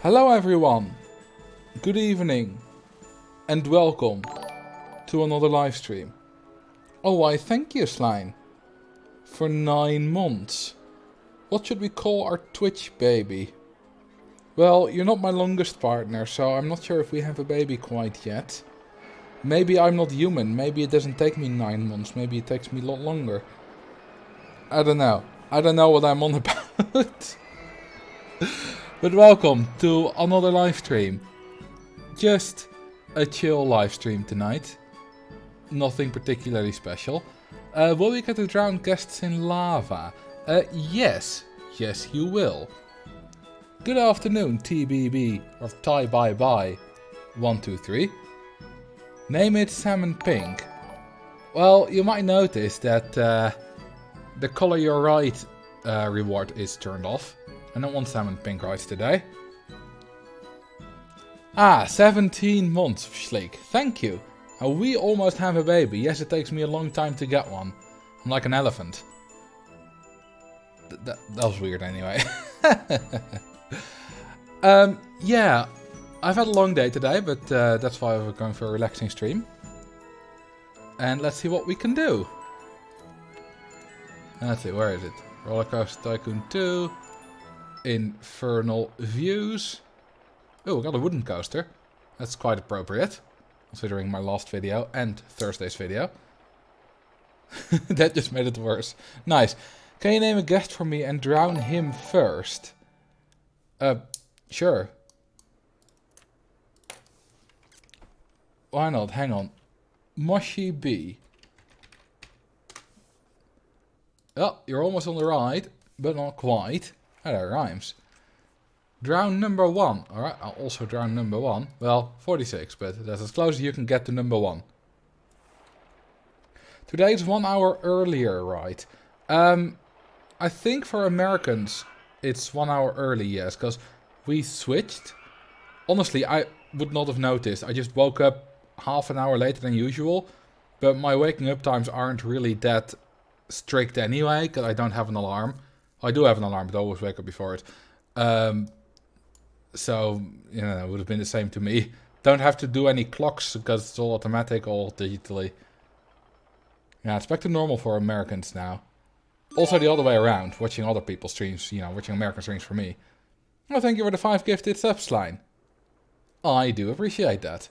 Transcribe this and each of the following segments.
Hello everyone, good evening, and welcome to another live stream. Oh, why thank you, Slime, for 9 months. What should we call our Twitch baby? Well, you're not my longest partner, so I'm not sure if we have a baby quite yet. Maybe I'm not human, maybe it doesn't take me 9 months, maybe it takes me a lot longer. I don't know. I don't know what I'm on about. But welcome to another live stream. Just a chill live stream tonight. Nothing particularly special. Will we get to drown guests in lava? Yes. Yes, you will. Good afternoon, TBB, or Tie Bye Bye 123. Name it Salmon Pink. Well, you might notice that the color your right reward is turned off. I don't want salmon pink rights today. 17 months, Schleek. Thank you. We almost have a baby. Yes, it takes me a long time to get one. I'm like an elephant. That was weird anyway. Yeah, I've had a long day today, but that's why we're going for a relaxing stream. And let's see what we can do. Let's see, where is it? Roller Coaster Tycoon 2. Infernal Views. Oh, we got a wooden coaster. That's quite appropriate, considering my last video and Thursday's video. That just made it worse. Nice. Can you name a guest for me and drown him first? Sure. Why not? Hang on. Mushy B. Oh, you're almost on the right, but not quite. Oh, that rhymes. Drown number 1. Alright, I'll also drown number 1. Well, 46, but that's as close as you can get to number 1. Today's 1 hour earlier, right? I think for Americans, it's 1 hour early, yes, because we switched. Honestly, I would not have noticed. I just woke up half an hour later than usual, but my waking up times aren't really that strict anyway, because I don't have an alarm. I do have an alarm, but I always wake up before it. So, you know, it would have been the same to me. Don't have to do any clocks, because it's all automatic, all digitally. Yeah, it's back to normal for Americans now. Also the other way around, watching other people's streams, you know, watching American streams for me. Oh, thank you for the 5 gifted subs, Line. I do appreciate that.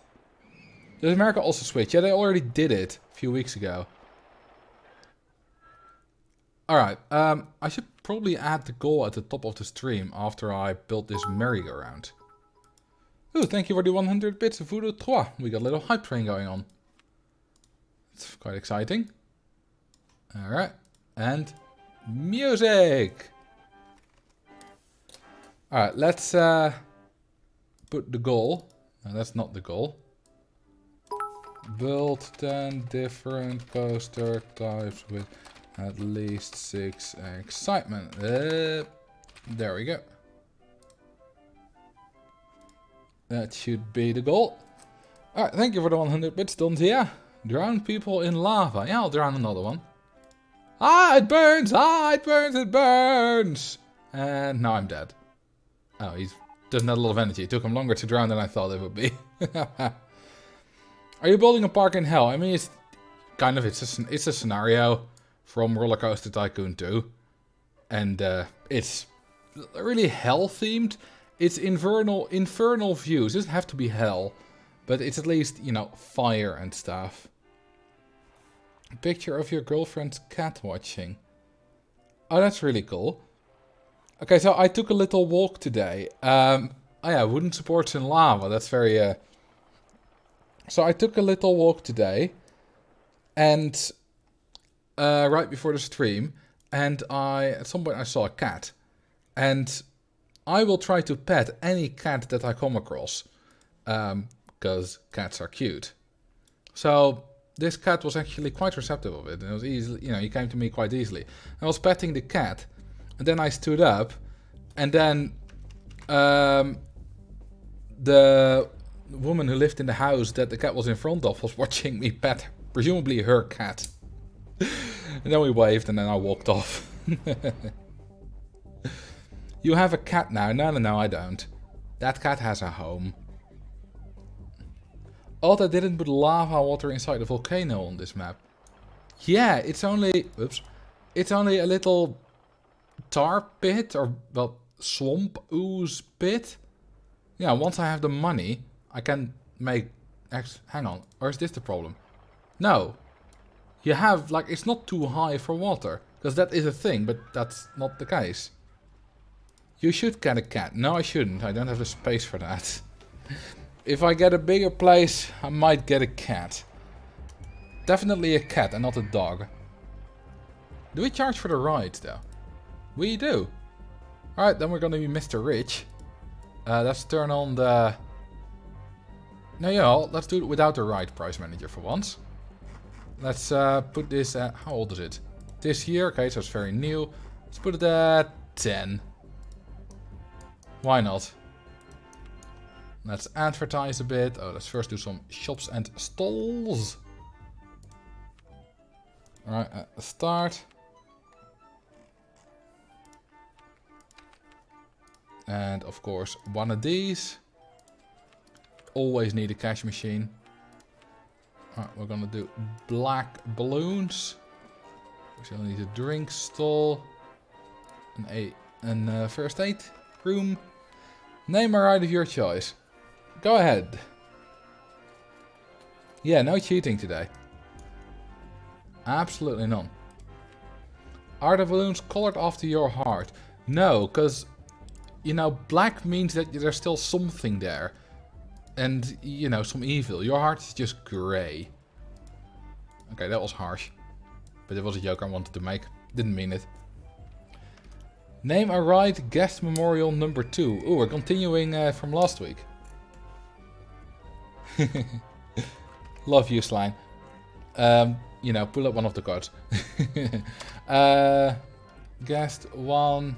Does America also switch? Yeah, they already did it a few weeks ago. Alright, I should probably add the goal at the top of the stream after I build this merry-go-round. Ooh, thank you for the 100 bits, Voodoo 3. We got a little hype train going on. It's quite exciting. Alright, and music! Alright, let's put the goal. No, that's not the goal. Build 10 different coaster types with at least 6 excitement. There we go. That should be the goal. Alright, thank you for the 100 bits, Donzia. Drown people in lava. Yeah, I'll drown another one. Ah, it burns! Ah, it burns, it burns! And now I'm dead. Oh, he doesn't have a lot of energy. It took him longer to drown than I thought it would be. Are you building a park in hell? I mean, it's kind of, it's a scenario from Roller Coaster Tycoon 2. And it's really hell-themed. It's infernal views. It doesn't have to be hell. But it's at least, you know, fire and stuff. A picture of your girlfriend's cat watching. Oh, that's really cool. Okay, so I took a little walk today. Oh yeah, wooden supports in lava. That's very... So I took a little walk today. And... right before the stream. And at some point I saw a cat. And I will try to pet any cat that I come across. Because cats are cute. So... this cat was actually quite receptive of it. And it was easily, you know, he came to me quite easily. I was petting the cat, and then I stood up, and then the woman who lived in the house that the cat was in front of was watching me pet, presumably her cat. And then we waved, and then I walked off. You have a cat now? No, I don't. That cat has a home. Odd I didn't put lava water inside the volcano on this map. Yeah, it's only... Oops. It's only a little tar pit, or, well, swamp ooze pit. Yeah, once I have the money, I can make... Hang on, or is this the problem? No. You have, like, it's not too high for water. Because that is a thing, but that's not the case. You should get a cat. No, I shouldn't. I don't have the space for that. If I get a bigger place, I might get a cat. Definitely a cat and not a dog. Do we charge for the rides though? We do. Alright, then we're gonna be Mr. Rich. Let's turn on the... No, yeah, let's do it without the ride price manager for once. Let's put this at... How old is it? This year, okay, so it's very new. Let's put it at 10. Why not? Let's advertise a bit. Oh, let's first do some shops and stalls. Alright, start. And of course, one of these. Always need a cash machine. Alright, we're gonna do black balloons. We still need a drink stall. An first aid room. Name a ride of your choice. Go ahead. Yeah, no cheating today. Absolutely none. Are the balloons colored after your heart? No, because, you know, black means that there's still something there. And, you know, some evil. Your heart is just grey. Okay, that was harsh. But it was a joke I wanted to make. Didn't mean it. Name a ride guest memorial number 2. Ooh, we're continuing from last week. Love you, Slime. You know, pull up one of the cards. Guest 1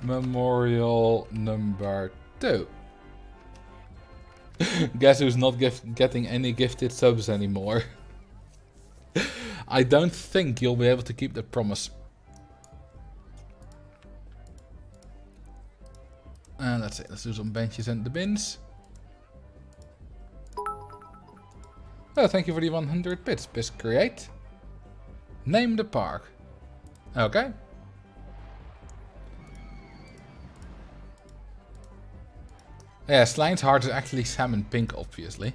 memorial number 2. Guess who's not getting any gifted subs anymore? I don't think you'll be able to keep that promise. And that's it. Let's do some benches and the bins. Oh, thank you for the 100 bits. Create. Name the park. Okay. Yeah, Slime's heart is actually salmon pink, obviously.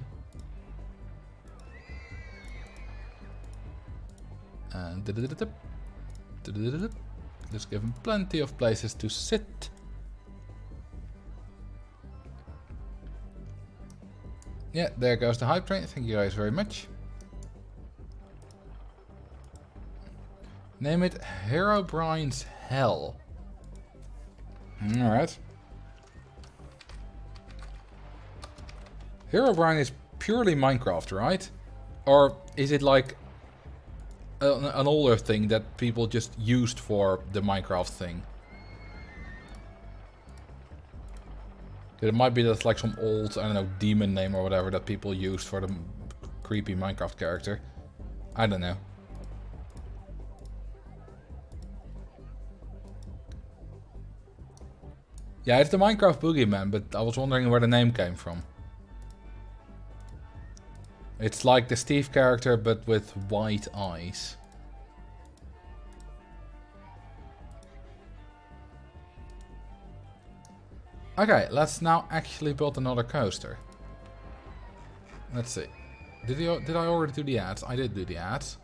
And let's give him plenty of places to sit. Yeah, there goes the hype train. Thank you guys very much. Name it Herobrine's Hell. Alright. Herobrine is purely Minecraft, right? Or is it like an older thing that people just used for the Minecraft thing? It might be that's like some old, I don't know, demon name or whatever that people used for the creepy Minecraft character. I don't know. Yeah, it's the Minecraft Boogeyman, but I was wondering where the name came from. It's like the Steve character, but with white eyes. Okay, let's now actually build another coaster. Let's see. Did I already do the ads? I did do the ads.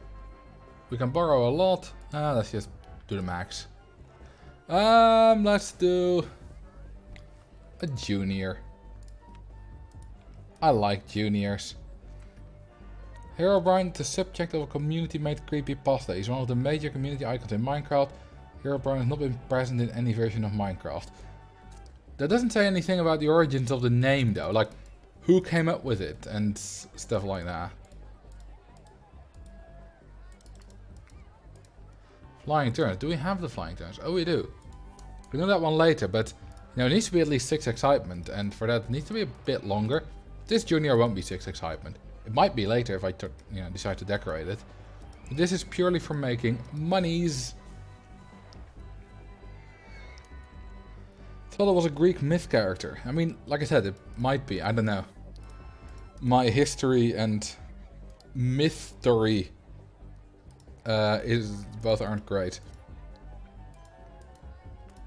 We can borrow a lot. Let's just do the max. Let's do a junior. I like juniors. Herobrine, the subject of a community-made creepypasta. He's one of the major community icons in Minecraft. Herobrine has not been present in any version of Minecraft. That doesn't say anything about the origins of the name though, like who came up with it and stuff like that. Flying turns. Do we have the flying turns? Oh, we do. We know that one later, but you know, it needs to be at least 6 excitement, and for that it needs to be a bit longer. This junior won't be 6 excitement. It might be later if I decide to decorate it. But this is purely for making monies. Thought it was a Greek myth character. I mean, like I said, it might be. I don't know. My history and mystery both aren't great.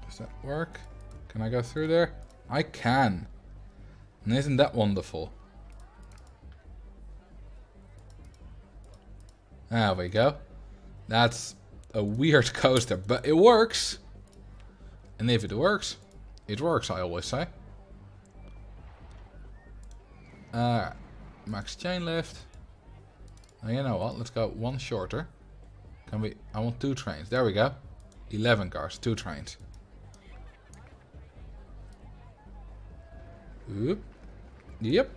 Does that work? Can I go through there? I can. And isn't that wonderful? There we go. That's a weird coaster, but it works. And if it works, it works, I always say. Max chain lift. Now, you know what? Let's go one shorter. Can we? I want 2 trains. There we go. 11 cars, 2 trains. Oop. Yep.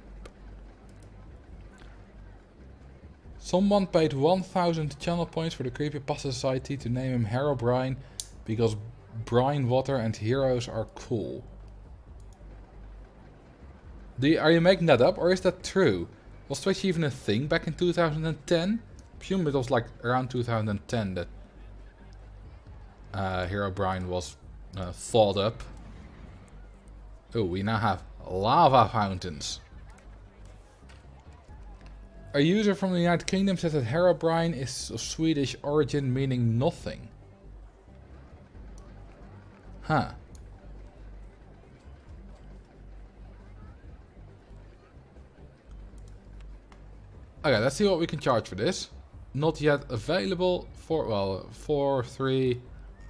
Someone paid 1,000 channel points for the Creepypasta Society to name him Herobrine because brine water and heroes are cool. Are you making that up or is that true? Was Twitch even a thing back in 2010? I presume it was like around 2010 that Herobrine was thought up. Oh, we now have lava fountains. A user from the United Kingdom says that Herobrine is of Swedish origin, meaning nothing. Huh. Okay, let's see what we can charge for this. Not yet available. 4, 3.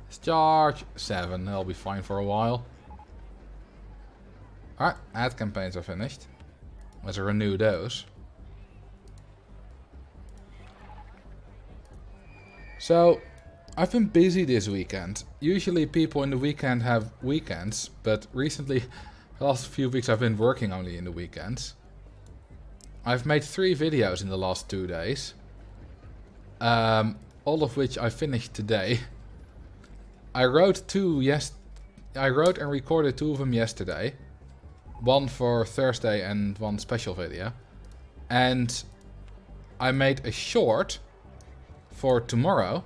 Let's charge 7. That'll be fine for a while. Alright, ad campaigns are finished. Let's renew those. So, I've been busy this weekend. Usually people in the weekend have weekends, but recently, the last few weeks I've been working only in the weekends. I've made 3 videos in the last 2 days. All of which I finished today. I wrote and recorded 2 of them yesterday. One for Thursday and one special video. And I made a short for tomorrow.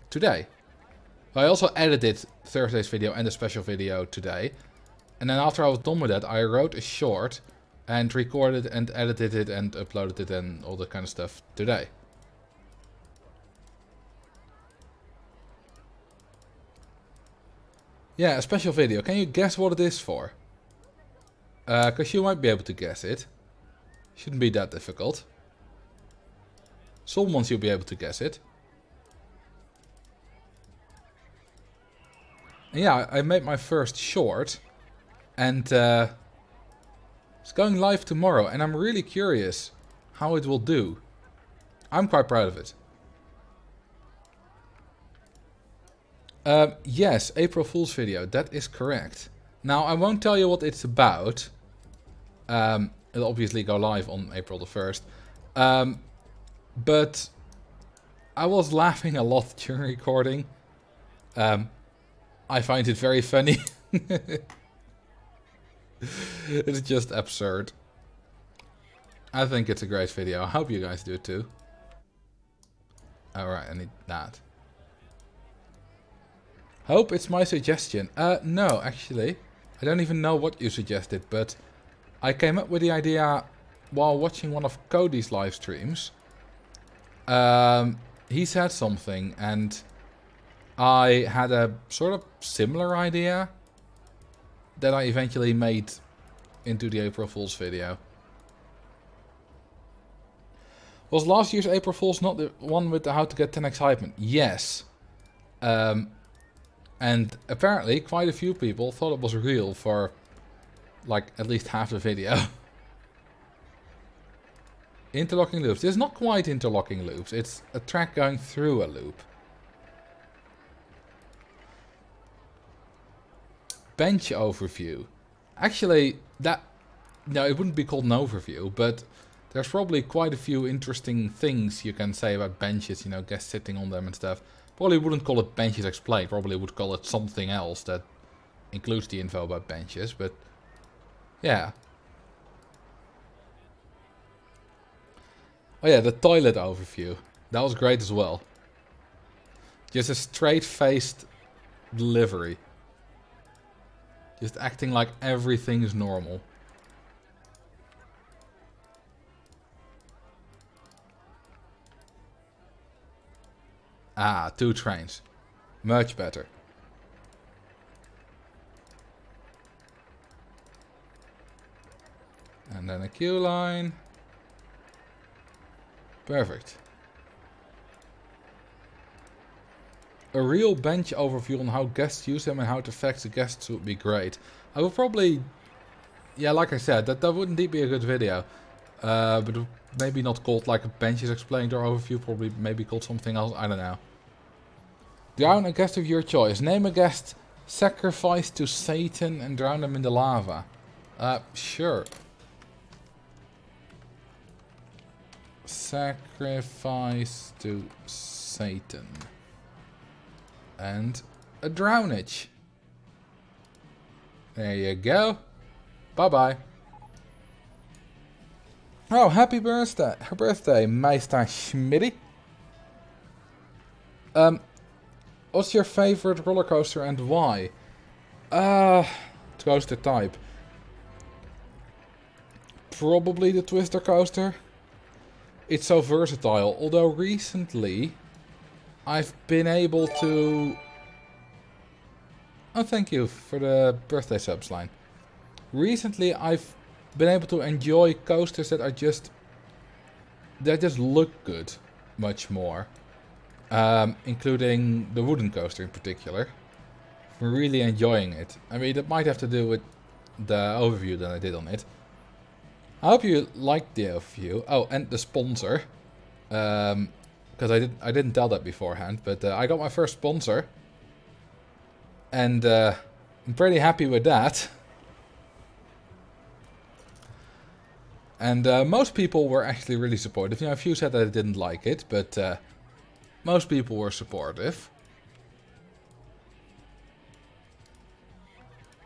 Today. I also edited Thursday's video and the special video today. And then after I was done with that, I wrote a short and recorded and edited it and uploaded it and all that kind of stuff today. Yeah, a special video. Can you guess what it is for? Because you might be able to guess it. Shouldn't be that difficult. Someone should be able to guess it. And yeah, I made my first short. And it's going live tomorrow. And I'm really curious how it will do. I'm quite proud of it. Yes, April Fool's video. That is correct. Now, I won't tell you what it's about. It'll obviously go live on April the 1st. But I was laughing a lot during recording. I find it very funny. It's just absurd. I think it's a great video. I hope you guys do too. Alright, I need that. Hope it's my suggestion. No, actually. I don't even know what you suggested, but I came up with the idea while watching one of Cody's live streams. He said something and I had a sort of similar idea that I eventually made into the April Fool's video. Was last year's April Fool's not the one with the how to get 10 excitement? Yes. And apparently quite a few people thought it was real for like at least half the video. Interlocking loops. It's not quite interlocking loops. It's a track going through a loop. Bench overview. Actually, that... No, it wouldn't be called an overview, but there's probably quite a few interesting things you can say about benches, you know, guests sitting on them and stuff. Probably wouldn't call it benches explained, probably would call it something else that includes the info about benches, but yeah. Oh yeah, the toilet overview. That was great as well. Just a straight-faced delivery. Just acting like everything's normal. Ah, 2 trains. Much better. And then a queue line. Perfect. A real bench overview on how guests use them and how it affects the guests would be great. I would probably... Yeah, like I said, that would indeed be a good video. But maybe not called like a benches explained or overview. Probably maybe called something else. I don't know. Drown a guest of your choice. Name a guest sacrificed to Satan and drown them in the lava. Sure. Sacrifice to Satan. And a drownage. There you go. Bye-bye. Oh, happy birthday. Her birthday, Meister Schmidty. What's your favorite roller coaster and why? Coaster type. Probably the Twister coaster. It's so versatile. Although recently I've been able to... Oh, thank you for the birthday subs line. Recently I've been able to enjoy coasters that are just... That just look good much more. Including the wooden coaster in particular. I'm really enjoying it. I mean, it might have to do with the overview that I did on it. I hope you liked the overview. Oh, and the sponsor. Because I didn't tell that beforehand, but I got my first sponsor. And I'm pretty happy with that. And most people were actually really supportive. You know, a few said that they didn't like it, but most people were supportive.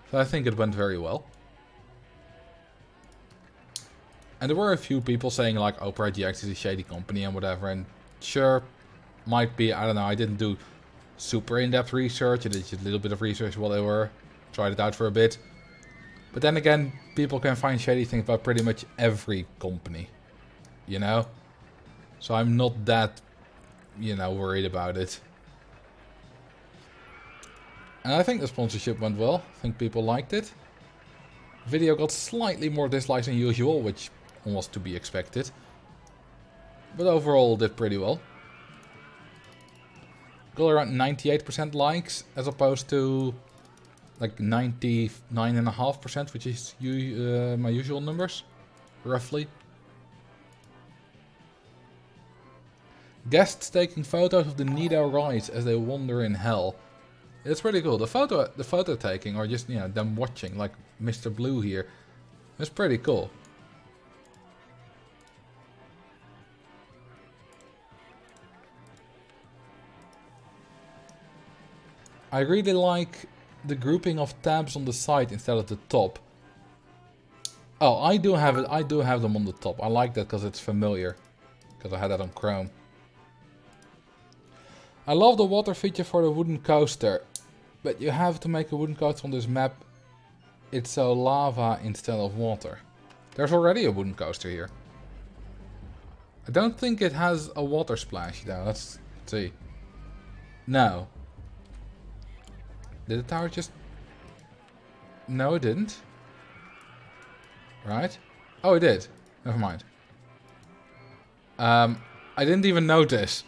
So I think it went very well. And there were a few people saying like, Open Rct is a shady company and whatever. And sure, might be, I don't know, I didn't do super in-depth research. I did just a little bit of research while they were. Tried it out for a bit. But then again, people can find shady things about pretty much every company. You know? So I'm not that, you know, worried about it. And I think the sponsorship went well. I think people liked it. Video got slightly more dislikes than usual, which was to be expected. But overall did pretty well. Got around 98% likes, as opposed to like 99.5%, which is my usual numbers, roughly. Guests taking photos of the Nido rides as they wander in hell. It's pretty cool. The photo taking, or just, you know, them watching, like Mr. Blue here, it's pretty cool. I really like the grouping of tabs on the side instead of the top. Oh, I do have it. I do have them on the top. I like that because it's familiar. Because I had that on Chrome. I love the water feature for the wooden coaster. But you have to make a wooden coaster on this map. It's so lava instead of water. There's already a wooden coaster here. I don't think it has a water splash though. Let's see. No. Did the tower just... No, it didn't. Right? Oh, it did. Never mind. I didn't even notice.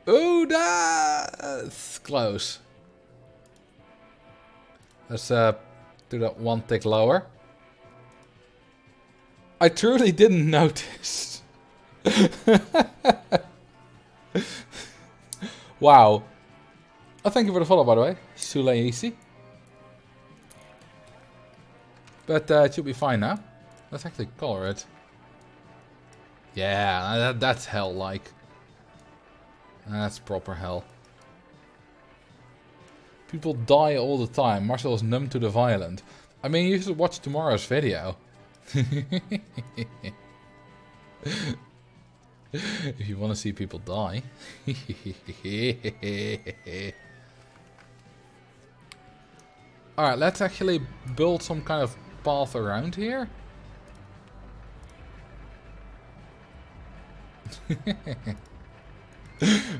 Ooh, that's close. Let's do that one tick lower. I truly didn't notice. Wow. Oh, thank you for the follow, by the way. Sule Easy. But it should be fine now. Let's actually color it. Yeah, that's hell-like. That's proper hell. People die all the time. Marcel is numb to the violent. I mean, you should watch tomorrow's video. If you want to see people die. Alright, let's actually build some kind of path around here.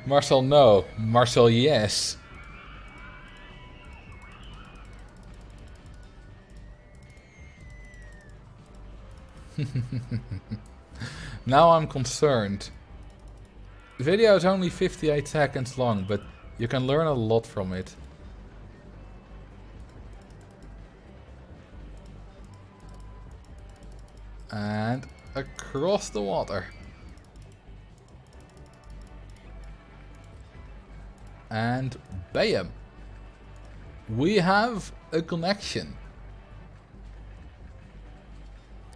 Marcel, no. Marcel, yes. Now I'm concerned. The video is only 58 seconds long, but you can learn a lot from it. And across the water. And bam! We have a connection.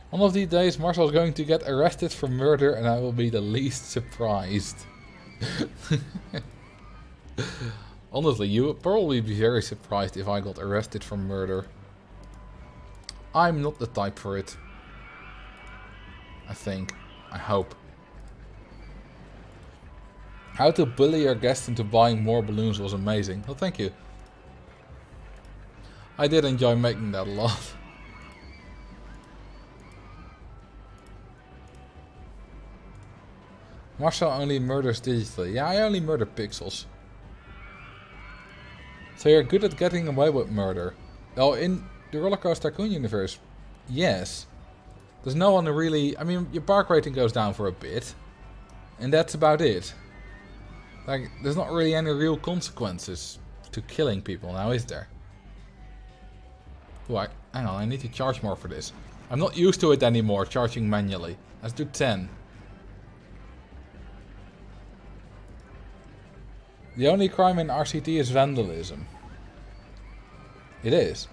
One of these days Marcel is going to get arrested for murder and I will be the least surprised. Honestly, you would probably be very surprised if I got arrested for murder. I'm not the type for it. I think. I hope. How to bully your guests into buying more balloons was amazing. Well, thank you. I did enjoy making that a lot. Marcel only murders digitally. Yeah, I only murder pixels. So you're good at getting away with murder. Well, in the Rollercoaster Tycoon universe, yes. There's no one who really... I mean, your park rating goes down for a bit. And that's about it. Like, there's not really any real consequences to killing people now, is there? Oh, hang on, I need to charge more for this. I'm not used to it anymore, charging manually. Let's do 10. The only crime in RCT is vandalism. It is.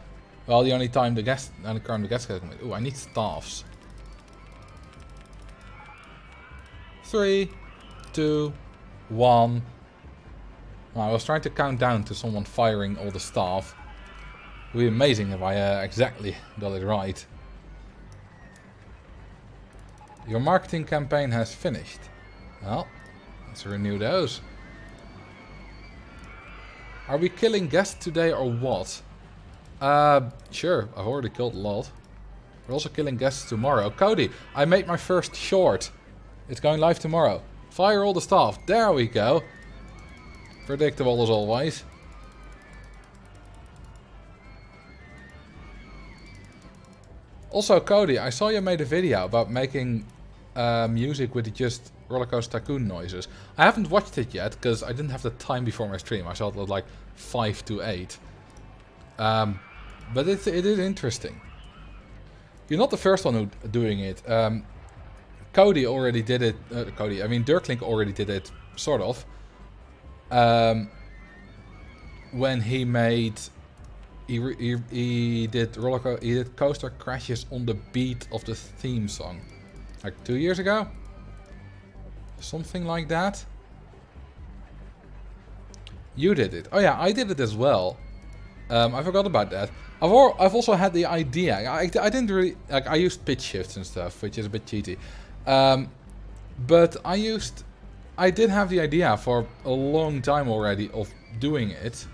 Well, the only crime the guest can commit. Ooh, I need staffs. 3, 2, 1. Well, I was trying to count down to someone firing all the staff. It would be amazing if I exactly got it right. Your marketing campaign has finished. Well, let's renew those. Are we killing guests today or what? Sure, I've already killed a lot. We're also killing guests tomorrow. Cody, I made my first short. It's going live tomorrow. Fire all the staff. There we go. Predictable as always. Also, Cody, I saw you made a video about making music with just Rollercoaster Tycoon noises. I haven't watched it yet because I didn't have the time before my stream. I saw it at like 5 to 8. But it is interesting. You're not the first one who doing it. Cody already did it. Dirklink already did it, sort of. When he made, he did coaster crashes on the beat of the theme song, like 2 years ago, something like that. You did it. Oh yeah, I did it as well. I forgot about that. I've also had the idea. I didn't really like. I used pitch shifts and stuff, which is a bit cheaty. But I did have the idea for a long time already of doing it.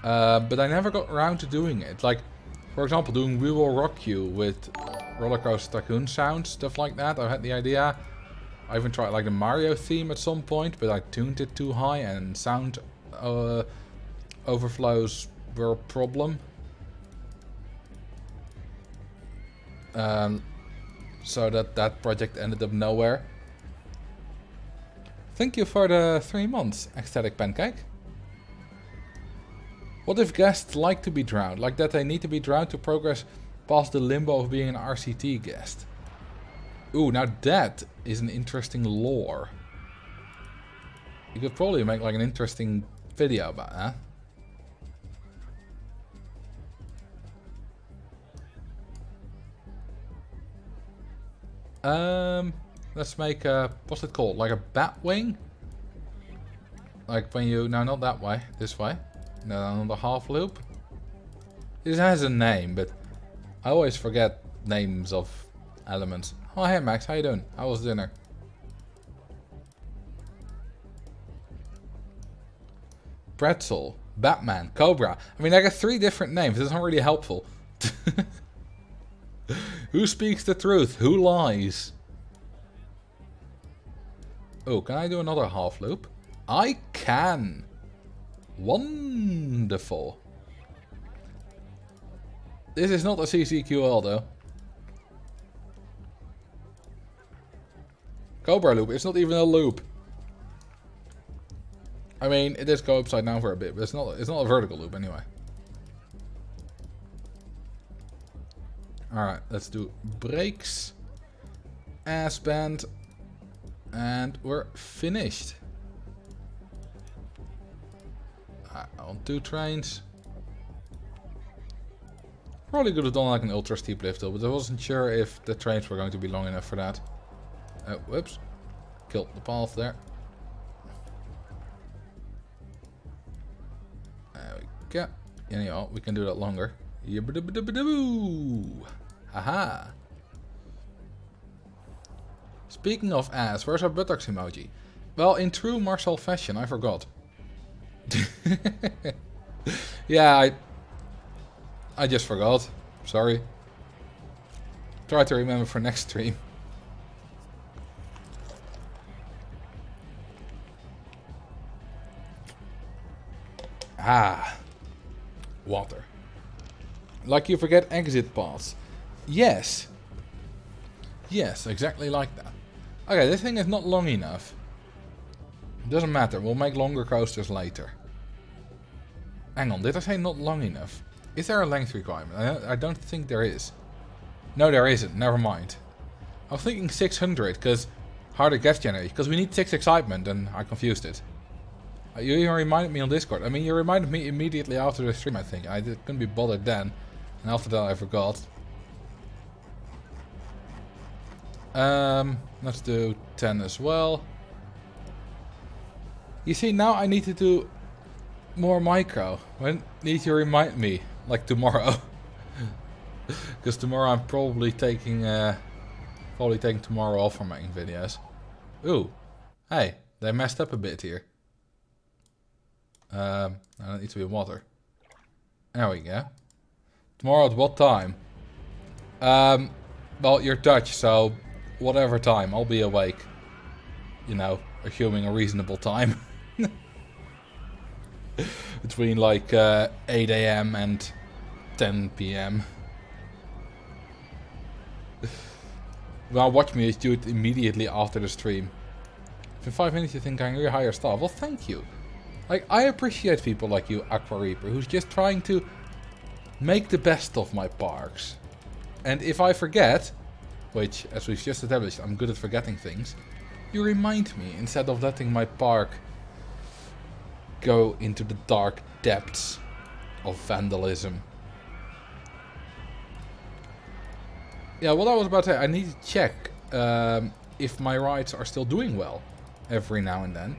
But I never got around to doing it. Like, for example, doing We Will Rock You with Rollercoaster Tycoon sounds, stuff like that. I had the idea. I even tried like the Mario theme at some point, but I tuned it too high and sound overflows were a problem. So that project ended up nowhere. Thank you for the 3 months, Ecstatic Pancake. What if guests like to be drowned? Like that they need to be drowned to progress past the limbo of being an RCT guest? Ooh, now that is an interesting lore. You could probably make like an interesting video about that. Let's make a, what's it called? Like a bat wing? Like when you, no, not that way, this way. No, on the half loop. This has a name, but I always forget names of elements. Oh, hey Max, how you doing? How was dinner? Pretzel, Batman, Cobra. I mean, I got 3 different names. It's not really helpful. Who speaks the truth? Who lies? Oh, can I do another half loop? I can. Wonderful. This is not a CCQL though. Cobra loop, it's not even a loop. I mean, it does go upside down for a bit, but it's not a vertical loop anyway. Alright, let's do brakes. Ass band. And we're finished. On 2 trains. Probably could have done like an ultra steep lift though, but I wasn't sure if the trains were going to be long enough for that. Whoops. Killed the path there. There we go. Anyhow, we can do that longer. Haha. Speaking of ass, where's our buttocks emoji? Well, in true Marcel fashion, I forgot. Yeah, I just forgot. Sorry. Try to remember for next stream. Ah. Water. Like you forget exit paths. Yes. Yes, exactly like that. Okay, this thing is not long enough. Doesn't matter, we'll make longer coasters later. Hang on, did I say not long enough? Is there a length requirement? I don't think there is. No, there isn't, never mind. I was thinking 600, because harder gas generation, because we need 6 excitement, and I confused it. You even reminded me on Discord. I mean, you reminded me immediately after the stream, I think. I couldn't be bothered then, and after that I forgot. Let's do 10 as well. You see, now I need to do more micro. When need you remind me? Like tomorrow. Because tomorrow I'm probably taking tomorrow off from making videos. Ooh. Hey, they messed up a bit here. I don't need to be in water. There we go. Tomorrow at what time? Well, you're Dutch, so whatever time. I'll be awake. You know, assuming a reasonable time. Between like 8 AM and 10 PM. Well, watch me do it immediately after the stream. If in 5 minutes you think I'm really higher staff, well, thank you. Like, I appreciate people like you, Aqua Reaper, who's just trying to make the best of my parks. And if I forget, which, as we've just established, I'm good at forgetting things, you remind me instead of letting my park go into the dark depths of vandalism. Yeah, what I was about to say, I need to check if my rides are still doing well every now and then.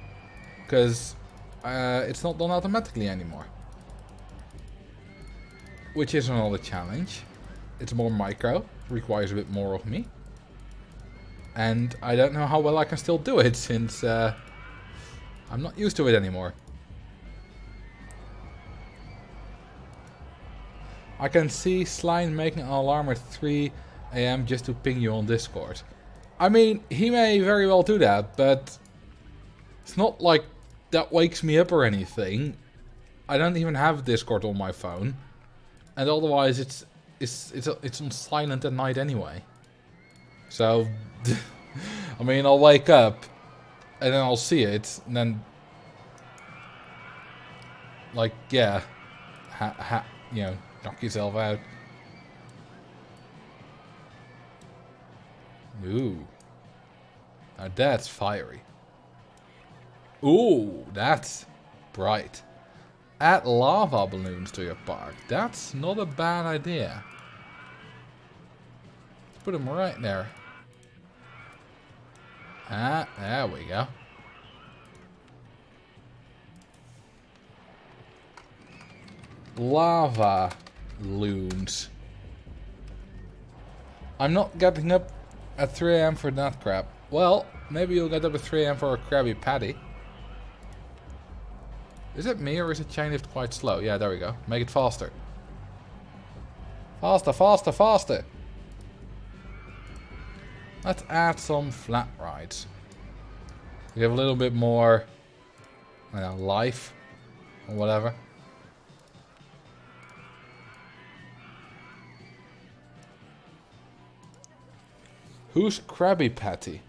Because it's not done automatically anymore. Which is another challenge. It's more micro, requires a bit more of me. And I don't know how well I can still do it since I'm not used to it anymore. I can see Slime making an alarm at 3 AM just to ping you on Discord. I mean, he may very well do that, but it's not like that wakes me up or anything. I don't even have Discord on my phone, and otherwise it's on silent at night anyway. So, I mean, I'll wake up and then I'll see it, and then, like, yeah, you know, knock yourself out. Ooh. Now that's fiery. Ooh, that's bright. Add lava balloons to your park. That's not a bad idea. Let's put them right there. Ah, there we go. Lava loons. I'm not getting up at 3 AM for that crap. Well, maybe you'll get up at 3 AM for a Krabby Patty. Is it me or is it chainlift quite slow? Yeah, there we go. Make it faster. Faster, faster, faster. Let's add some flat rides. We have a little bit more life or whatever. Who's Krabby Patty?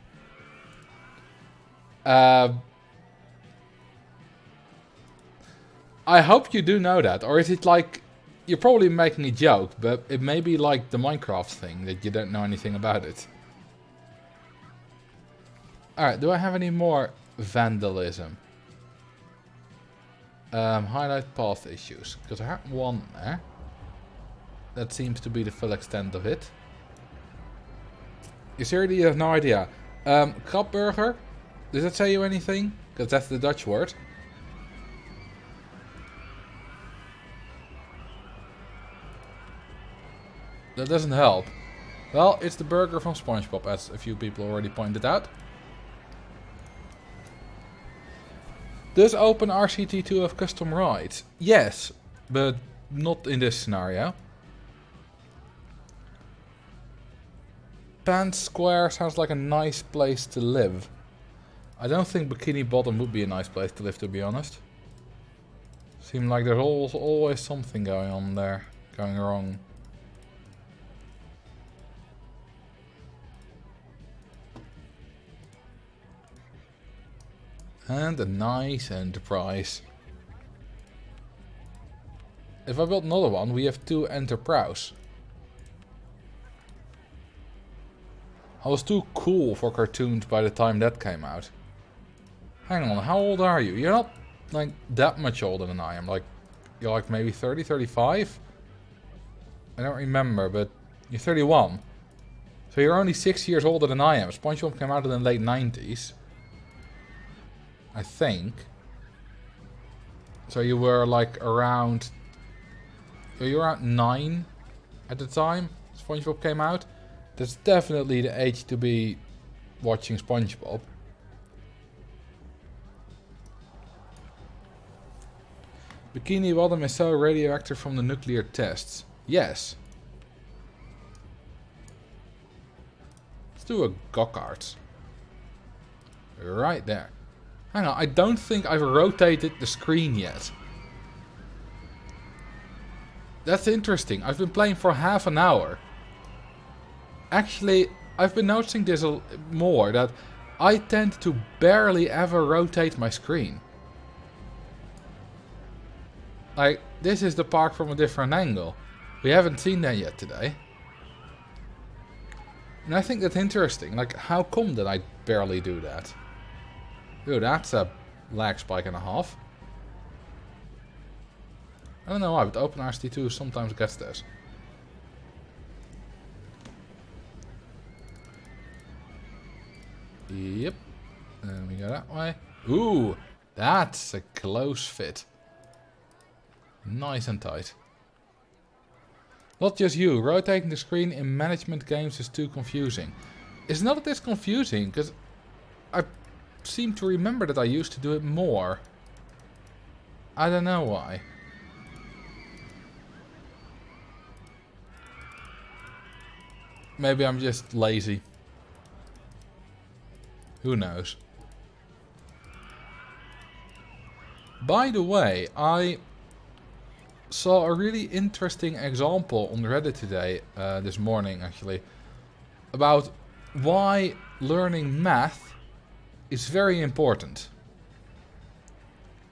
I hope you do know that. Or is it like, you're probably making a joke, but it may be like the Minecraft thing, that you don't know anything about it. Alright, do I have any more vandalism? Highlight path issues. Because I have one there. That seems to be the full extent of it. You seriously have no idea. Krabburger? Does that say you anything? Because that's the Dutch word. That doesn't help. Well, it's the burger from SpongeBob, as a few people already pointed out. Does Open Rct 2 have custom rides? Yes, but not in this scenario. Pants Square sounds like a nice place to live. I don't think Bikini Bottom would be a nice place to live, to be honest. Seems like there's always something going on there, going wrong. And a nice enterprise. If I build another one, we have 2 enterprise. I was too cool for cartoons by the time that came out. Hang on, how old are you? You're not like that much older than I am. Like, you're like maybe 30, 35? I don't remember, but you're 31. So you're only 6 years older than I am. SpongeBob came out in the late 90s. I think. So you were like around... You were around 9 at the time SpongeBob came out. That's definitely the age to be watching SpongeBob. Bikini Bottom is so radioactive from the nuclear tests. Yes. Let's do a go-kart. Right there. Hang on, I don't think I've rotated the screen yet. That's interesting. I've been playing for half an hour. Actually, I've been noticing this more, that I tend to barely ever rotate my screen. Like, this is the park from a different angle. We haven't seen that yet today. And I think that's interesting. Like, how come that I barely do that? Dude, that's a lag spike and a half. I don't know why, but Open Rct 2 sometimes gets this. Yep. And we go that way. Ooh, that's a close fit. Nice and tight. Not just you. Rotating the screen in management games is too confusing. It's not that it's confusing, because I seem to remember that I used to do it more. I don't know why. Maybe I'm just lazy. Who knows? By the way, I saw a really interesting example on Reddit today, this morning actually, about why learning math is very important.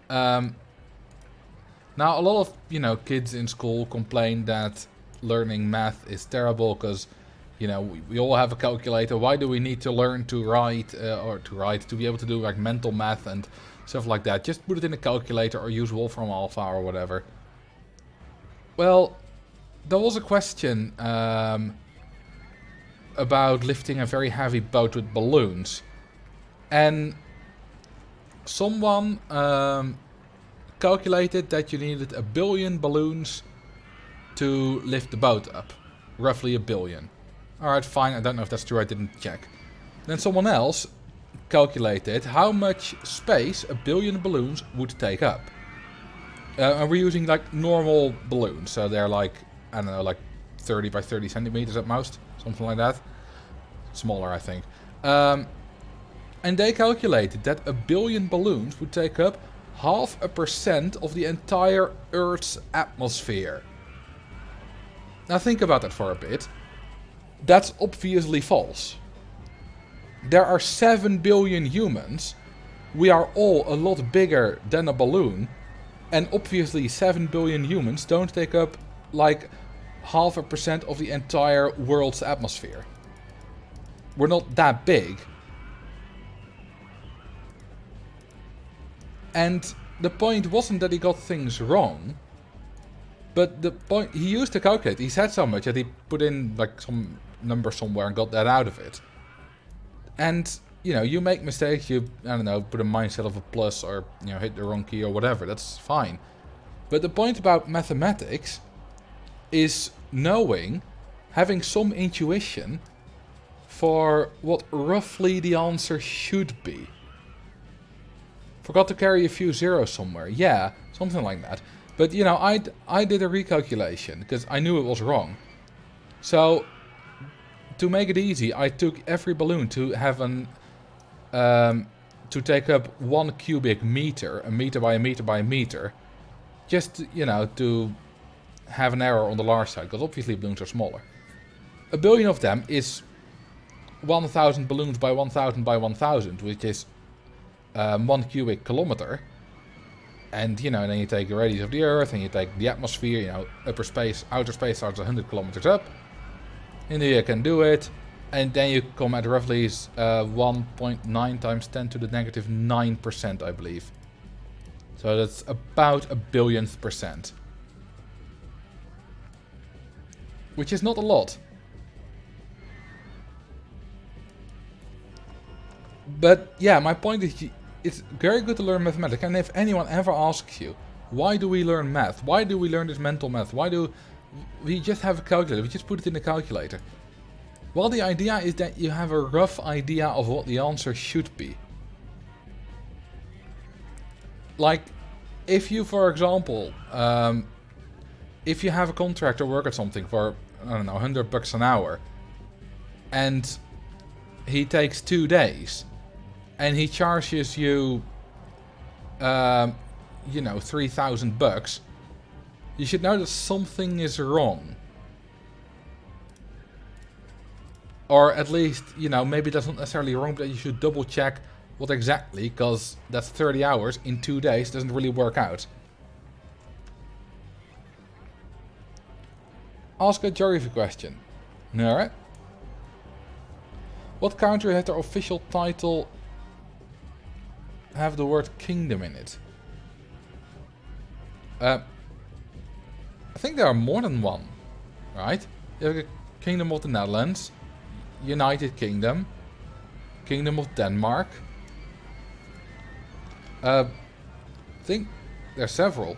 Now a lot of, kids in school complain that learning math is terrible because, we all have a calculator. Why do we need to learn to write, to be able to do like mental math and stuff like that? Just put it in a calculator or use Wolfram Alpha or whatever. Well, there was a question about lifting a very heavy boat with balloons. And someone calculated that you needed 1 billion balloons to lift the boat up. Roughly 1 billion. Alright, fine, I don't know if that's true, I didn't check. Then someone else calculated how much space 1 billion balloons would take up. And we're using like normal balloons, so they're like, I don't know, like 30 by 30 centimeters at most, something like that. Smaller, I think. And they calculated that 1 billion balloons would take up 0.5% of the entire Earth's atmosphere. Now think about that for a bit. That's obviously false. There are 7 billion humans. We are all a lot bigger than a balloon. And obviously 7 billion humans don't take up like 0.5% of the entire world's atmosphere. We're not that big. And the point wasn't that he got things wrong. But the point, he used to calculate. He said so much that he put in like some number somewhere and got that out of it. And, you make mistakes, you, I don't know, put a mindset of a plus or, hit the wrong key or whatever, that's fine. But the point about mathematics is knowing, having some intuition for what roughly the answer should be. Forgot to carry a few zeros somewhere. Yeah, something like that. But, I did a recalculation because I knew it was wrong. So, to make it easy, I took every balloon to have to take up 1 cubic meter, a meter by a meter by a meter. Just, you know, to have an error on the large side, because obviously balloons are smaller. A billion of them is 1,000 balloons by 1,000 by 1,000, which is 1 cubic kilometer. And, you know, then you take the radius of the Earth, and you take the atmosphere, you know, outer space starts 100 kilometers up. And you can do it. And then you come at roughly 1.9 times 10 to the negative 9%, I believe. So that's about a billionth percent. Which is not a lot. But yeah, my point is, it's very good to learn mathematics. And if anyone ever asks you, why do we learn math? Why do we learn this mental math? Why do we just have a calculator? We just put it in the calculator. Well, the idea is that you have a rough idea of what the answer should be. Like, if you, for example, if you have a contractor work at something for, I don't know, $100 an hour, and he takes 2 days, and he charges you, you know, $3,000, you should know that something is wrong. Or at least, you know, maybe that's not necessarily wrong, but you should double check what exactly, because that's 30 hours in 2 days, doesn't really work out. Ask a geography question. Alright. What country has their official title have the word kingdom in it? I think there are more than one, right? You have the Kingdom of the Netherlands, United Kingdom, Kingdom of Denmark. I think there are several.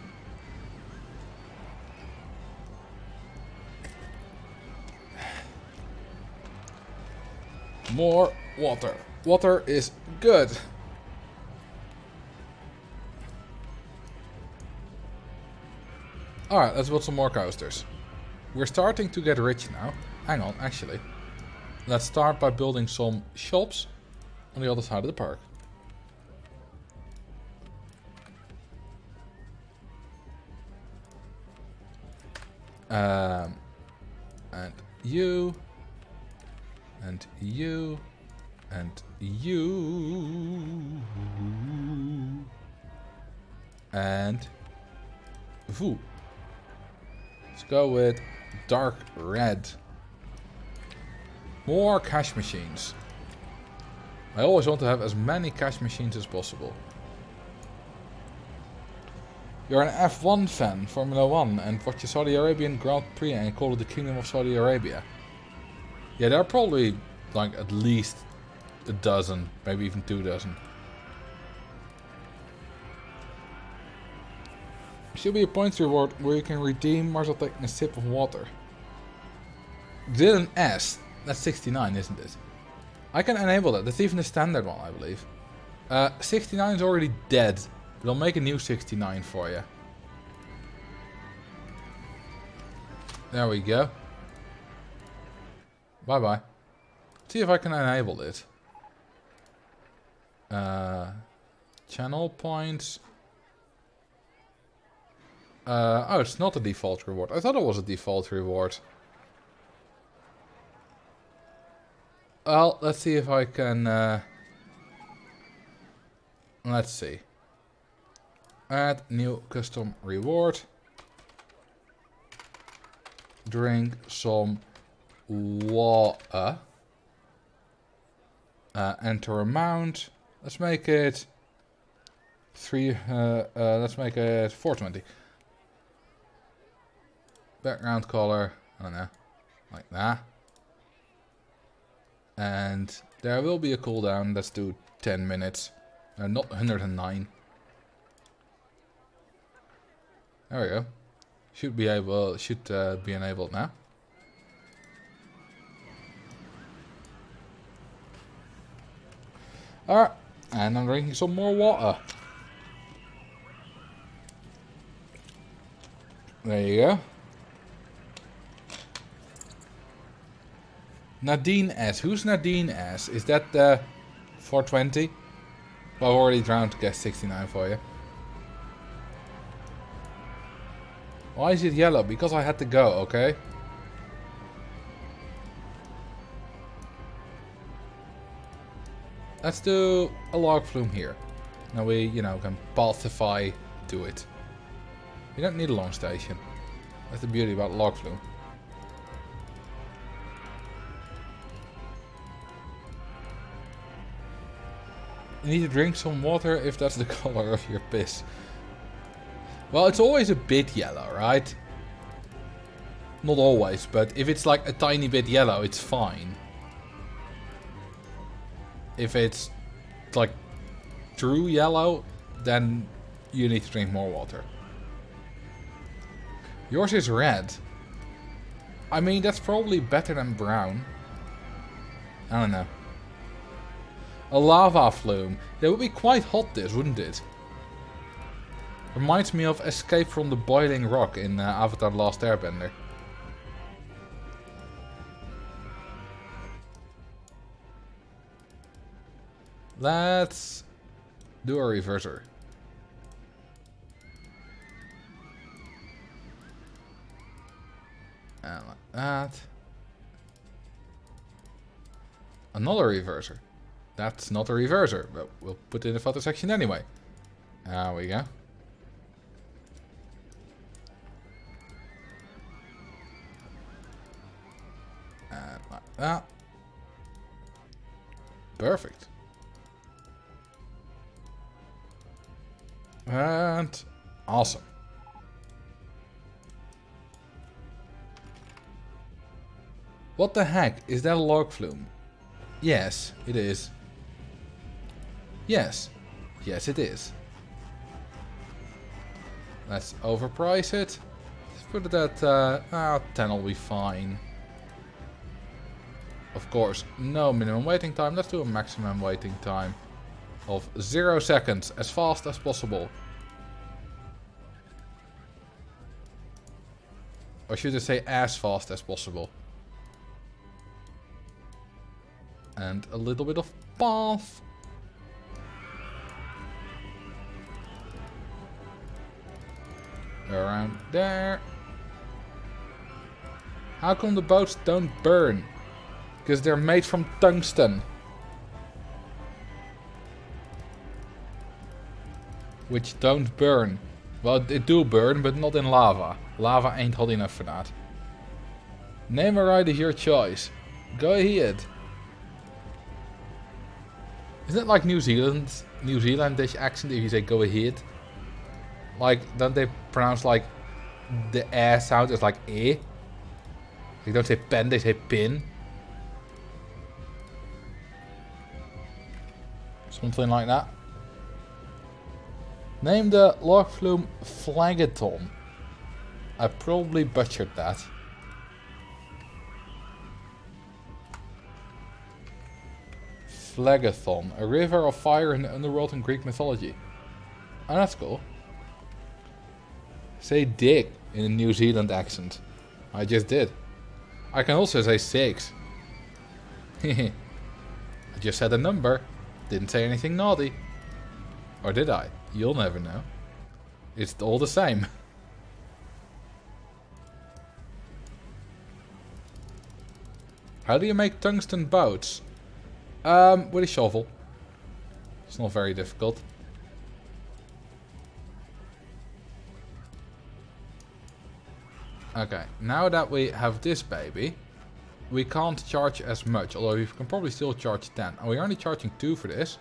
More water. Water is good. Alright, let's build some more coasters. We're starting to get rich now. Hang on, actually. Let's start by building some shops on the other side of the park. And you. And you. And you. And Vu. Let's go with dark red. More cash machines. I always want to have as many cash machines as possible. You're an F1 fan, Formula 1, and watch the Saudi Arabian Grand Prix and call it the Kingdom of Saudi Arabia. Yeah, there are probably like at least a dozen, maybe even 2 dozen. Should be a points reward where you can redeem Marcel taking a sip of water. Did an S. That's 69, isn't it? I can enable that. That's even the standard one, I believe. 69 is already dead. But I'll make a new 69 for you. There we go. Bye-bye. See if I can enable it. Channel points. Oh, it's not a default reward. I thought it was a default reward. Well, let's see if I can... let's see. Add new custom reward. Drink some water. Enter amount. Let's make it... let's make it 420. Background color. I don't know. Like that. And there will be a cooldown. Let's do 10 minutes. Not 109. There we go. Should be enabled now. Alright. And I'm drinking some more water. There you go. Nadine S. Who's Nadine S? Is that 420? Well, I've already drowned to get 69 for you. Why is it yellow? Because I had to go, okay? Let's do a log flume here. Now we, you know, can pathify to it. We don't need a long station. That's the beauty about log flume. You need to drink some water if that's the color of your piss. Well, it's always a bit yellow, right? Not always, but if it's like a tiny bit yellow, it's fine. If it's like true yellow, then you need to drink more water. Yours is red. I mean, that's probably better than brown. I don't know. A lava flume. That would be quite hot, this, wouldn't it? Reminds me of Escape from the Boiling Rock in Avatar The Last Airbender. Let's do a reverser. And like that. Another reverser. That's not a reverser, but we'll put it in the photo section anyway. There we go. And like that. Perfect. And awesome. What the heck? Is that a log flume? Yes, it is. Yes. Yes, it is. Let's overprice it. Let's put it at 10 will be fine. Of course, no minimum waiting time. Let's do a maximum waiting time of 0 seconds, as fast as possible. Or should I say as fast as possible? And a little bit of path. Around there. How come the boats don't burn? Because they're made from tungsten. Which don't burn. Well, they do burn, but not in lava. Lava ain't hot enough for that. Name a ride of your choice. Go ahead. Isn't it like New Zealandish accent if you say go ahead? Like, don't they pronounce like the air sound as like eh? They don't say pen, they say pin. Something like that. Name the log flume Phlegethon. I probably butchered that. Phlegethon, a river of fire in the underworld in Greek mythology. Oh, that's cool. Say dig in a New Zealand accent. I just did. I can also say 6. I just said a number. Didn't say anything naughty. Or did I? You'll never know. It's all the same. How do you make tungsten boats? With a shovel. It's not very difficult. Okay, now that we have this baby, we can't charge as much, although we can probably still charge 10. And we're only charging 2 for this.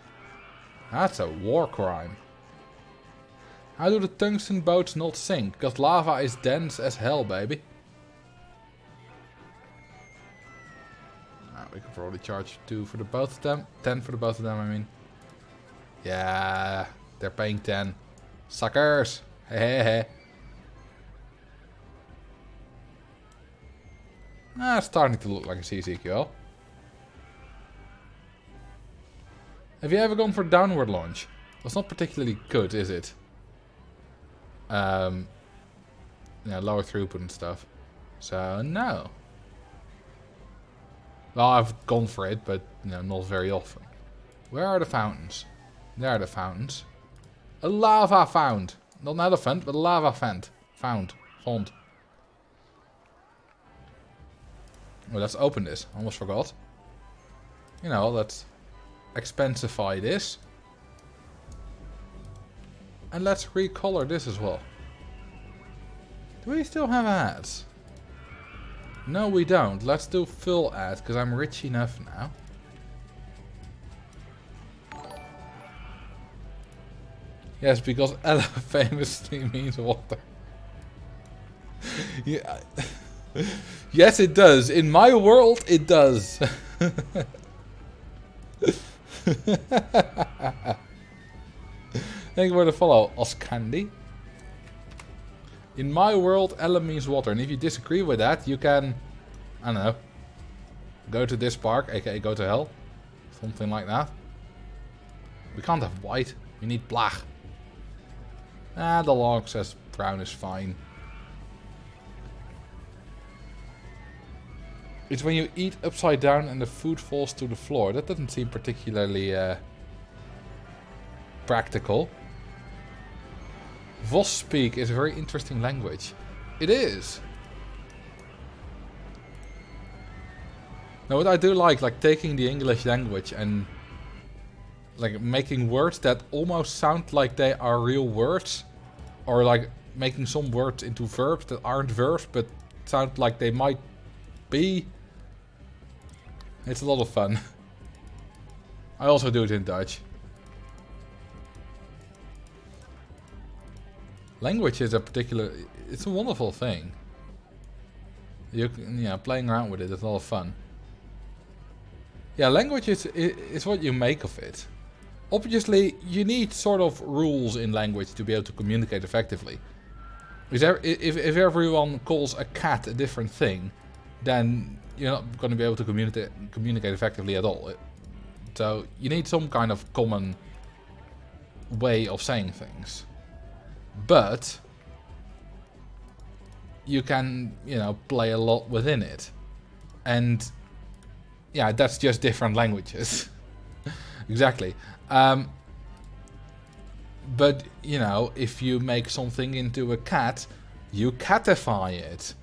That's a war crime. How do the tungsten boats not sink? Because lava is dense as hell, baby. We could probably charge 2 for the both of them. 10 for the both of them, I mean. Yeah, they're paying 10. Suckers! Hey, hey, hey. It's starting to look like a CCQL. Have you ever gone for downward launch? That's not particularly good, is it? Yeah, lower throughput and stuff. So, no. Well, I've gone for it, but, you know, not very often. Where are the fountains? There are the fountains. A lava fountain. Not an elephant, but a lava fountain. Found. Font. Well, let's open this. Almost forgot. You know, let's expensify this. And let's recolor this as well. Do we still have ads? No, we don't. Let's do full ad, because I'm rich enough now. Yes, because Ella famously means water. Yeah. Yes, it does. In my world, it does. Thank you for the follow, Oscandy. In my world, Ella means water. And if you disagree with that, you can, I don't know, go to this park, aka go to hell. Something like that. We can't have white. We need black. Ah, the log says brown is fine. It's when you eat upside down and the food falls to the floor. That doesn't seem particularly practical. Vos speak is a very interesting language. It is. Now what I do like taking the English language and like making words that almost sound like they are real words. Or like making some words into verbs that aren't verbs but sound like they might be. It's a lot of fun. I also do it in Dutch. Language is a particular... It's a wonderful thing. Yeah, playing around with it is a lot of fun. Yeah, language is what you make of it. Obviously, you need sort of rules in language to be able to communicate effectively. If everyone calls a cat a different thing, then you're not going to be able to communicate effectively at all. So you need some kind of common way of saying things. But you can, you know, play a lot within it. And yeah, that's just different languages. Exactly. But, you know, if you make something into a cat, you catify it.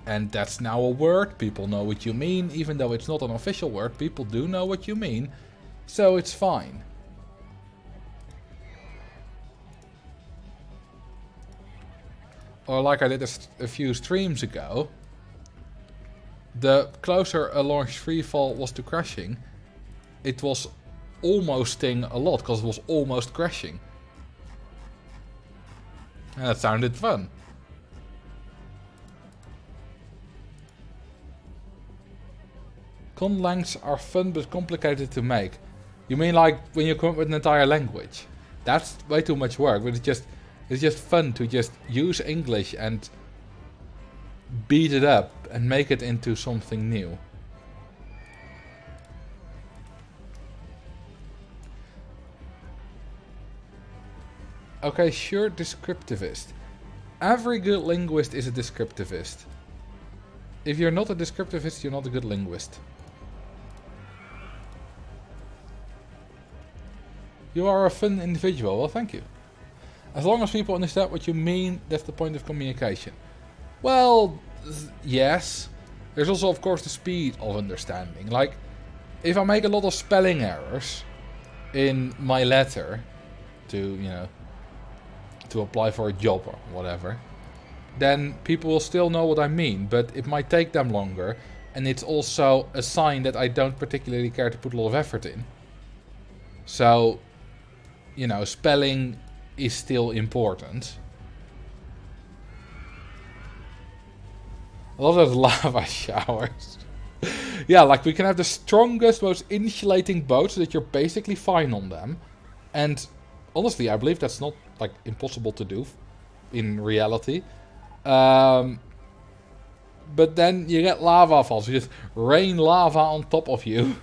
And that's now a word. People know what you mean. Even though it's not an official word, people do know what you mean. So it's fine. Or like I did a few streams ago. The closer a launch freefall was to crashing, it was almosting a lot, because it was almost crashing. And that sounded fun. Con lengths are fun but complicated to make. You mean like when you come up with an entire language? That's way too much work, but it's just fun to just use English and beat it up and make it into something new. Okay, sure, descriptivist. Every good linguist is a descriptivist. If you're not a descriptivist, you're not a good linguist. You are a fun individual. Well, thank you. As long as people understand what you mean, that's the point of communication. Well, yes. There's also, of course, the speed of understanding. Like, if I make a lot of spelling errors in my letter to, you know, to apply for a job or whatever, then people will still know what I mean, but it might take them longer, and it's also a sign that I don't particularly care to put a lot of effort in. So, you know, spelling is still important. I love those lava showers. Yeah, like we can have the strongest, most insulating boats so that you're basically fine on them. And honestly, I believe that's not like impossible to do in reality. But then you get lava falls. You just rain lava on top of you.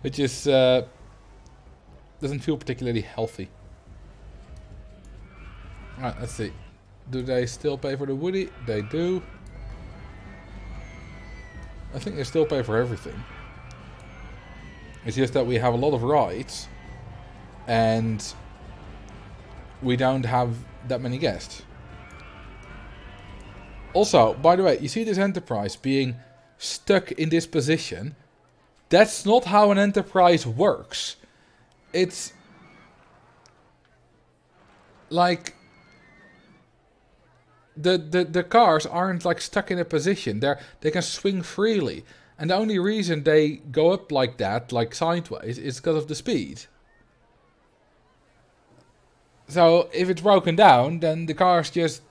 Which is doesn't feel particularly healthy. Alright, let's see. Do they still pay for the woody? They do. I think they still pay for everything. It's just that we have a lot of rides. And we don't have that many guests. Also, by the way, you see this Enterprise being stuck in this position. That's not how an Enterprise works. It's like the cars aren't like stuck in a position. They can swing freely. And the only reason they go up like that, like sideways, is because of the speed. So if it's broken down, then the cars just,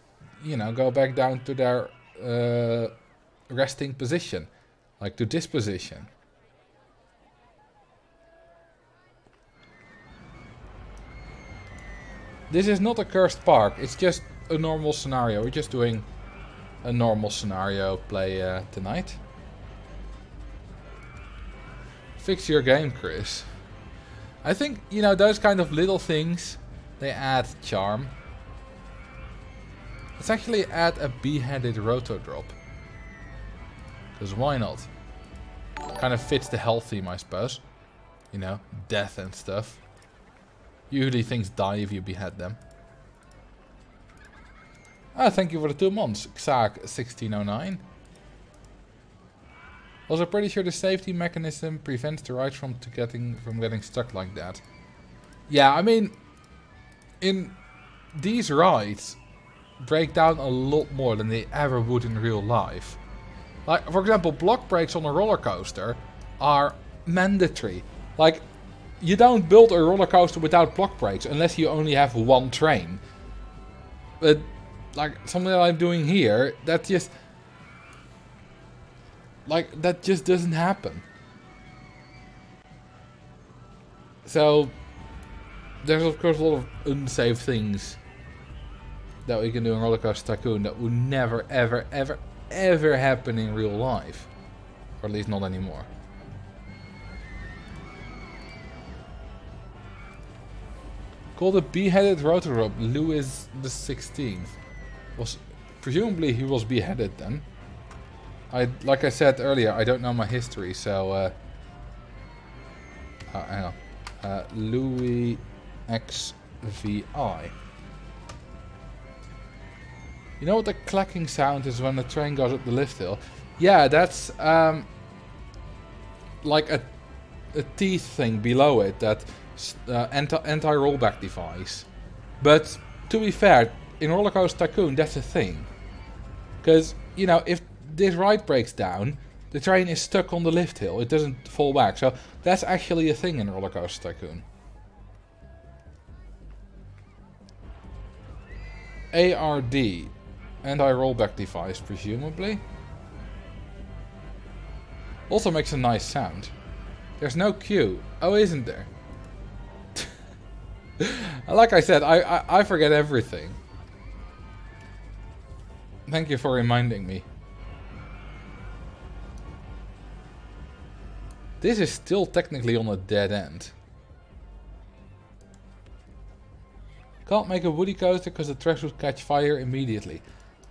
you know, go back down to their resting position. Like to this position. This is not a cursed park, it's just a normal scenario. We're just doing a normal scenario play tonight. Fix your game, Chris. I think, you know, those kind of little things, they add charm. Let's actually add a beheaded rotor drop. Because why not? Kind of fits the health theme, I suppose. You know, death and stuff. Usually things die if you behead them. Ah, thank you for the 2 months, Xaak1609. Also pretty sure the safety mechanism prevents the rides from getting stuck like that. Yeah, I mean, in these rides break down a lot more than they ever would in real life. Like, for example, block brakes on a roller coaster are mandatory. Like, you don't build a roller coaster without block brakes unless you only have one train. But like something that I'm doing here, that just doesn't happen. So there's of course a lot of unsafe things that we can do in Roller Coaster Tycoon that would never ever ever ever happen in real life, or at least not anymore. Called a beheaded rotor drop, Louis the 16th. Was presumably he was beheaded then. Like I said earlier, I don't know my history, so hang on. Louis XVI. You know what the clacking sound is when the train goes up the lift hill? Yeah, that's like a teeth thing below it, that anti-rollback device. But to be fair, in Roller Coaster Tycoon, that's a thing. Because, you know, if this ride breaks down, the train is stuck on the lift hill. It doesn't fall back. So that's actually a thing in Roller Coaster Tycoon. ARD. Anti-rollback device, presumably. Also makes a nice sound. There's no queue. Oh, isn't there? Like I said, I forget everything. Thank you for reminding me. This is still technically on a dead end. Can't make a woody coaster because the tracks would catch fire immediately.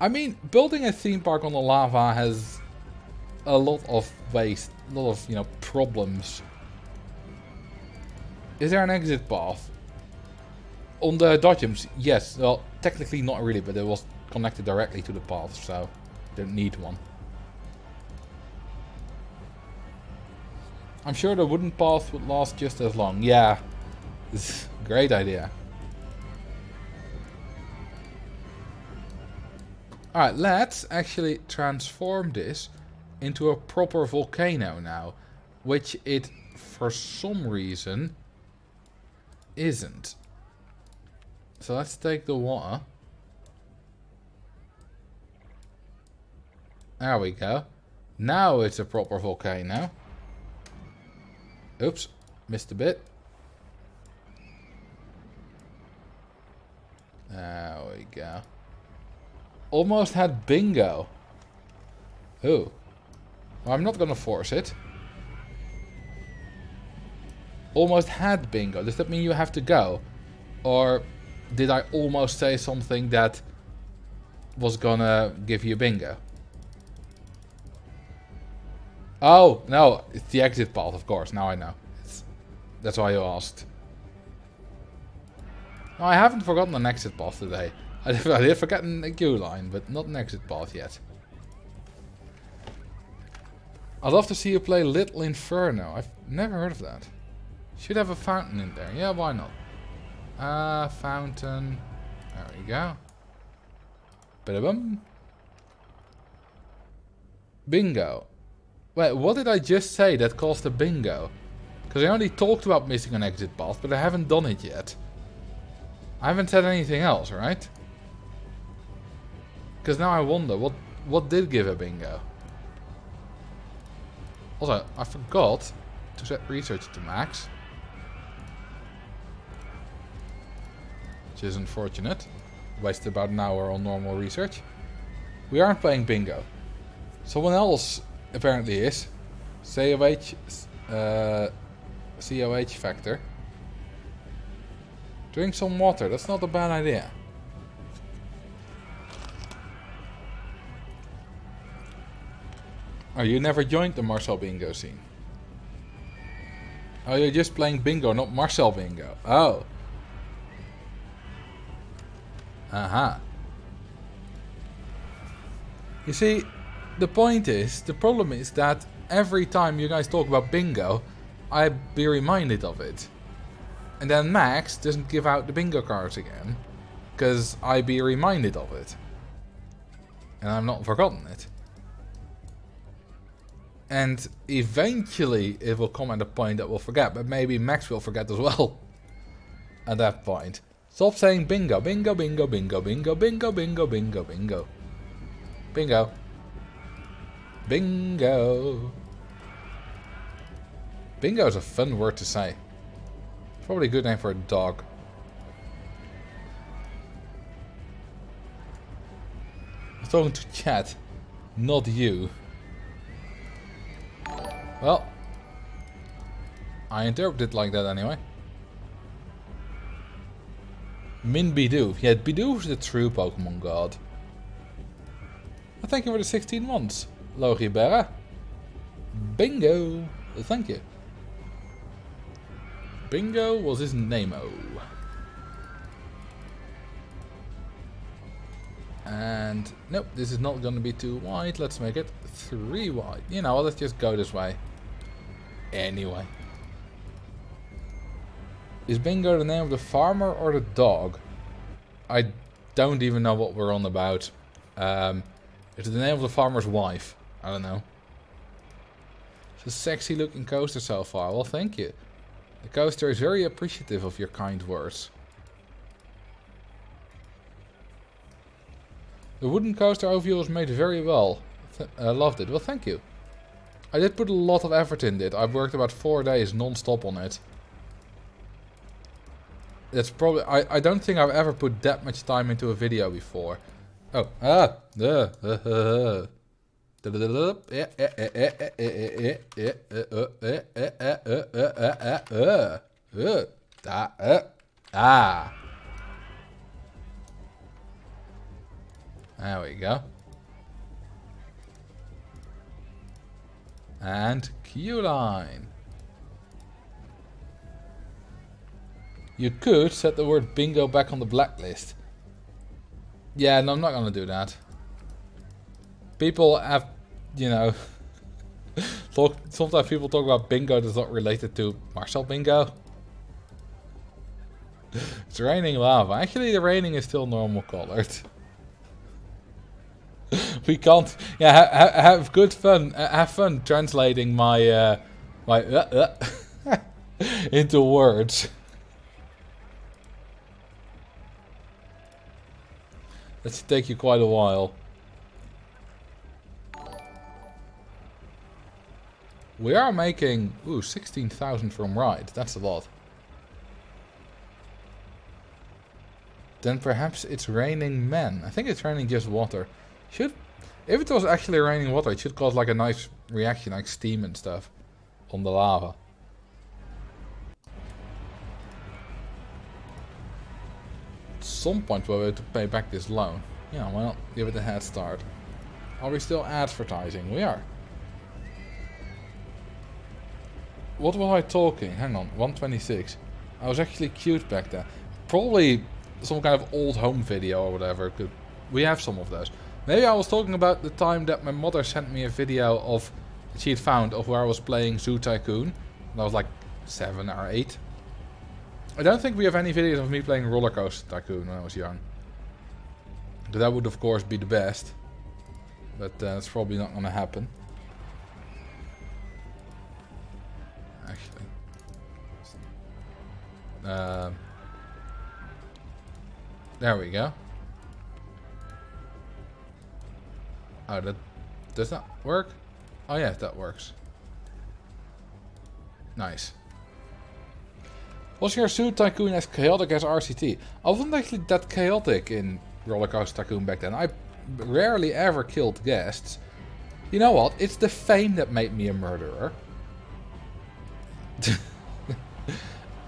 I mean, building a theme park on the lava has a lot of waste, a lot of, you know, problems. Is there an exit path? On the dodgems, yes. Well, technically not really, but it was connected directly to the path, so don't need one. I'm sure the wooden path would last just as long. Yeah, it's a great idea. Alright, let's actually transform this into a proper volcano now, which it, for some reason, isn't. So let's take the water. There we go. Now it's a proper volcano. Oops, missed a bit. There we go. Almost had bingo. Ooh. Well, I'm not gonna force it. Almost had bingo. Does that mean you have to go? Or did I almost say something that was gonna give you bingo? Oh, no. It's the exit path, of course. Now I know. That's why you asked. No, I haven't forgotten an exit path today. I did forget a queue line, but not an exit path yet. I'd love to see you play Little Inferno. I've never heard of that. Should have a fountain in there. Yeah, why not? Fountain. There we go. Bada-bum. Bingo. Wait, what did I just say that caused a bingo? Because I only talked about missing an exit path, but I haven't done it yet. I haven't said anything else, right? Because now I wonder, what did give a bingo? Also, I forgot to set research to max. Which is unfortunate. Wasted about an hour on normal research. We aren't playing bingo. Someone else apparently is. COH factor. Drink some water, that's not a bad idea. Oh, you never joined the Marcel bingo scene. Oh, you're just playing bingo, not Marcel bingo. Oh. Aha. You see, the problem is that every time you guys talk about bingo, I be reminded of it. And then Max doesn't give out the bingo cards again, because I be reminded of it. And I've not forgotten it. And eventually it will come at a point that we'll forget, but maybe Max will forget as well. At that point. Stop saying bingo, bingo, bingo, bingo, bingo, bingo, bingo, bingo, bingo. Bingo. Bingo. Bingo is a fun word to say. Probably a good name for a dog. I'm talking to chat, not you. Well, I interpret it like that anyway. Min Bidoof. Yeah, Bidoof is the true Pokemon god. Well, thank you for the 16 months, Logibera. Bingo. Well, thank you. Bingo was his name-o. And nope, this is not gonna be too wide. Let's make it 3 wide. You know, let's just go this way. Anyway. Is Bingo the name of the farmer or the dog? I don't even know what we're on about. Is it the name of the farmer's wife? I don't know. It's a sexy looking coaster so far. Well, thank you. The coaster is very appreciative of your kind words. The wooden coaster overview was made very well. Loved it. Well, thank you. I did put a lot of effort in it. I've worked about 4 days non-stop on it. That's probably... I don't think I've ever put that much time into a video before. Oh. There we go. And queue line. You could set the word bingo back on the blacklist. Yeah, no, I'm not gonna do that. People have, you know, sometimes people talk about bingo that's not related to Marcel bingo. It's raining lava. Actually, the raining is still normal colored. We can't. Yeah, have good fun. Have fun translating my into words. That should take you quite a while. We are making 16,000 from ride. That's a lot. Then perhaps it's raining men. I think it's raining just water. If it was actually raining water, it should cause like a nice reaction, like steam and stuff, on the lava. At some point we'll have to pay back this loan. Yeah, why not give it a head start? Are we still advertising? We are. What was I talking? Hang on, 126. I was actually cute back then. Probably some kind of old home video or whatever. We have some of those. Maybe I was talking about the time that my mother sent me a video of that she had found of where I was playing Zoo Tycoon. And I was like 7 or 8. I don't think we have any videos of me playing Roller Coaster Tycoon when I was young. But that would of course be the best. But that's probably not gonna happen. Actually. There we go. Oh, that does that work? Oh yeah, that works. Nice. Was your Zoo Tycoon as chaotic as RCT? I wasn't actually that chaotic in Roller Coaster Tycoon back then. I rarely ever killed guests. You know what? It's the fame that made me a murderer.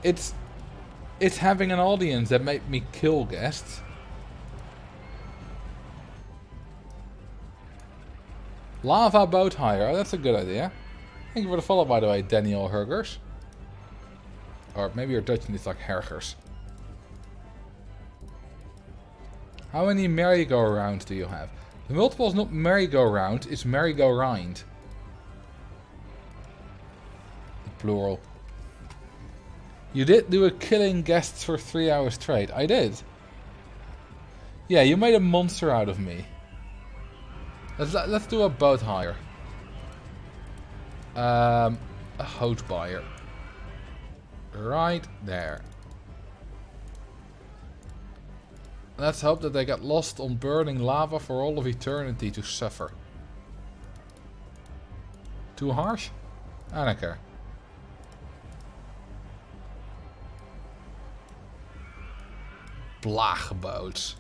It's having an audience that made me kill guests. Lava boat hire. Oh, that's a good idea. Thank you for the follow, by the way, Daniel Hurgers. Or maybe you're Dutch and it's like Hergers. How many merry-go-rounds do you have? The multiple is not merry-go-round, it's merry-go-rind. The plural. You did do a killing guests for 3 hours straight. I did. Yeah, you made a monster out of me. Let's do a boat hire. A hout buyer. Right there. Let's hope that they get lost on burning lava for all of eternity to suffer. Too harsh? I don't care. Blaagboats.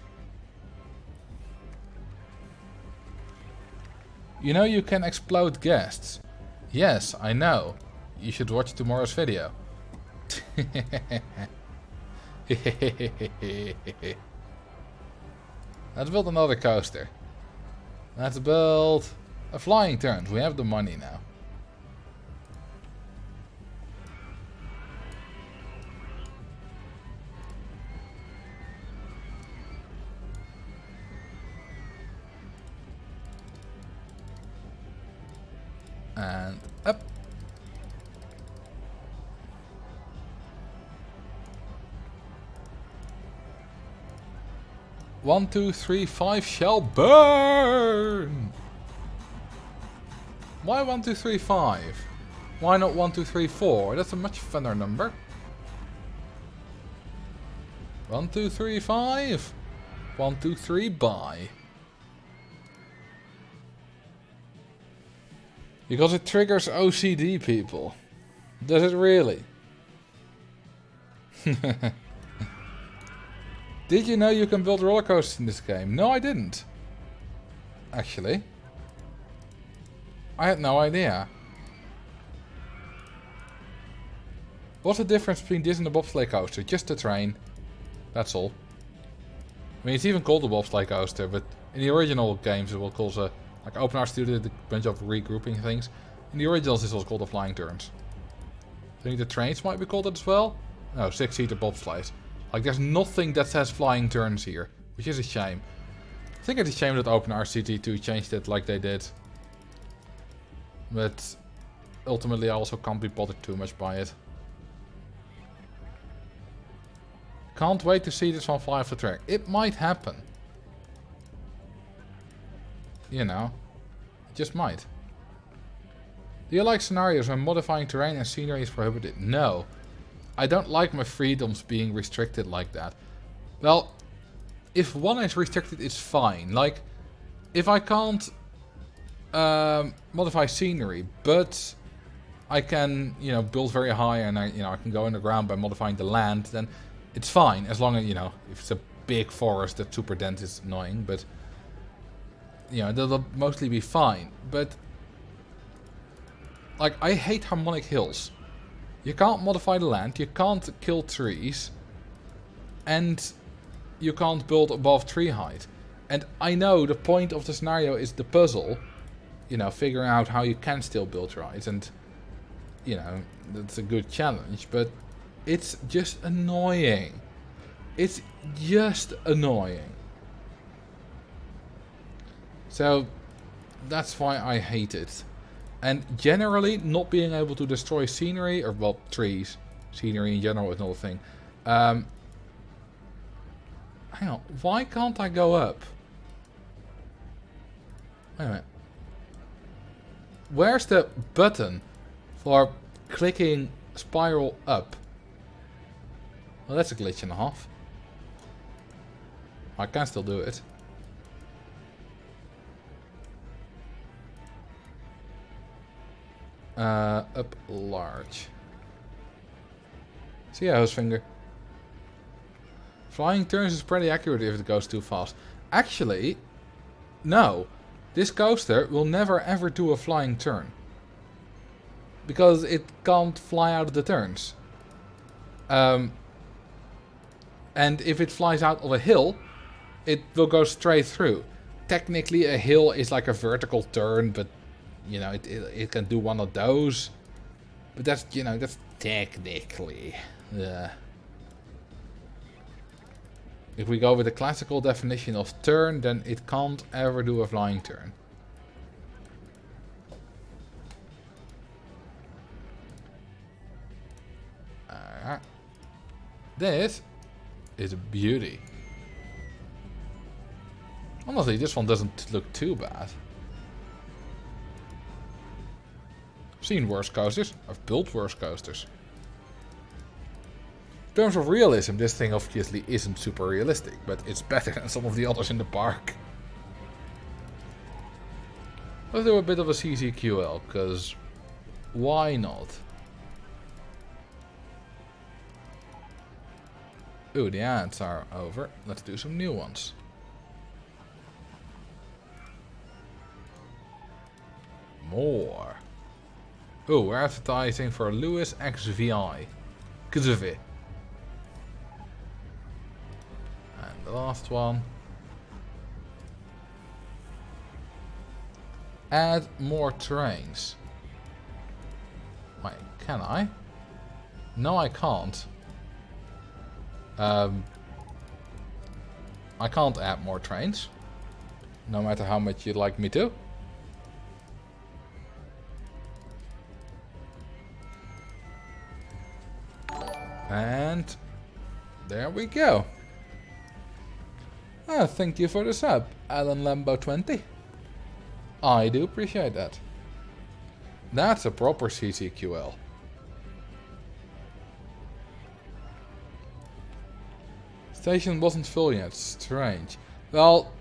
You know you can explode guests. Yes, I know. You should watch tomorrow's video. Let's build another coaster. Let's build a flying turn. We have the money now. And up. One, 2, 3, 5 shall burn. Why 1, 2, 3, 5? Why not 1, 2, 3, 4? That's a much funner number. 1, 2, 3, 5. 1, 2, 3, buy. Because it triggers OCD people. Does it really? Did you know you can build roller coasters in this game? No, I didn't. Actually. I had no idea. What's the difference between this and the bobsleigh coaster? Just the train. That's all. I mean, it's even called a bobsleigh coaster, but in the original games it was called a... Like Open Rct did a bunch of regrouping things. In the originals this was called the flying turns. I think the trains might be called it as well. No, 6-seater bobsleighs. Like there's nothing that says flying turns here, which is a shame. I think it's a shame that Open Rct 2 changed it like they did. But ultimately I also can't be bothered too much by it. Can't wait to see this one fly off the track. It might happen. You know, it just might. Do you like scenarios where modifying terrain and scenery is prohibited? No. I don't like my freedoms being restricted like that. Well, if one is restricted, it's fine. Like, if I can't modify scenery, but I can, you know, build very high and I can go underground by modifying the land, then it's fine. As long as, you know, if it's a big forest that's super dense, it's annoying, but... You know, that'll mostly be fine. But, like, I hate harmonic hills. You can't modify the land, you can't kill trees, and you can't build above tree height. And I know the point of the scenario is the puzzle, you know, figuring out how you can still build right, and, you know, that's a good challenge, but it's just annoying. It's just annoying. So that's why I hate it. And generally, not being able to destroy scenery, or well, trees, scenery in general is not a thing. Hang on, why can't I go up? Wait a minute. Where's the button for clicking spiral up? Well, that's a glitch and a half. I can still do it. Up large. See ya, host finger. Flying turns is pretty accurate if it goes too fast. Actually, no. This coaster will never ever do a flying turn. Because it can't fly out of the turns. And if it flies out of a hill, it will go straight through. Technically a hill is like a vertical turn, but you know, it can do one of those. But that's, you know, that's technically. If we go with the classical definition of turn, then it can't ever do a flying turn. This is a beauty. Honestly, this one doesn't look too bad. I've seen worse coasters. I've built worse coasters. In terms of realism, this thing obviously isn't super realistic, but it's better than some of the others in the park. Let's do a bit of a CCQL, because why not? Ooh, the ads are over. Let's do some new ones. More. Ooh, we're advertising for Lewis XVI. Kzv. And the last one. Add more trains. Wait, can I? No, I can't. I can't add more trains. No matter how much you'd like me to. And there we go. Thank you for the sub, Alan Lambo 20. I do appreciate that. That's a proper CCQL. Station wasn't full yet. Strange. Well,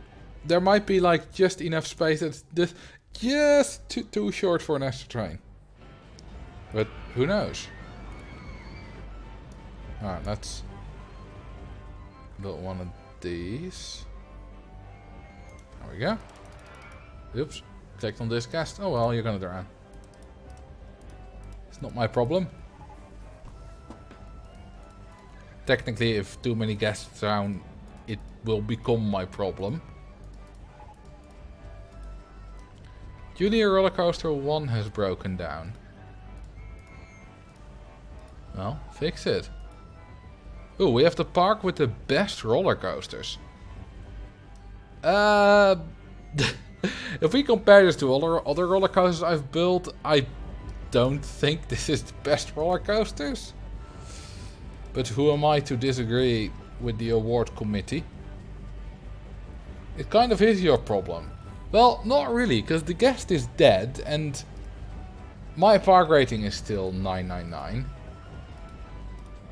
there might be like just enough space that's just too short for an extra train. But who knows? Alright, let's build one of these. There we go. Oops. Clicked on this cast. Oh well, you're gonna drown. It's not my problem. Technically, if too many guests drown, it will become my problem. Junior Roller Coaster 1 has broken down. Well, fix it. Ooh, we have the park with the best roller coasters. If we compare this to other roller coasters I've built, I don't think this is the best roller coasters. But who am I to disagree with the award committee? It kind of is your problem. Well, not really, because the guest is dead and my park rating is still 999.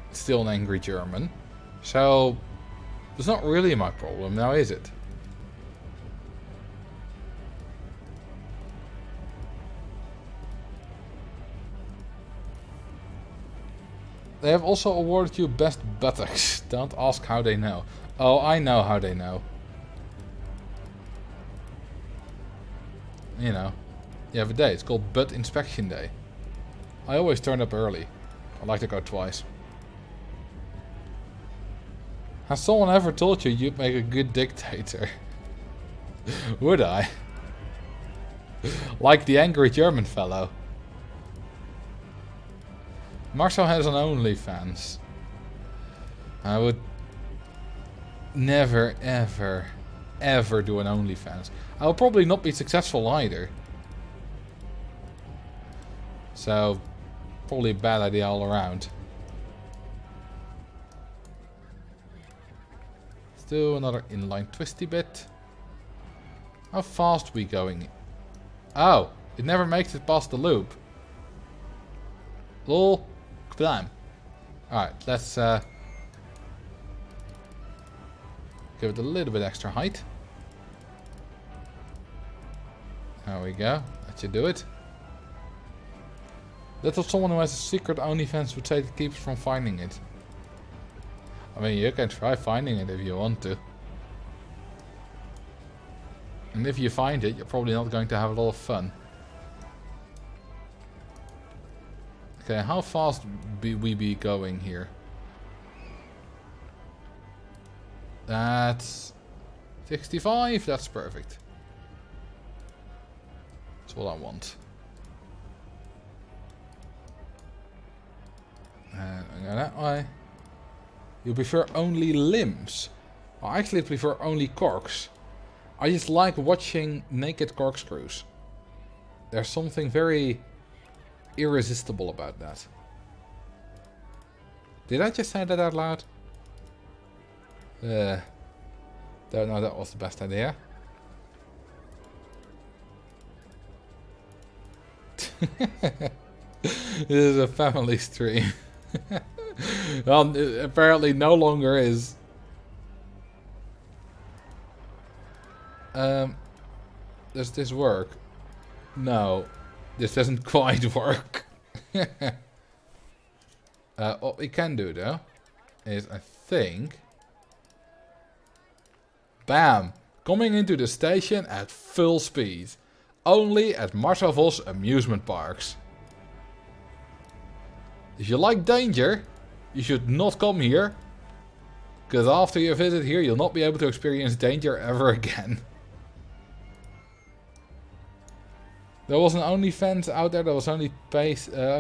It's still an angry German. So, it's not really my problem now, is it? They have also awarded you best buttocks. Don't ask how they know. Oh, I know how they know. You know, you have a day. It's called Butt Inspection Day. I always turn up early. I like to go twice. Has someone ever told you you'd make a good dictator? Would I? Like the angry German fellow. Marcel has an OnlyFans. I would never, ever, ever do an OnlyFans. I'll probably not be successful either. So, probably a bad idea all around. Let's do another inline twisty bit. How fast are we going? Oh, it never makes it past the loop. Lol. Kablam. Alright, let's give it a little bit extra height. There we go. That should do it. That's what someone who has a secret OnlyFans would say to keep us from finding it. I mean, you can try finding it if you want to. And if you find it, you're probably not going to have a lot of fun. Okay, how fast we be going here? That's 65. That's perfect. That's what I want. And I go that way. You prefer only limbs? I actually prefer only corks. I just like watching naked corkscrews. There's something very irresistible about that. Did I just say that out loud? Don't know, that was the best idea. This is a family stream. Well, it apparently no longer is. Does this work? No. This doesn't quite work. What we can do though is, I think, bam, coming into the station at full speed, only at Marcel Vos amusement parks. If you like danger, you should not come here, because after you visit here, you'll not be able to experience danger ever again. There was an OnlyFans out there that was only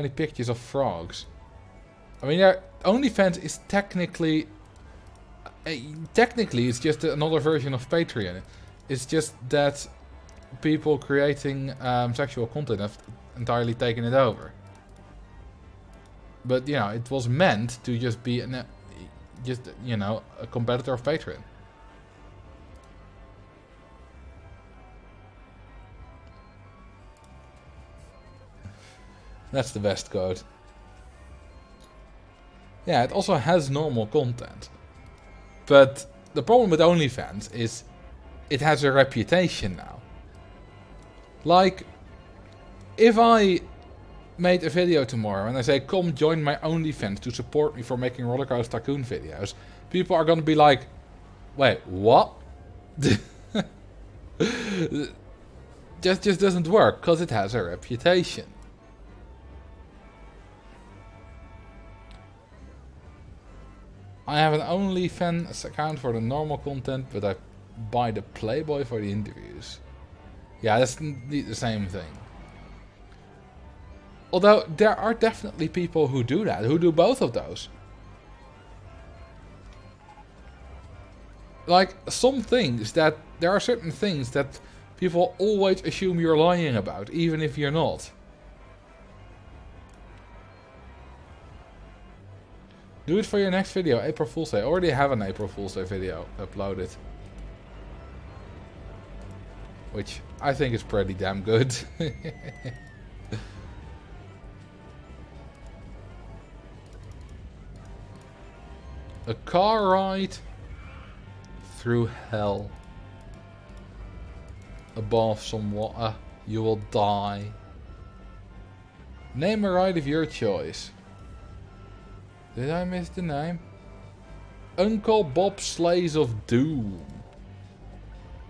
pictures of frogs. I mean, OnlyFans is technically it's just another version of Patreon. It's just that people creating sexual content have entirely taken it over. But you know, it was meant to just be a competitor of Patreon. That's the best code. Yeah, it also has normal content. But the problem with OnlyFans is it has a reputation now. Like, if I made a video tomorrow and I say, come join my OnlyFans to support me for making Rollercoaster Tycoon videos, people are gonna be like, wait, what? Just doesn't work, because it has a reputation. I have an OnlyFans account for the normal content, but I buy the Playboy for the interviews. Yeah, that's the same thing. Although, there are definitely people who do that, who do both of those. Like, there are certain things that people always assume you're lying about, even if you're not. Do it for your next video, April Fool's Day. I already have an April Fool's Day video uploaded. Which I think is pretty damn good. A car ride through hell. Above some water, you will die. Name a ride of your choice. Did I miss the name? Uncle Bob Sleighs of Doom.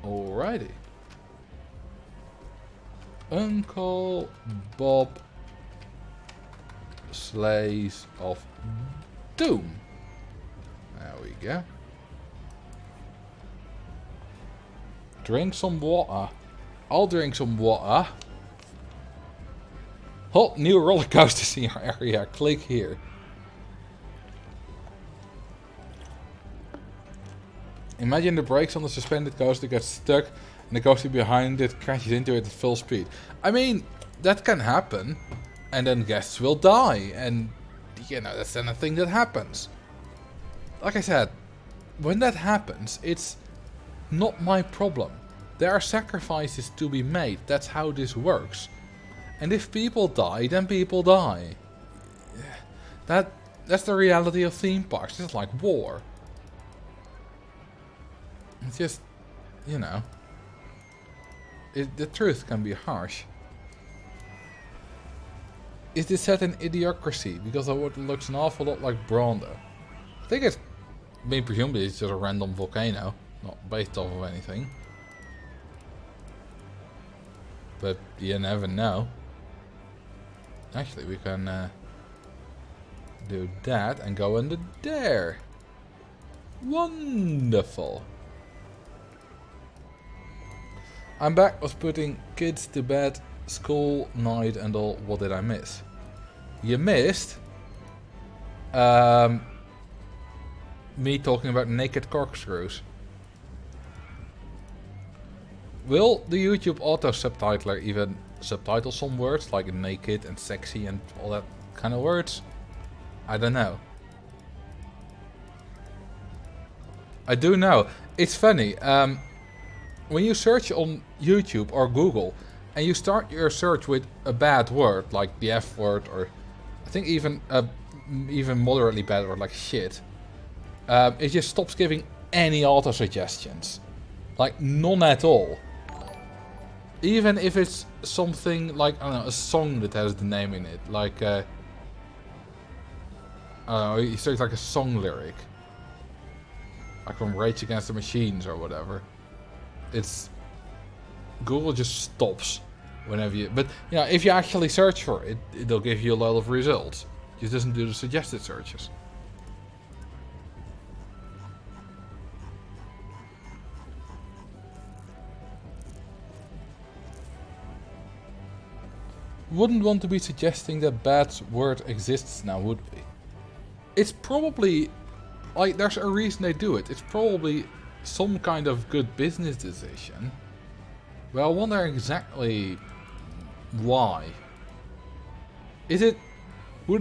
Alrighty. Uncle Bob Sleighs of Doom. There we go. Drink some water. I'll drink some water. Hot new roller coasters in your area. Click here. Imagine the brakes on the suspended coaster get stuck and the coaster behind it crashes into it at full speed. I mean, that can happen. And then guests will die. And, you know, that's then a thing that happens. Like I said, when that happens, it's not my problem. There are sacrifices to be made. That's how this works. And if people die, then people die. That's the reality of theme parks. It's like war. It's just, you know, the truth can be harsh. Is this set in Idiocracy? Because it looks an awful lot like Brando. I think it's, presumably it's just a random volcano, not based off of anything. But you never know. Actually, we can do that and go under there. Wonderful. I'm back with putting kids to bed, school, night and all. What did I miss? You missed me talking about naked corkscrews. Will the YouTube auto subtitler even subtitle some words like naked and sexy and all that kind of words? I don't know. I do know. It's funny. When you search on YouTube or Google and you start your search with a bad word like the F word, or I think even moderately bad word like shit, it just stops giving any auto suggestions. Like none at all. Even if it's something like, I don't know, a song that has the name in it, like I don't know, you search like a song lyric, like from Rage Against the Machines or whatever. It's Google just stops whenever you. But you know, if you actually search for it, it'll give you a lot of results. It just doesn't do the suggested searches. Wouldn't want to be suggesting that bad word exists now, would we? It's probably like there's a reason they do it. It's probably some kind of good business decision. But I wonder exactly why. Would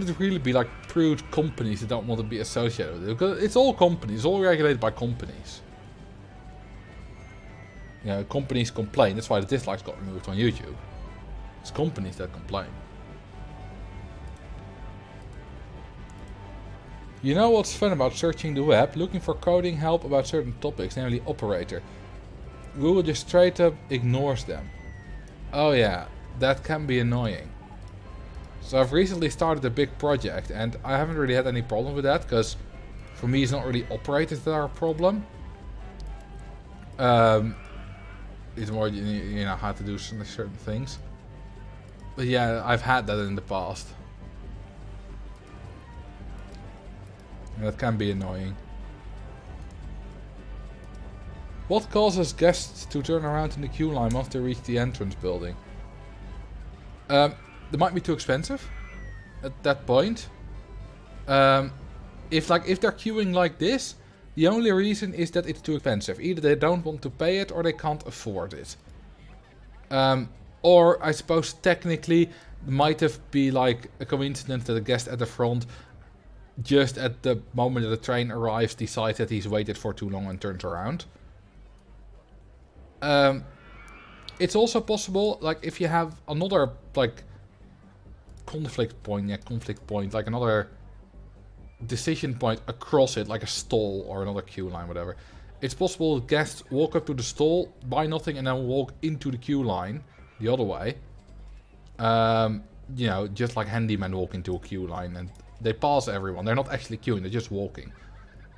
it really be like prude companies that don't want to be associated with it? Because it's all companies, all regulated by companies. You know, companies complain, that's why the dislikes got removed on YouTube. It's companies that complain. You know what's fun about searching the web? Looking for coding help about certain topics, namely operator. Google just straight up ignores them. Oh yeah, that can be annoying. So I've recently started a big project and I haven't really had any problem with that, because for me it's not really operators that are a problem. It's more, you know, how to do certain things. But yeah, I've had that in the past. And that can be annoying. What causes guests to turn around in the queue line once they reach the entrance building? They might be too expensive at that point. If they're queuing like this, the only reason is that it's too expensive. Either they don't want to pay it or they can't afford it. Or I suppose technically it might have been like a coincidence that the guest at the front, just at the moment that the train arrives, decides that he's waited for too long and turns around. It's also possible, like if you have another like conflict point, like another decision point across it, like a stall or another queue line, whatever. It's possible guests walk up to the stall, buy nothing, and then walk into the queue line the other way. You know, just like handymen walk into a queue line and they pass everyone. They're not actually queuing, they're just walking.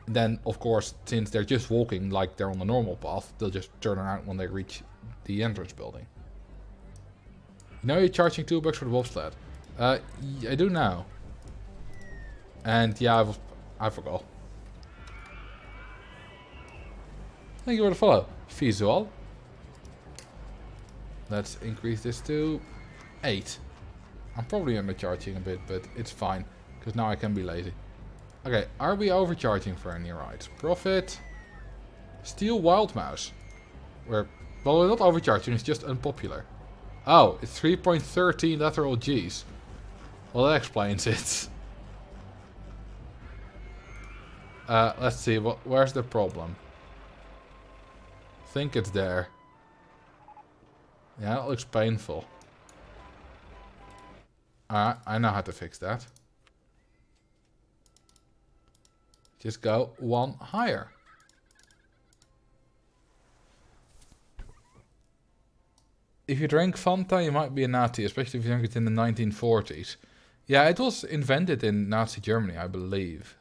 Then, of course, since they're just walking like they're on the normal path, they'll just turn around when they reach the entrance building. You know you're charging $2 for the bobsled? I do now. And yeah, I forgot. Thank you for the follow, Visual. Let's increase this to 8. I'm probably undercharging a bit, but it's fine. Because now I can be lazy. Okay, are we overcharging for any rides? Profit. Steel Wild Mouse. Well, we're not overcharging, it's just unpopular. Oh, it's 3.13 lateral Gs. Well, that explains it. Let's see, where's the problem? I think it's there. Yeah, that looks painful. Alright, I know how to fix that. Just go one higher. If you drink Fanta, you might be a Nazi, especially if you drink it in the 1940s. Yeah, it was invented in Nazi Germany, I believe.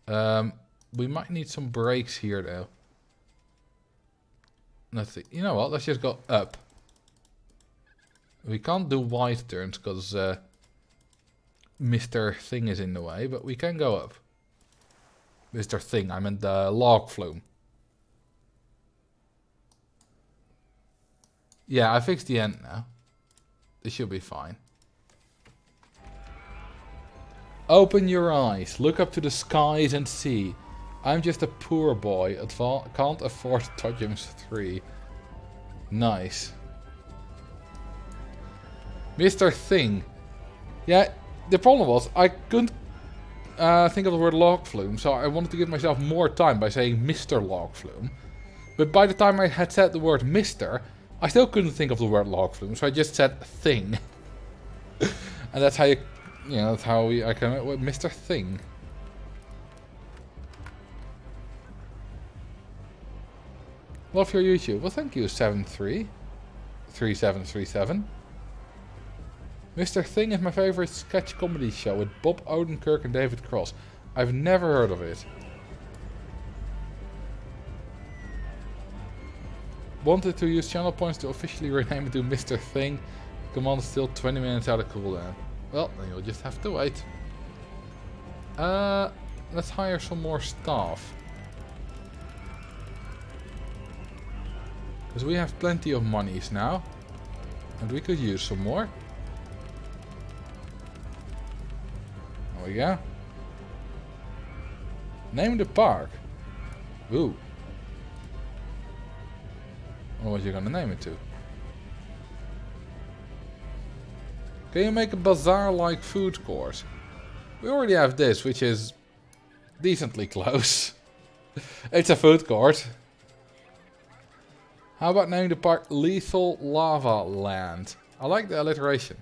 We might need some brakes here, though. Let's see. You know what? Let's just go up. We can't do wide turns because Mr. Thing is in the way, but we can go up. Mr. Thing, I meant the log flume. Yeah, I fixed the end now. This should be fine. Open your eyes, look up to the skies and see. I'm just a poor boy, can't afford Dodgems 3. Nice. Mr. Thing. Yeah, the problem was I couldn't think of the word log flume, so I wanted to give myself more time by saying Mr. Log Flume. But by the time I had said the word Mr., I still couldn't think of the word log flume, so I just said Thing. And that's how that's how I came up with Mr. Thing. Love your YouTube. Well, thank you, 733737. Mr. Thing is my favorite sketch comedy show with Bob Odenkirk and David Cross. I've never heard of it. Wanted to use channel points to officially rename it to Mr. Thing. Command is still 20 minutes out of cooldown. Well, then you'll just have to wait. Let's hire some more staff. Because we have plenty of monies now. And we could use some more. There we go. Name the park. Ooh. What are you gonna name it to? Can you make a bazaar-like food court? We already have this, which is decently close. It's a food court. How about naming the park Lethal Lava Land? I like the alliteration.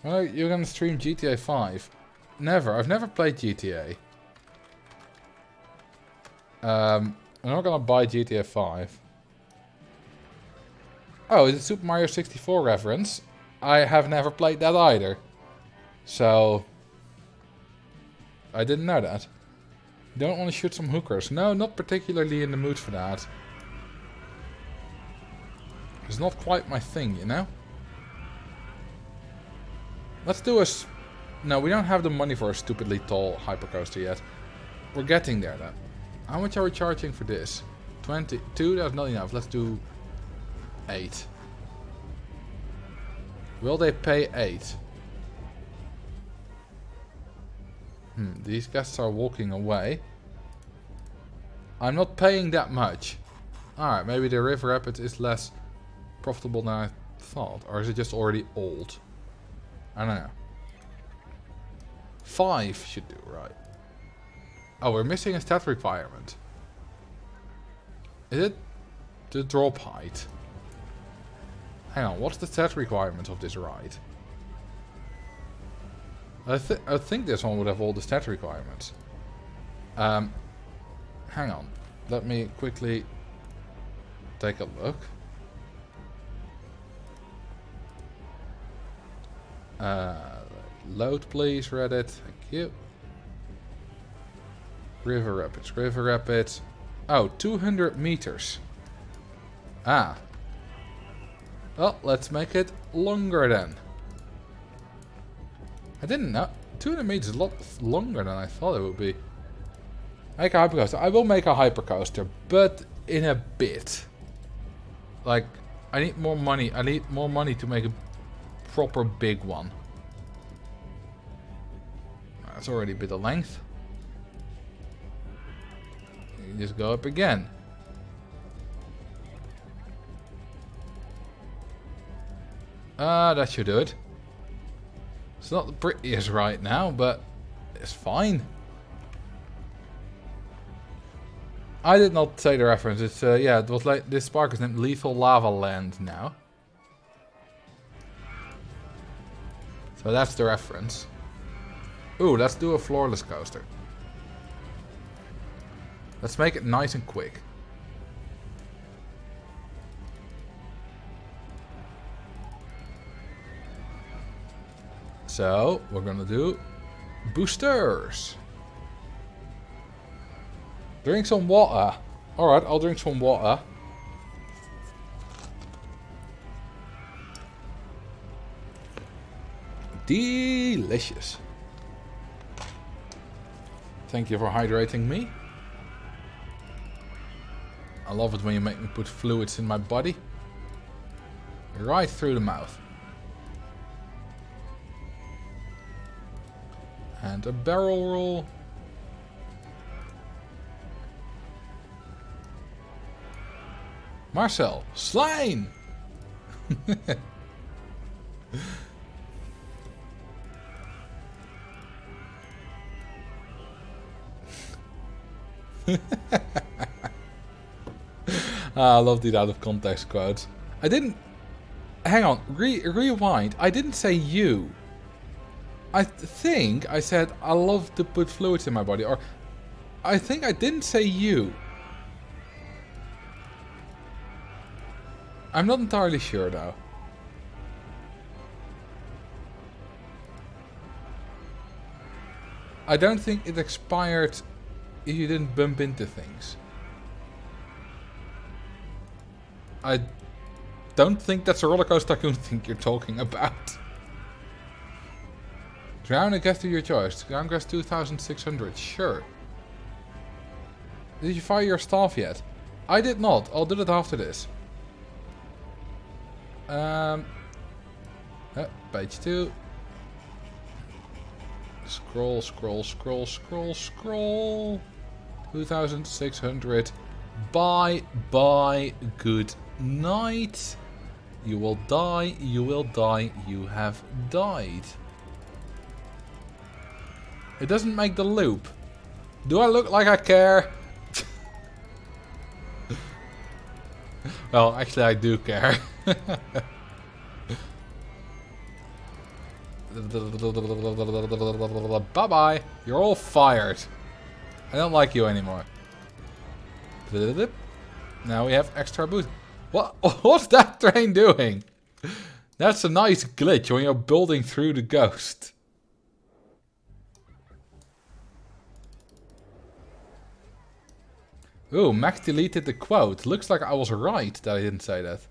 Well, you're gonna stream GTA 5. Never. I've never played GTA. I'm not gonna buy GTA 5. Oh, it's a Super Mario 64 reference. I have never played that either. So I didn't know that. Don't want to shoot some hookers. No, not particularly in the mood for that. It's not quite my thing, you know? Let's do a... No, we don't have the money for a stupidly tall hypercoaster yet. We're getting there, though. How much are we charging for this? 22? That's not enough. Let's do 8. Will they pay 8? These guests are walking away. I'm not paying that much. Alright, maybe the River Rapids is less profitable than I thought. Or is it just already old? I don't know. 5 should do, right. Oh, we're missing a stat requirement. Is it the drop height? Hang on, what's the stat requirement of this ride? I think this one would have all the stat requirements. Hang on. Let me quickly take a look. Load please, Reddit. Thank you. River Rapids, River Rapids. Oh, 200 meters. Ah. Well, let's make it longer then. I didn't know. 200 meters is a lot longer than I thought it would be. Make a hypercoaster. I will make a hypercoaster, but in a bit. Like, I need more money. I need more money to make a proper big one. That's already a bit of length. just go up again. That should do it. It's not the prettiest right now, but it's fine. I did not say the reference. It's yeah, it was like this park is named Lethal Lava Land now. So that's the reference. Ooh, let's do a floorless coaster. Let's make it nice and quick. So, we're gonna do boosters. Drink some water. Alright, I'll drink some water. Delicious. Thank you for hydrating me. I love it when you make me put fluids in my body. Right through the mouth. And a barrel roll. Marcel, slime! I love these out of context quotes. I didn't... Hang on, rewind. I didn't say you. I think I said I love to put fluids in my body. Or I think I didn't say you. I'm not entirely sure though. I don't think it expired if you didn't bump into things. I don't think that's a roller coaster tycoon thing you're talking about. Drown and guess to your choice. Drown guess 2600. Sure. Did you fire your staff yet? I did not. I'll do that after this. Page 2. Scroll, scroll, scroll, scroll, scroll. 2600. Bye, bye, good night. You will die, you will die, you have died. It doesn't make the loop. Do I look like I care? Well, actually I do care. Bye-bye. You're all fired. I don't like you anymore. Now we have extra boost. What's that train doing? That's a nice glitch when you're building through the ghost. Ooh, Max deleted the quote. Looks like I was right that I didn't say that.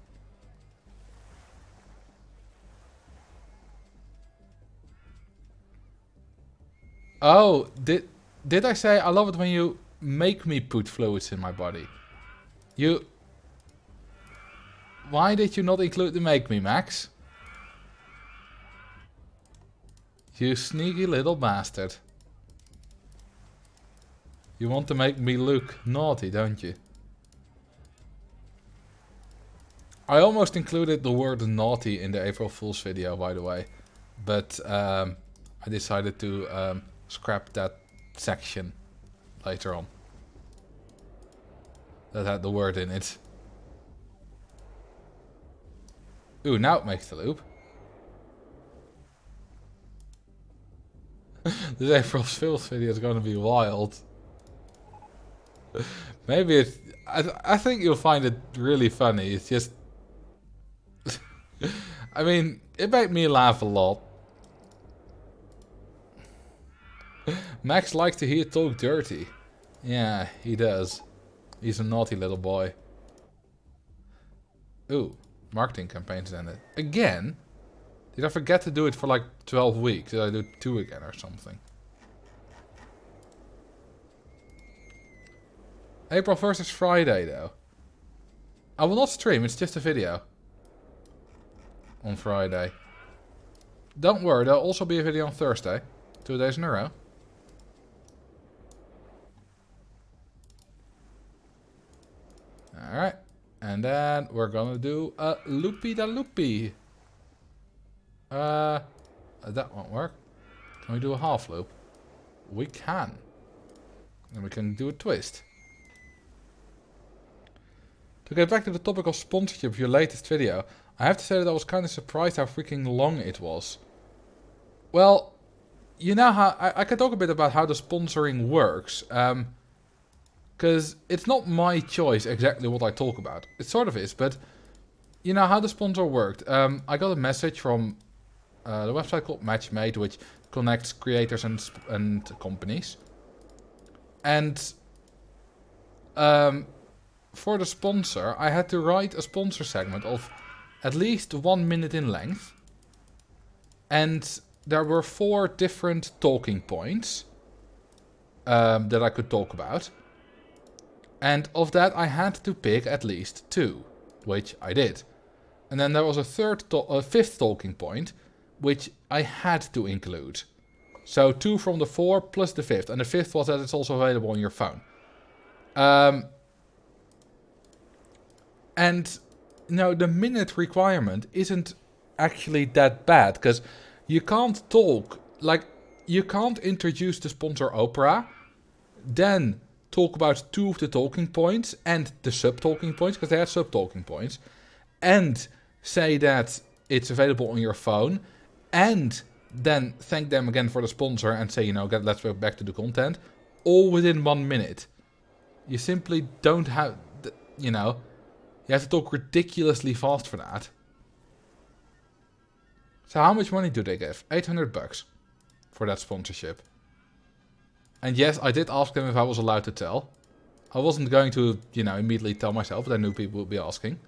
Oh, did I say I love it when you make me put fluids in my body? Why did you not include the make me, Max? You sneaky little bastard. You want to make me look naughty, don't you? I almost included the word naughty in the April Fool's video, by the way. But I decided to scrap that section later on. That had the word in it. Ooh, now it makes the loop. This April Fool's video is going to be wild. Maybe it's... I think you'll find it really funny. It's just... I mean, it made me laugh a lot. Max likes to hear talk dirty. Yeah, he does. He's a naughty little boy. Ooh, marketing campaigns ended. Again? Did I forget to do it for like 12 weeks? Did I do 2 again or something? April 1st is Friday though. I will not stream, it's just a video. On Friday. Don't worry, there'll also be a video on Thursday. 2 days in a row. Alright. And then we're gonna do a loopy-da-loopy. That won't work. Can we do a half loop? We can. And we can do a twist. To get back to the topic of sponsorship of your latest video, I have to say that I was kind of surprised how freaking long it was. Well, you know how... I can talk a bit about how the sponsoring works. Because it's not my choice exactly what I talk about. It sort of is, but... You know how the sponsor worked. I got a message from the website called Matchmade, which connects creators and companies. And... for the sponsor, I had to write a sponsor segment of at least 1 minute in length. And there were 4 different talking points that I could talk about. And of that, I had to pick at least 2, which I did. And then there was a 5th talking point, which I had to include. So 2 from the 4 plus the 5th. And the 5th was that it's also available on your phone. And, you know, the minute requirement isn't actually that bad, because you can't talk, like, you can't introduce the sponsor Opera, then talk about 2 of the talking points and the sub-talking points, because they had sub-talking points, and say that it's available on your phone, and then thank them again for the sponsor and say, you know, let's go back to the content, all within 1 minute. You simply don't have, you know... You have to talk ridiculously fast for that. So how much money do they give? $800 for that sponsorship. And yes, I did ask them if I was allowed to tell. I wasn't going to, you know, immediately tell myself, but I knew people would be asking.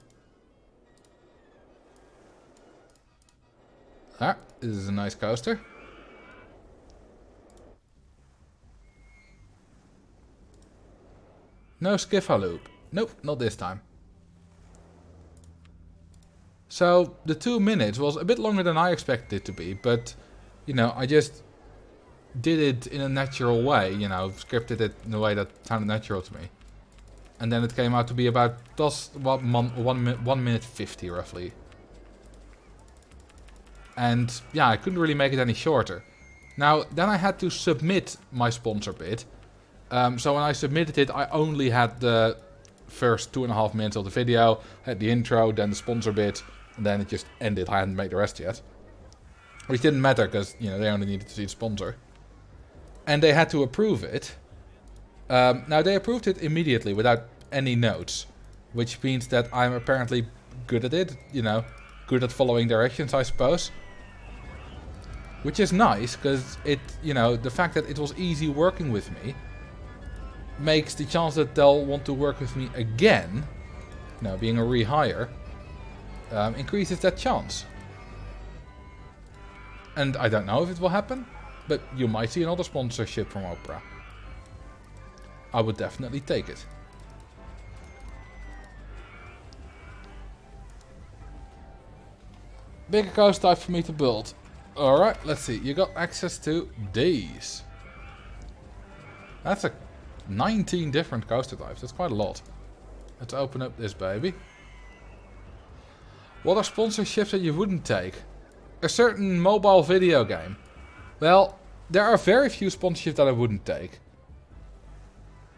Ah, this is a nice coaster. No skiffle loop. Nope, not this time. So, the 2 minutes was a bit longer than I expected it to be, but, you know, I just did it in a natural way, you know, scripted it in a way that sounded natural to me. And then it came out to be about, just 1 minute 50 roughly. And, yeah, I couldn't really make it any shorter. Now, then I had to submit my sponsor bit. So when I submitted it, I only had the first 2.5 minutes of the video, had the intro, then the sponsor bit, and then it just ended. I hadn't made the rest yet. Which didn't matter, because, you know, they only needed to see the sponsor. And they had to approve it. Now, they approved it immediately, without any notes. Which means that I'm apparently good at it, you know, good at following directions, I suppose. Which is nice, because it, you know, the fact that it was easy working with me makes the chance that they'll want to work with me again, you know, being a rehire, increases that chance. And I don't know if it will happen, but you might see another sponsorship from Opera. I would definitely take it. Bigger coast type for me to build. Alright, let's see. You got access to these. That's a 19 different coaster types. That's quite a lot. Let's open up this baby. What are sponsorships that you wouldn't take? A certain mobile video game. Well, there are very few sponsorships that I wouldn't take.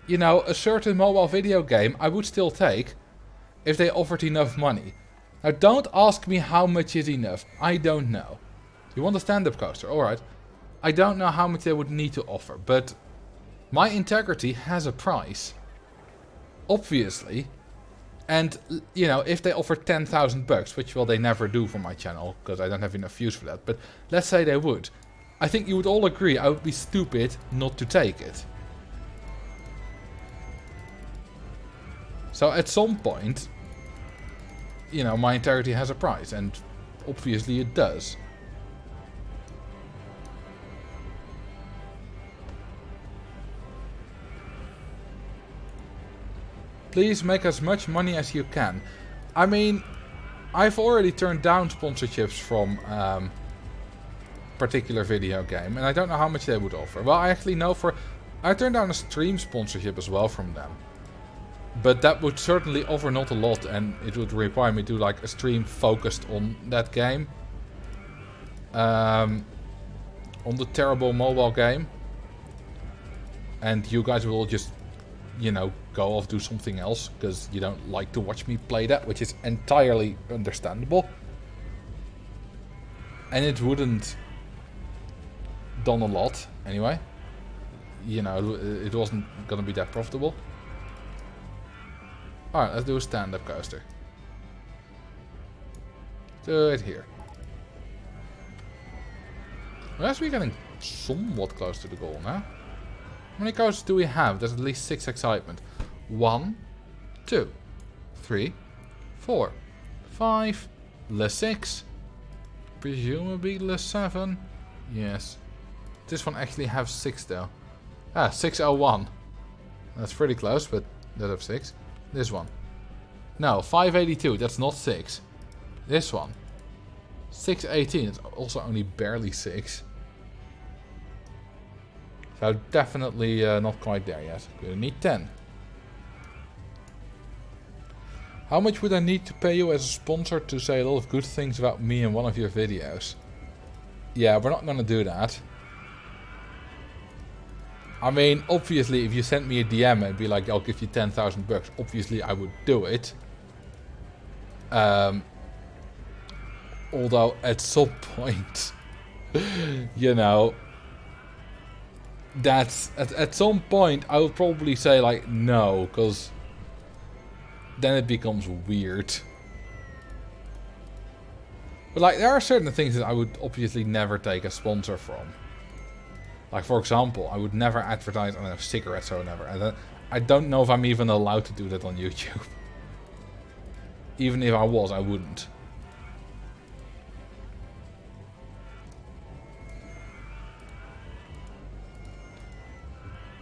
You know, a certain mobile video game I would still take if they offered enough money. Now, don't ask me how much is enough. I don't know. You want a stand-up coaster? Alright. I don't know how much they would need to offer, but my integrity has a price. Obviously. And, you know, if they offer $10,000, which, well, they never do for my channel, because I don't have enough views for that, but let's say they would. I think you would all agree I would be stupid not to take it. So at some point, you know, my integrity has a price, and obviously it does. Please make as much money as you can. I mean, I've already turned down sponsorships from particular video game, and I don't know how much they would offer. Well, I actually know I turned down a stream sponsorship as well from them. But that would certainly offer not a lot, and it would require me to do like a stream focused on that game. On the terrible mobile game. And you guys will all just, you know, go off do something else because you don't like to watch me play that, which is entirely understandable. And it wouldn't done a lot anyway. You know, it wasn't gonna be that profitable. Alright, let's do a stand-up coaster. Do it here. We're actually getting somewhat close to the goal now. How many coasters do we have? There's at least 6 excitement. 1, 2, 3, 4, 5, le 6. Presumably le 7. Yes. This one actually has 6 though. Ah, 601. That's pretty close, but that have 6. This one. No, 582. That's not 6. This one. 618. It's also only barely 6. So definitely not quite there yet. We need 10. How much would I need to pay you as a sponsor to say a lot of good things about me in one of your videos? Yeah, we're not gonna do that. I mean, obviously, if you sent me a DM and be like, I'll give you 10,000 bucks, obviously I would do it. Although, at some point, you know, that's, at some point, I would probably say, like, no, because then it becomes weird. But, like, there are certain things that I would obviously never take a sponsor from. Like, for example, I would never advertise on cigarettes or whatever. And I don't know if I'm even allowed to do that on YouTube. Even if I was, I wouldn't.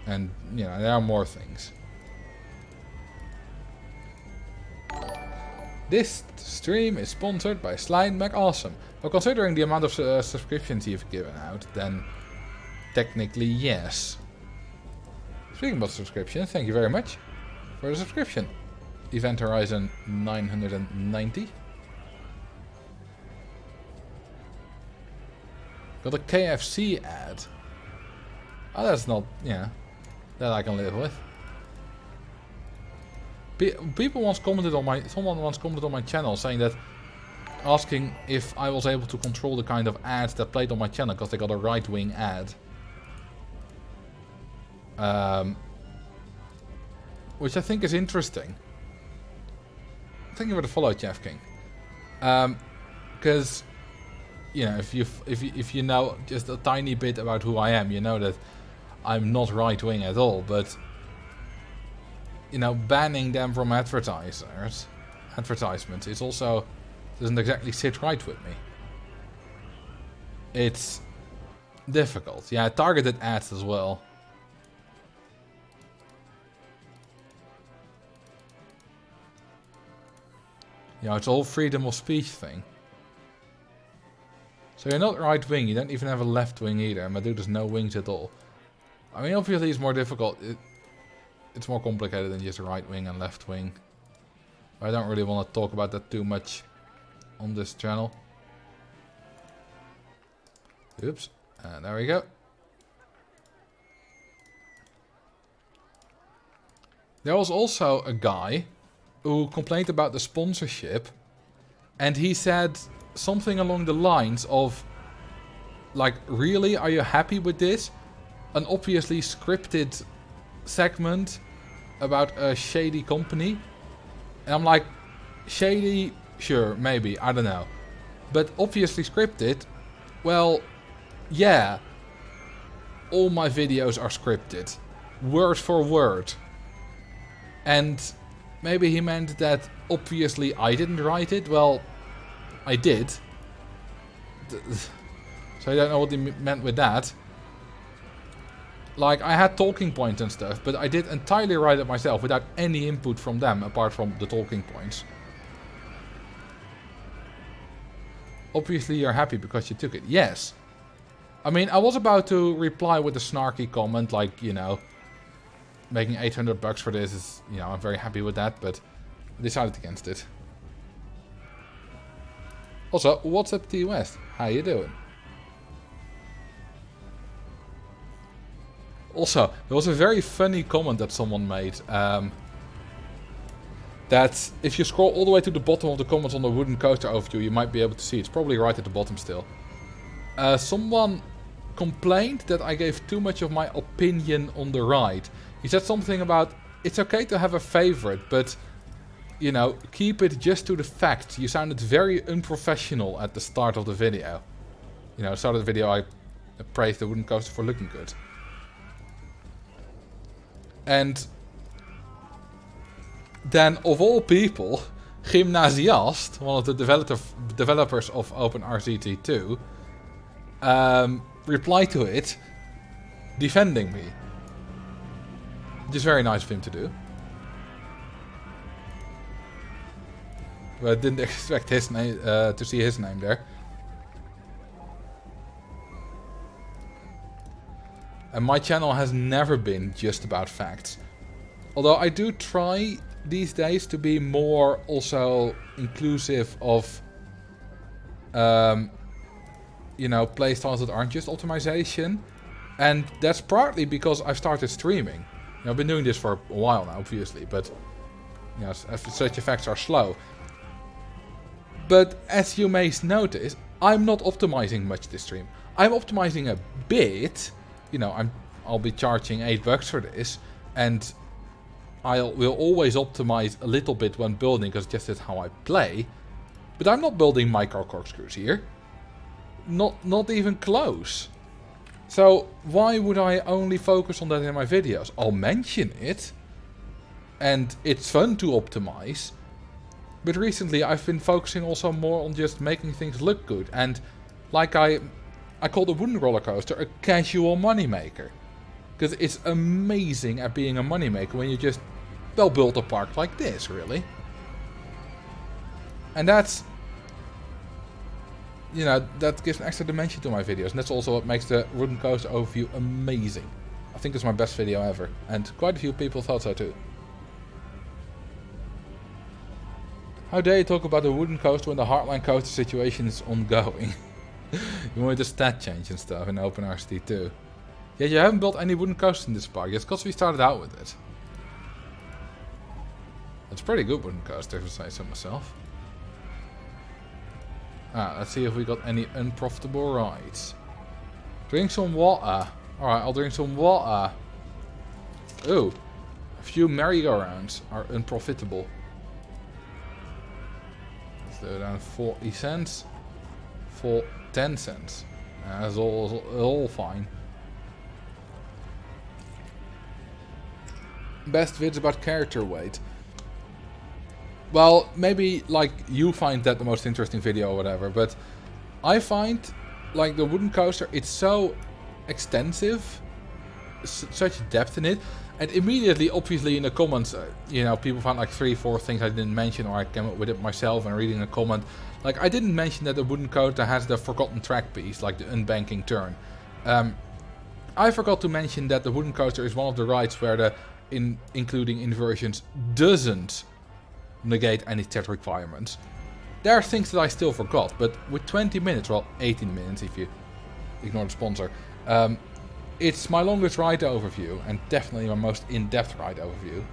And, you know, there are more things. This stream is sponsored by Slime McAwesome. Well, considering the amount of subscriptions you've given out, then technically yes. Speaking about subscriptions, thank you very much for the subscription. Event Horizon 990. Got a KFC ad. Oh, that's not, yeah, that I can live with. People once commented on my, someone once commented on my channel saying that, asking if I was able to control the kind of ads that played on my channel because they got a right-wing ad. Which I think is interesting. Thank you for the follow, Jeff King. Because, you know, if you know just a tiny bit about who I am, you know that I'm not right-wing at all. But, you know, banning them from advertisements is also doesn't exactly sit right with me. It's difficult. Yeah, targeted ads as well. You know, it's a whole freedom of speech thing. So you're not right wing, you don't even have a left wing either. My dude has no wings at all. I mean, obviously it's more difficult. It's more complicated than just right wing and left wing. I don't really want to talk about that too much on this channel. Oops. And there we go. There was also a guy who complained about the sponsorship, and he said something along the lines of, like, really, are you happy with this? An obviously scripted segment about a shady company. And I'm like, shady, sure, maybe, I don't know. But obviously scripted, well, yeah. All my videos are scripted. Word for word. And maybe he meant that obviously I didn't write it. Well, I did. So I don't know what he meant with that. Like, I had talking points and stuff, but I did entirely write it myself without any input from them apart from the talking points. Obviously you're happy because you took it. Yes. I mean, I was about to reply with a snarky comment like, you know, making 800 bucks for this is, you know, I'm very happy with that, but I decided against it. Also, what's up T West? How you doing? Also, there was a very funny comment that someone made. That if you scroll all the way to the bottom of the comments on the wooden coaster overview, you might be able to see. It's probably right at the bottom still. Someone complained that I gave too much of my opinion on the ride. He said something about, it's okay to have a favorite, but, you know, keep it just to the facts. You sounded very unprofessional at the start of the video. You know, start of the video I praised the wooden coaster for looking good. And then, of all people, Gymnasiast, one of the developers of Open Rct 2, replied to it, defending me. Which is very nice of him to do. But I didn't expect his name to see his name there. And my channel has never been just about facts. Although I do try these days to be more also inclusive of, you know, playstyles that aren't just optimization. And that's partly because I've started streaming. You know, I've been doing this for a while now, obviously, but, you know, such effects are slow. But as you may notice, I'm not optimizing much this stream. I'm optimizing a bit. You know, I'll be charging $8 for this, and I will always optimize a little bit when building, because just that's how I play. But I'm not building micro corkscrews here. Not even close. So why would I only focus on that in my videos? I'll mention it, and it's fun to optimize. But recently I've been focusing also more on just making things look good. And like I call the wooden roller coaster a casual moneymaker. Because it's amazing at being a moneymaker when you just, well, build a park like this, really. And that's, you know, that gives an extra dimension to my videos. And that's also what makes the wooden coaster overview amazing. I think it's my best video ever. And quite a few people thought so too. How dare you talk about the wooden coaster when the hardline coaster situation is ongoing? You wanted the stat change and stuff in Open Rct 2. Yeah, you haven't built any wooden coasters in this park. It's because we started out with it. It's a pretty good wooden coaster, if I say so myself. Let's see if we got any unprofitable rides. Drink some water. Alright, I'll drink some water. Ooh, a few merry-go-rounds are unprofitable. Let's do it down 40 cents. For 10 cents. That's all fine. Best vids about character weight. Well, maybe like you find that the most interesting video or whatever, but I find like the wooden coaster, it's so extensive, such depth in it, and immediately, obviously in the comments, you know, people found like 3-4 things I didn't mention, or I came up with it myself and reading a comment. Like, I didn't mention that the wooden coaster has the forgotten track piece, like the unbanking turn. I forgot to mention that the wooden coaster is one of the rides where the including inversions doesn't negate any set requirements. There are things that I still forgot, but with 20 minutes, well, 18 minutes if you ignore the sponsor, it's my longest ride overview, and definitely my most in-depth ride overview.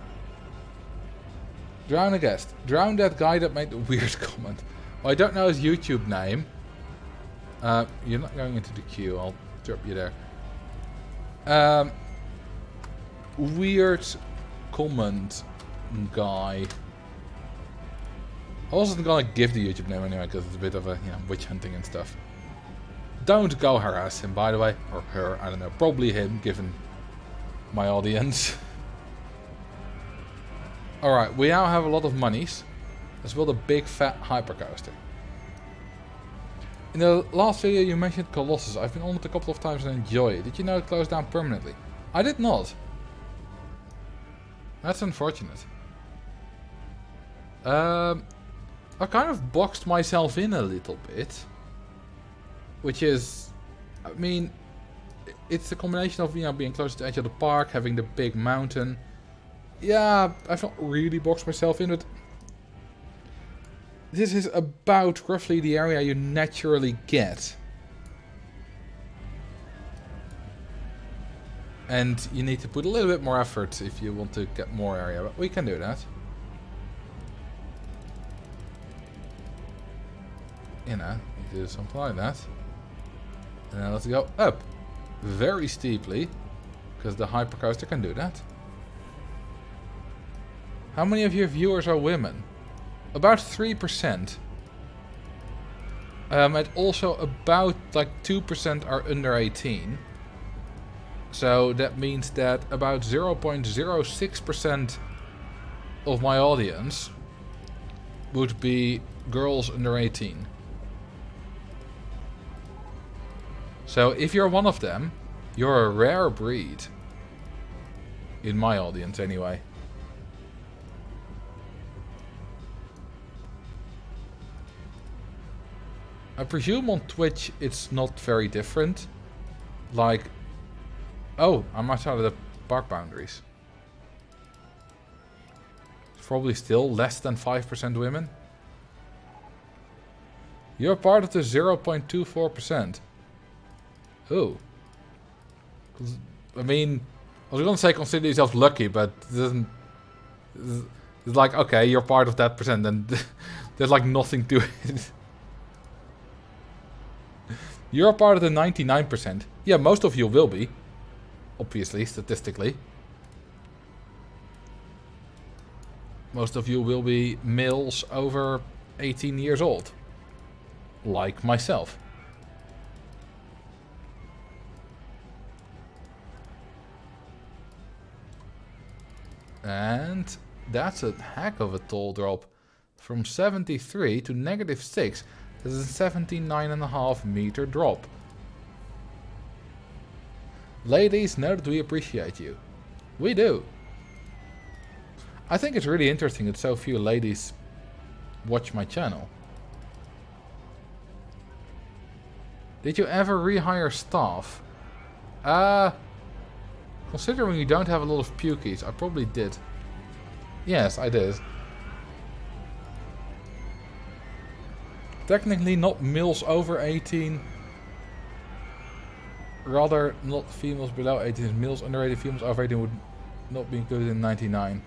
Drown a guest. Drown that guy that made the weird comment. Well, I don't know his YouTube name. You're not going into the queue, I'll drop you there. Weird comment guy. I wasn't gonna give the YouTube name anyway, because it's a bit of a, you know, witch hunting and stuff. Don't go harass him, by the way. Or her, I don't know. Probably him, given my audience. Alright, we now have a lot of monies. Let's build a big fat hypercoaster. In the last video you mentioned Colossus. I've been on it a couple of times and enjoy it. Did you know it closed down permanently? I did not. That's unfortunate. I kind of boxed myself in a little bit. Which is, I mean, it's the combination of, you know, being close to the edge of the park, having the big mountain. Yeah, I've not really boxed myself in, but this is about roughly the area you naturally get. And you need to put a little bit more effort if you want to get more area, but we can do that. You know, you do something like that. And then let's go up very steeply, because the hypercoaster can do that. How many of your viewers are women? About 3%. And also about like 2% are under 18. So that means that about 0.06% of my audience would be girls under 18. So if you're one of them, you're a rare breed. In my audience anyway. I presume on Twitch it's not very different. Like, oh, I'm outside of the park boundaries. It's probably still less than 5% women. You're part of the 0.24%. Oh. I mean, I was gonna say consider yourself lucky, but it doesn't. It's like, okay, you're part of that percent, and there's like nothing to it. You're part of the 99%. Yeah, most of you will be. Obviously, statistically. Most of you will be males over 18 years old. Like myself. And that's a heck of a tall drop. From 73 to -6. This is a 79.5 meter drop. Ladies, know that we appreciate you. We do. I think it's really interesting that so few ladies watch my channel. Did you ever rehire staff? Considering you don't have a lot of pukies, I probably did. Yes, I did. Technically not males over 18. Rather not females below 18. Males under 18, females over 18 would not be included in 99.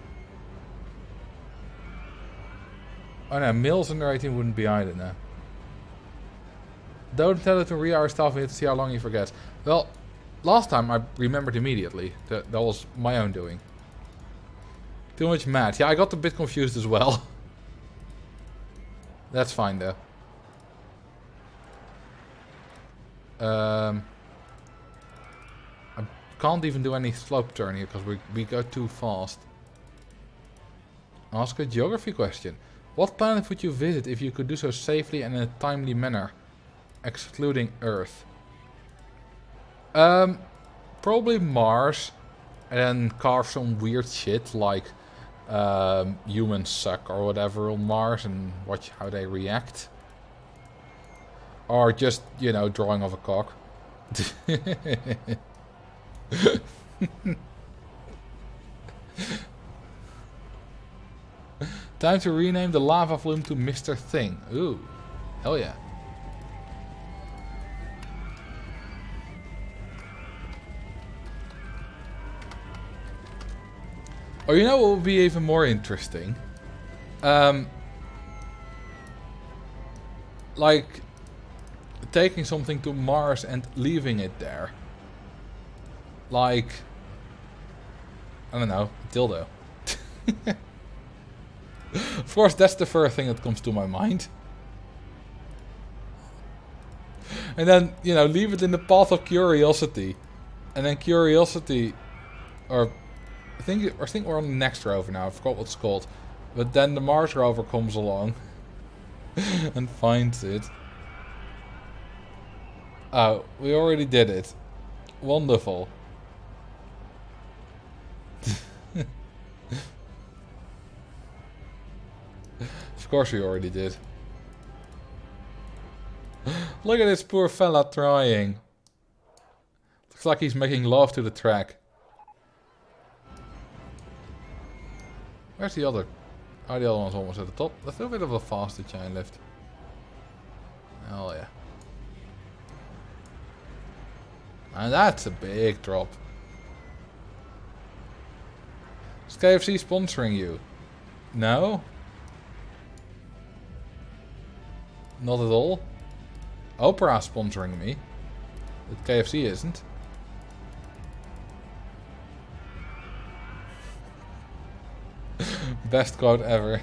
Oh no, males under 18 wouldn't be either, no. Don't tell it to rehire staff and to see how long you forget. Well, last time I remembered immediately. That was my own doing. Too much math. Yeah, I got a bit confused as well. That's fine though. I can't even do any slope turn here because we go too fast. Ask a geography question. What planet would you visit if you could do so safely and in a timely manner? Excluding Earth. Probably Mars. And then carve some weird shit like humans suck or whatever on Mars and watch how they react. Or just, you know, drawing of a cock. Time to rename the lava flume to Mr. Thing. Ooh. Hell yeah. Oh, you know what would be even more interesting? Like taking something to Mars and leaving it there. Like, I don't know, dildo. Of course, that's the first thing that comes to my mind. And then, you know, leave it in the path of curiosity. And then curiosity, or I think we're on the next rover now. I forgot what it's called. But then the Mars rover comes along and finds it. Oh, we already did it. Wonderful. Of course we already did. Look at this poor fella trying. Looks like he's making love to the track. Where's the other? Oh, the other one's almost at the top. Let's do a bit of a faster chain lift. Hell yeah. And that's a big drop. Is KFC sponsoring you? No? Not at all. Oprah's sponsoring me. But KFC isn't. Best quote ever.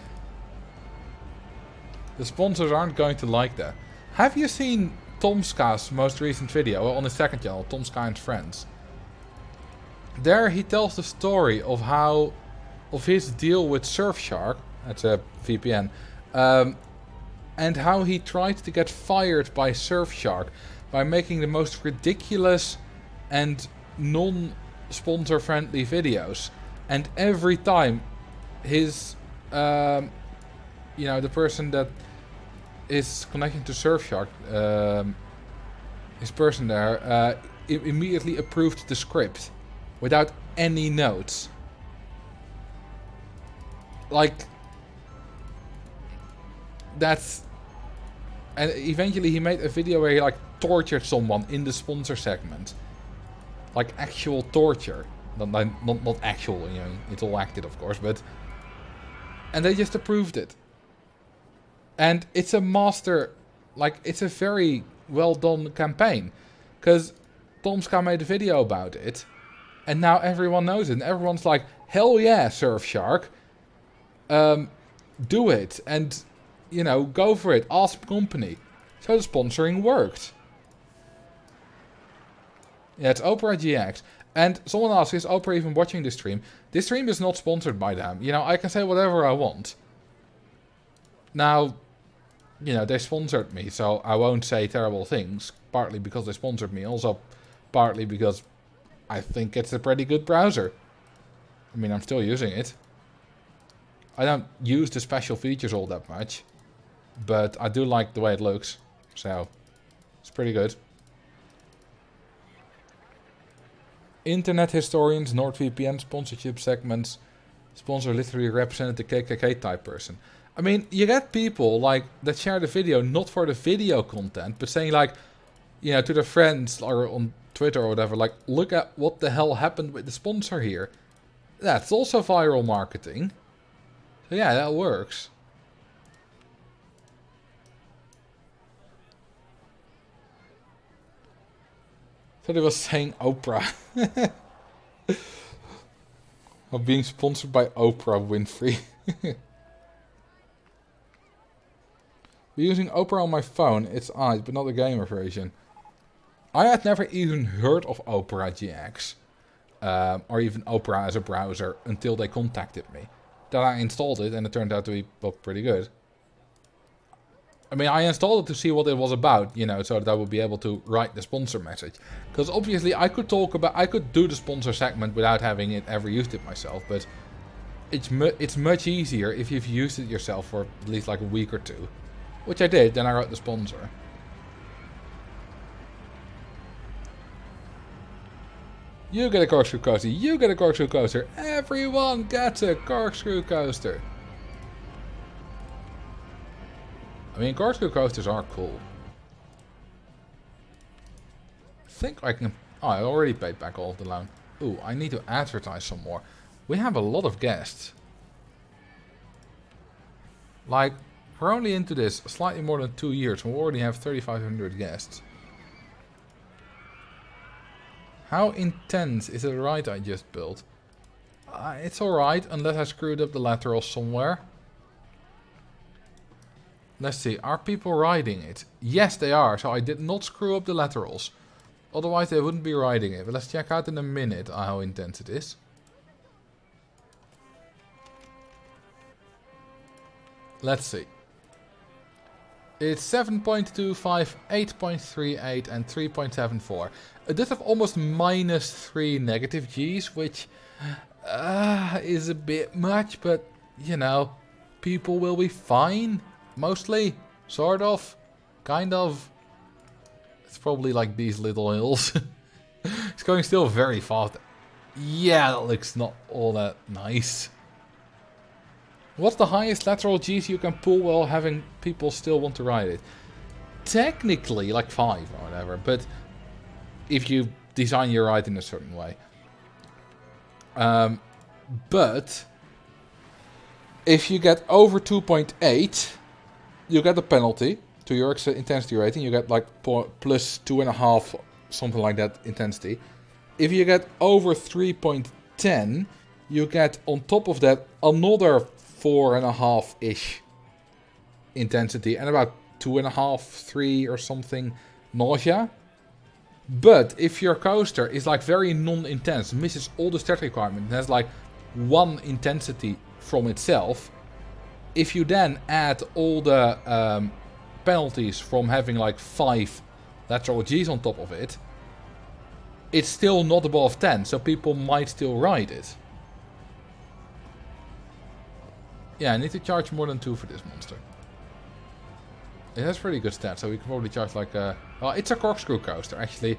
The sponsors aren't going to like that. Have you seen Tomska's most recent video on his second channel, Tomska and Friends? There he tells the story of how, of his deal with Surfshark, that's a VPN, and how he tried to get fired by Surfshark by making the most ridiculous and non-sponsor friendly videos. And every time his, you know, the person that is connecting to Surfshark, his person there, immediately approved the script without any notes. Like, that's... And eventually he made a video where he like tortured someone in the sponsor segment. Like actual torture. Not actual, you know, it's all acted of course, but... And they just approved it. And it's a master, like, it's a very well done campaign. Because Tomska made a video about it. And now everyone knows it. And everyone's like, hell yeah, Surfshark. Do it. And, you know, go for it. Awesome company. So the sponsoring worked. Yeah, it's Opera GX. And someone asks, is Opera even watching this stream? This stream is not sponsored by them. You know, I can say whatever I want. Now, you know, they sponsored me, so I won't say terrible things. Partly because they sponsored me, also partly because I think it's a pretty good browser. I mean, I'm still using it. I don't use the special features all that much. But I do like the way it looks. So, it's pretty good. Internet historians, NordVPN sponsorship segments, sponsor literally represented the KKK type person. I mean, you get people like that share the video not for the video content, but saying like, you know, to their friends or on Twitter or whatever, like, look at what the hell happened with the sponsor here. That's also viral marketing. So yeah, that works. I thought he was saying Oprah. Of being sponsored by Oprah Winfrey. We're using Opera on my phone. It's eyes, but not the gamer version. I had never even heard of Opera GX. Or even Opera as a browser until they contacted me. Then I installed it and it turned out to be, well, pretty good. I mean, I installed it to see what it was about, you know, so that I would be able to write the sponsor message. Because obviously I could do the sponsor segment without having it ever used it myself, but it's much easier if you've used it yourself for at least like a week or two. Which I did, then I wrote the sponsor. You get a corkscrew coaster, you get a corkscrew coaster, everyone gets a corkscrew coaster. I mean, corkscrew coasters are cool. I think I can... Oh, I already paid back all of the loan. Ooh, I need to advertise some more. We have a lot of guests. Like, we're only into this slightly more than 2 years, and we already have 3,500 guests. How intense is the ride I just built? It's alright, unless I screwed up the laterals somewhere. Let's see, are people riding it? Yes, they are, so I did not screw up the laterals. Otherwise they wouldn't be riding it. But let's check out in a minute how intense it is. Let's see. It's 7.25, 8.38 and 3.74. A diff of almost -3 negative Gs, which is a bit much, but, you know, people will be fine. Mostly, sort of, kind of. It's probably like these little hills. It's going still very fast. Yeah, that looks not all that nice. What's the highest lateral G's you can pull while having people still want to ride it? Technically, like 5 or whatever, but if you design your ride in a certain way. But if you get over 2.8, you get a penalty to your intensity rating. You get like plus 2.5, something like that intensity. If you get over 3.10, you get on top of that another 4.5-ish intensity and about 2.5, 3 or something nausea. But if your coaster is like very non-intense, misses all the stat requirements, has like 1 intensity from itself, if you then add all the penalties from having like 5 lateral G's on top of it, it's still not above 10, so people might still ride it. Yeah, I need to charge more than 2 for this monster. It has pretty good stats, so we can probably charge like a... Well, it's a corkscrew coaster, actually.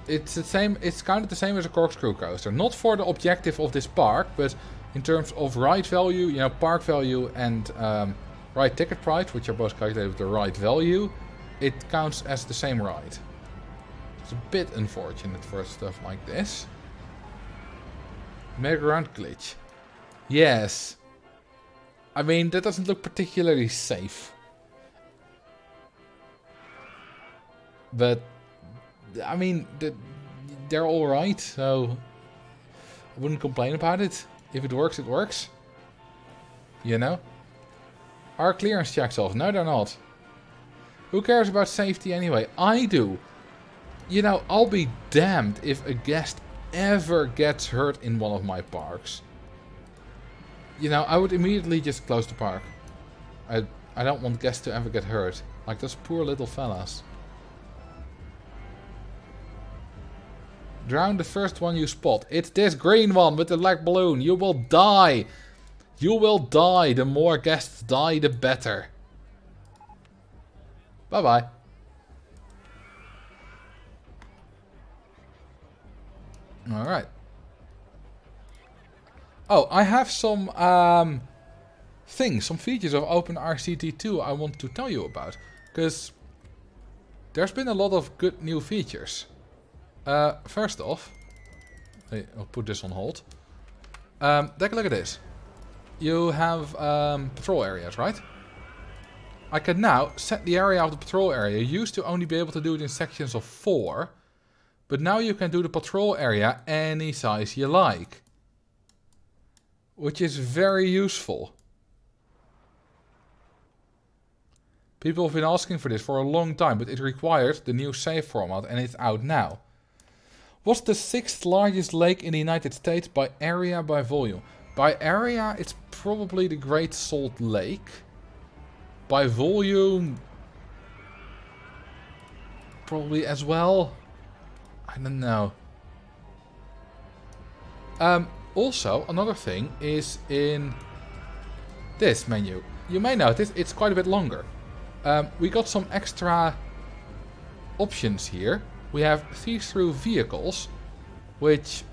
It's the same. It's kind of the same as a corkscrew coaster. Not for the objective of this park, but in terms of ride value, you know, park value and ride ticket price, which are both calculated with the ride value, it counts as the same ride. It's a bit unfortunate for stuff like this. Merry-go-round glitch. Yes. I mean, that doesn't look particularly safe. But, I mean, they're alright, so I wouldn't complain about it. If it works, it works. You know? Are clearance checks off? No, they're not. Who cares about safety anyway? I do. You know, I'll be damned if a guest ever gets hurt in one of my parks. You know, I would immediately just close the park. I don't want guests to ever get hurt. Like those poor little fellas. Drown the first one you spot. It's this green one with the black balloon. You will die. You will die. The more guests die, the better. Bye-bye. Alright. Oh, I have some things, some features of Open Rct 2 I want to tell you about. Because there's been a lot of good new features. First off, I'll put this on hold. Take a look at this. You have patrol areas, right? I can now set the area of the patrol area. You used to only be able to do it in sections of 4. But now you can do the patrol area any size you like. Which is very useful. People have been asking for this for a long time, but it required the new save format and it's out now. What's the 6th largest lake in the United States by area, by volume? By area, it's probably the Great Salt Lake. By volume, probably as well. I don't know. Also, another thing is in this menu. You may notice it's quite a bit longer. We got some extra options here. We have see-through vehicles, which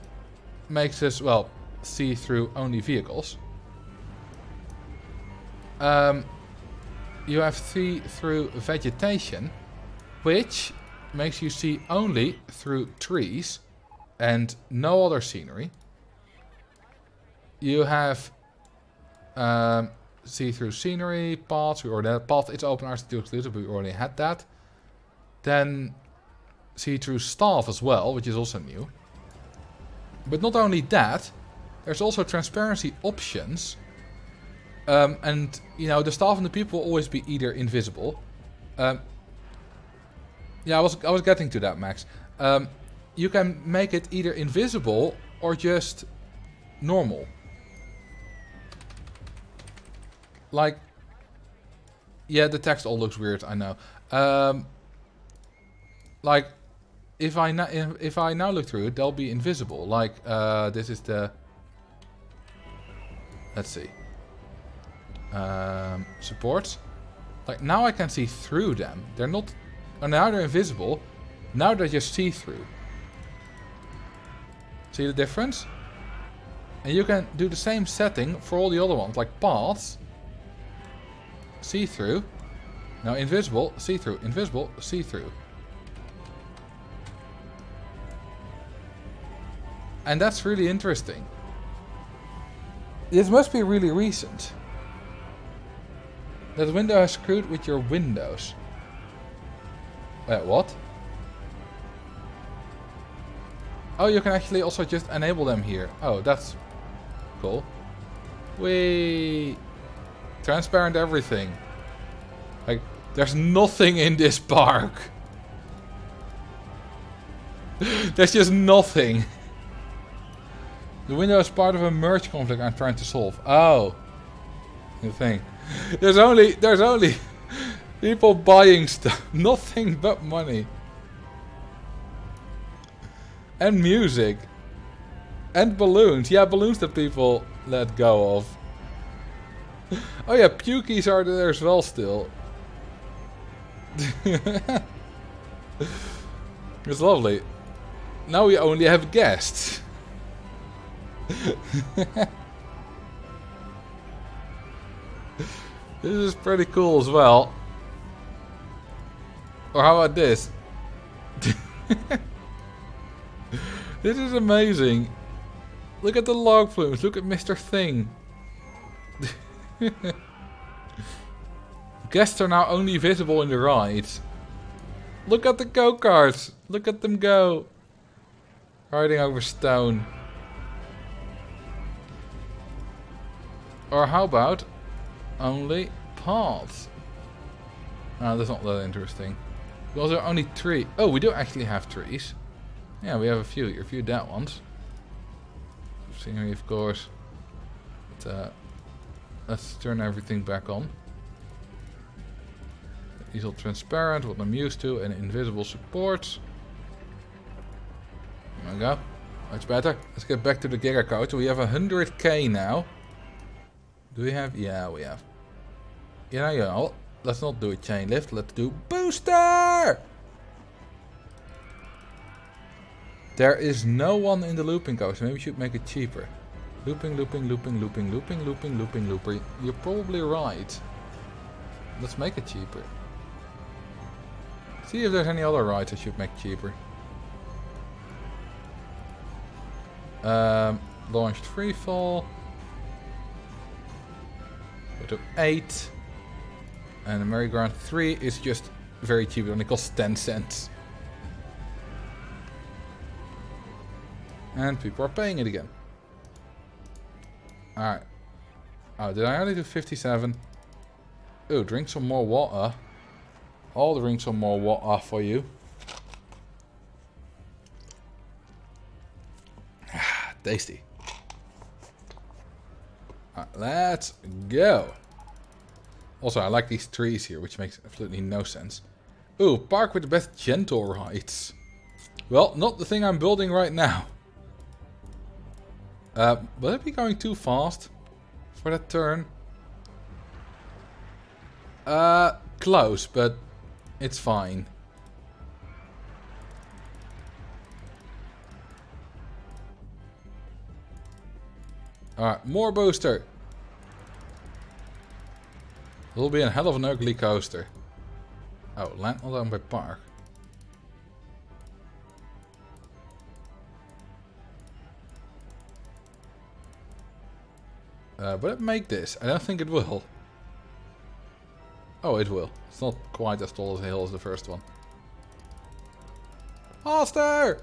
makes us, well, see through only vehicles. You have see-through vegetation, which makes you see only through trees and no other scenery. You have see-through scenery, paths, we already had path, it's Open Rct 2 exclusive, but we already had that. Then see-through staff as well, which is also new. But not only that, there's also transparency options. And, you know, the staff and the people will always be either invisible. Yeah, I was getting to that, Max. You can make it either invisible or just normal. Like, yeah, the text all looks weird, I know. Like, if I now look through it, they'll be invisible. Like, this is the... Let's see. Supports. Like, now I can see through them. They're not... Now they're invisible. Now they're just see-through. See the difference? And you can do the same setting for all the other ones, like paths. See-through. Now invisible, see-through, invisible, see-through. And that's really interesting. This must be really recent. That window has screwed with your windows. Wait, what? Oh, you can actually also just enable them here. Oh, that's cool. Whee! Transparent everything. Like, there's nothing in this park. There's just nothing. The window is part of a merge conflict I'm trying to solve. Oh. The thing. There's only people buying stuff. Nothing but money. And music. And balloons. Yeah, balloons that people let go of. Oh yeah, pukies are there as well still. It's lovely. Now we only have guests. This is pretty cool as well. Or how about this? This is amazing. Look at the log flumes. Look at Mr. Thing. Guests are now only visible in the rides. Look at the go-karts. Look at them go. Riding over stone. Or how about only paths? Oh, that's not that interesting. Because there are only 3. Oh, we do actually have trees. Yeah, we have a few dead ones. Scenery, of course. But, let's turn everything back on. These are transparent, what I'm used to, and invisible supports. There we go. Much better. Let's get back to the Giga Coach. We have 100k now. Do we have? Yeah, we have. Yeah, let's not do a chain lift. Let's do booster! There is no one in the looping coaster. Maybe we should make it cheaper. Looping, looping, looping, looping, looping, looping, looping, looper. You're probably right. Let's make it cheaper. See if there's any other rides I should make cheaper. Launched freefall. Go to 8. And the merry-go-round 3 is just very cheap. It only costs 10 cents. And people are paying it again. Alright. Oh, did I only do 57? Ooh, drink some more water. I'll drink some more water for you. Tasty. Alright, let's go. Also, I like these trees here, which makes absolutely no sense. Ooh, park with the best gentle rides. Well, not the thing I'm building right now. Will it be going too fast for that turn? Close, but it's fine. Alright, more booster. It'll be a hell of an ugly coaster. Oh, land not owned by park. Will it make this? I don't think it will. Oh, it will. It's not quite as tall as a hill as the first one. Faster!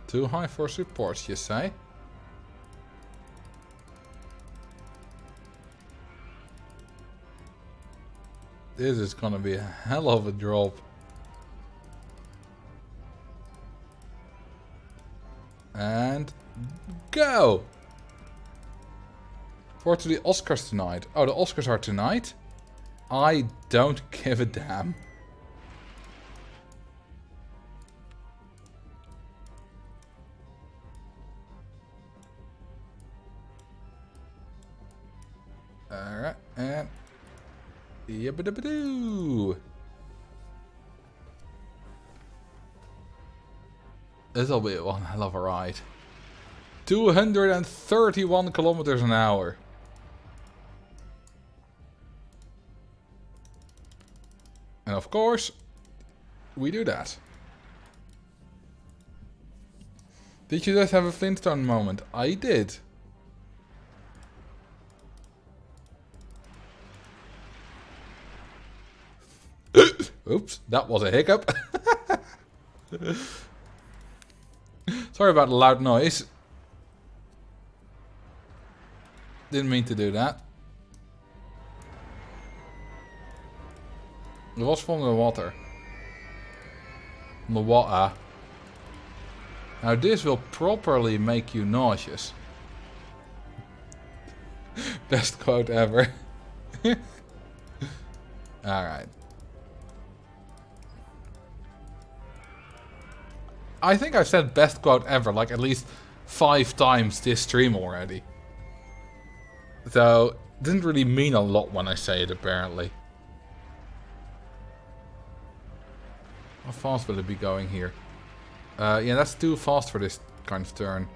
Too high for supports, you say? This is gonna be a hell of a drop. And go! Forward to the Oscars tonight. Oh, the Oscars are tonight? I don't give a damn. Alright, and... Yabba-dabba-doo! This'll be one hell of a ride. 231 kilometers an hour. And of course, we do that. Did you just have a Flintstone moment? I did. Oops, that was a hiccup. Sorry about the loud noise. Didn't mean to do that. It was from the water. From the water. Now this will properly make you nauseous. Best quote ever. Alright. I think I've said best quote ever like at least 5 times this stream already. So, it didn't really mean a lot when I say it apparently. How fast will it be going here? Yeah, that's too fast for this kind of turn.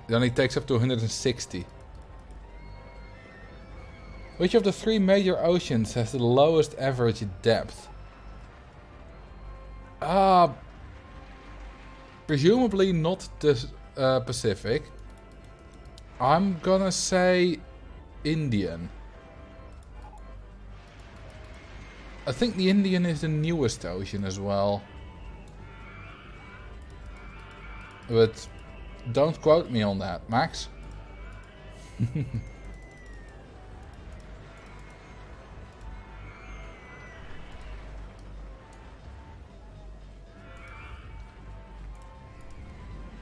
It only takes up to 160. Which of the 3 major oceans has the lowest average depth? Presumably not the Pacific. I'm gonna say Indian. I think the Indian is the newest ocean as well. But don't quote me on that, Max.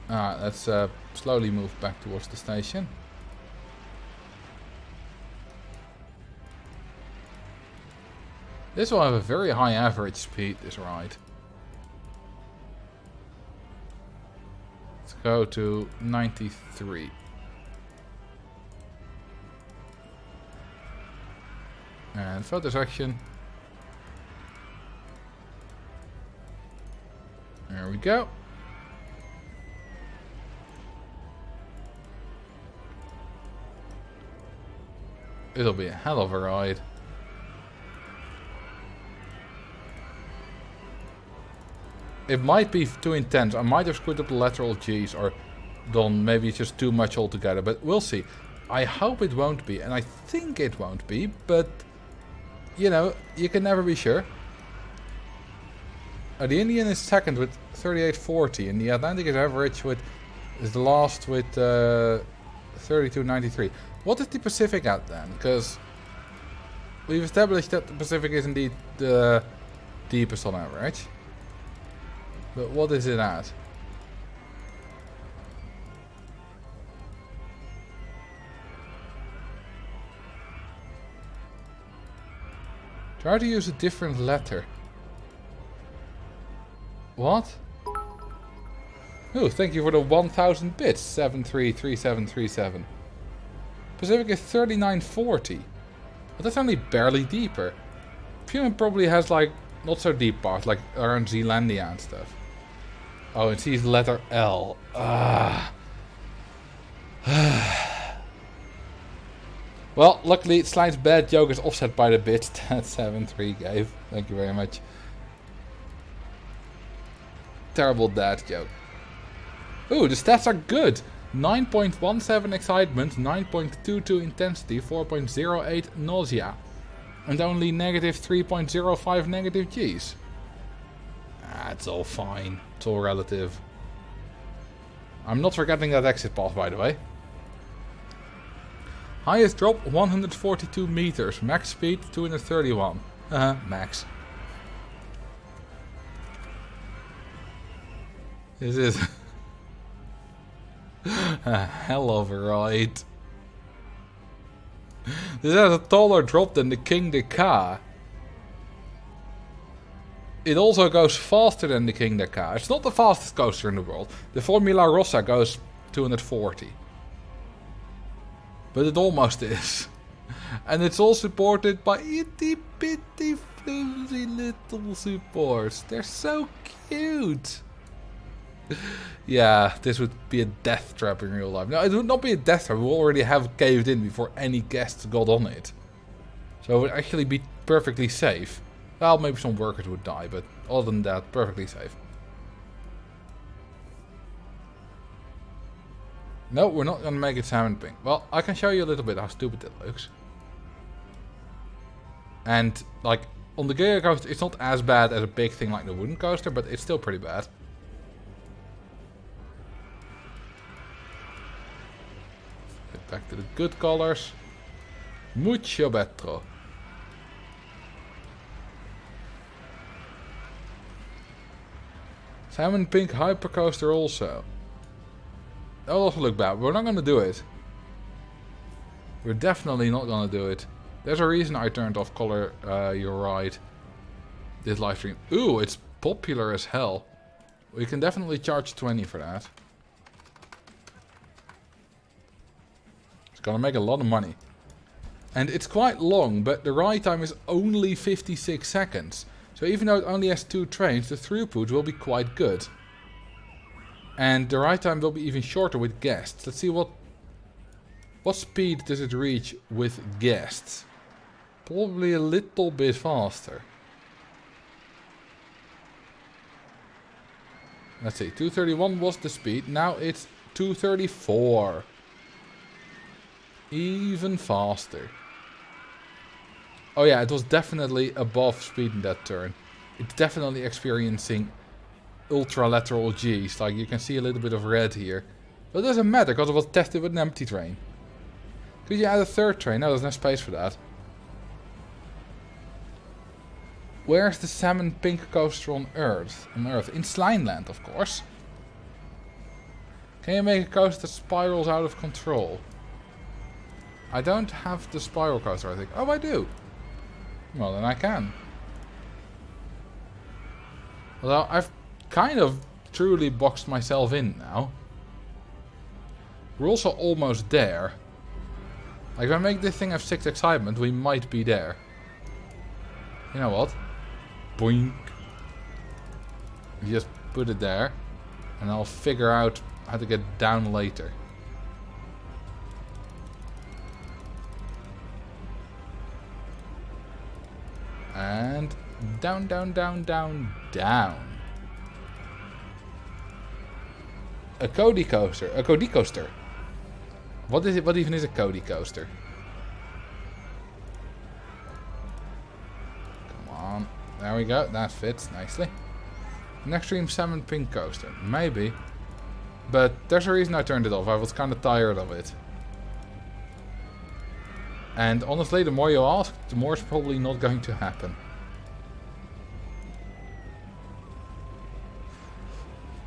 Alright, let's slowly move back towards the station. This will have a very high average speed, this ride. Let's go to 93. And photo section. There we go. It'll be a hell of a ride. It might be too intense. I might have screwed up the lateral G's or done maybe just too much altogether, but we'll see. I hope it won't be, and I think it won't be, but you know, you can never be sure. The Indian is second with 38.40, and the Atlantic is average with is the last with 32.93. What is the Pacific at then? Because we've established that the Pacific is indeed the deepest on average. But what is it at? Try to use a different letter. What? Oh, thank you for the 1000 bits. 733737. Pacific is 39.40. But that's only barely deeper. Human probably has like not so deep parts, like around Zealandia and stuff. Oh, it sees letter L. Well, luckily Slide's bad joke is offset by the bits that 73 gave. Thank you very much. Terrible dad joke. Ooh, the stats are good. 9.17 excitement, 9.22 intensity, 4.08 nausea. And only negative 3.05 negative G's. It's all fine. It's all relative. I'm not forgetting that exit path, by the way. Highest drop 142 meters. Max speed 231. Max. This is a hell of a ride. This has a taller drop than the King de Ka. It also goes faster than the King de Ka. It's not the fastest coaster in the world. The Formula Rossa goes 240. But it almost is. And it's all supported by itty bitty flimsy little supports. They're so cute. Yeah, this would be a death trap in real life. No, it would not be a death trap. We already have caved in before any guests got on it. So it would actually be perfectly safe. Well, maybe some workers would die, but other than that, perfectly safe. No, we're not gonna make it salmon pink. Well, I can show you a little bit how stupid it looks. And, like, on the Giga Coaster, it's not as bad as a big thing like the wooden coaster, but it's still pretty bad. Get back to the good colors. Mucho better. Salmon pink hypercoaster also. That will also look bad. We're not gonna do it. We're definitely not gonna do it. There's a reason I turned off color, you're right. This live stream. Ooh, it's popular as hell. We can definitely charge 20 for that. It's gonna make a lot of money. And it's quite long, but the ride time is only 56 seconds. So even though it only has 2 trains, the throughput will be quite good. And the ride time will be even shorter with guests. Let's see what speed does it reach with guests. Probably a little bit faster. Let's see, 231 was the speed, now it's 234. Even faster. Oh yeah, it was definitely above speed in that turn. It's definitely experiencing ultra lateral G's, like you can see a little bit of red here. But it doesn't matter, because it was tested with an empty train. Could you add a third train? No, there's no space for that. Where's the salmon pink coaster on Earth? On Earth, in Slineland, of course. Can you make a coaster that spirals out of control? I don't have the spiral coaster, I think. Oh, I do. Well, then I can. Although I've kind of truly boxed myself in now. We're also almost there. Like, if I make this thing have 6 excitement, we might be there. You know what? Boink. You just put it there. And I'll figure out how to get down later. And down, down, down, down, down. A Cody coaster. A Cody coaster. What is it? What even is a Cody coaster? Come on. There we go. That fits nicely. An extreme salmon pink coaster. Maybe. But there's a reason I turned it off. I was kind of tired of it. And honestly, the more you ask, the more it's probably not going to happen.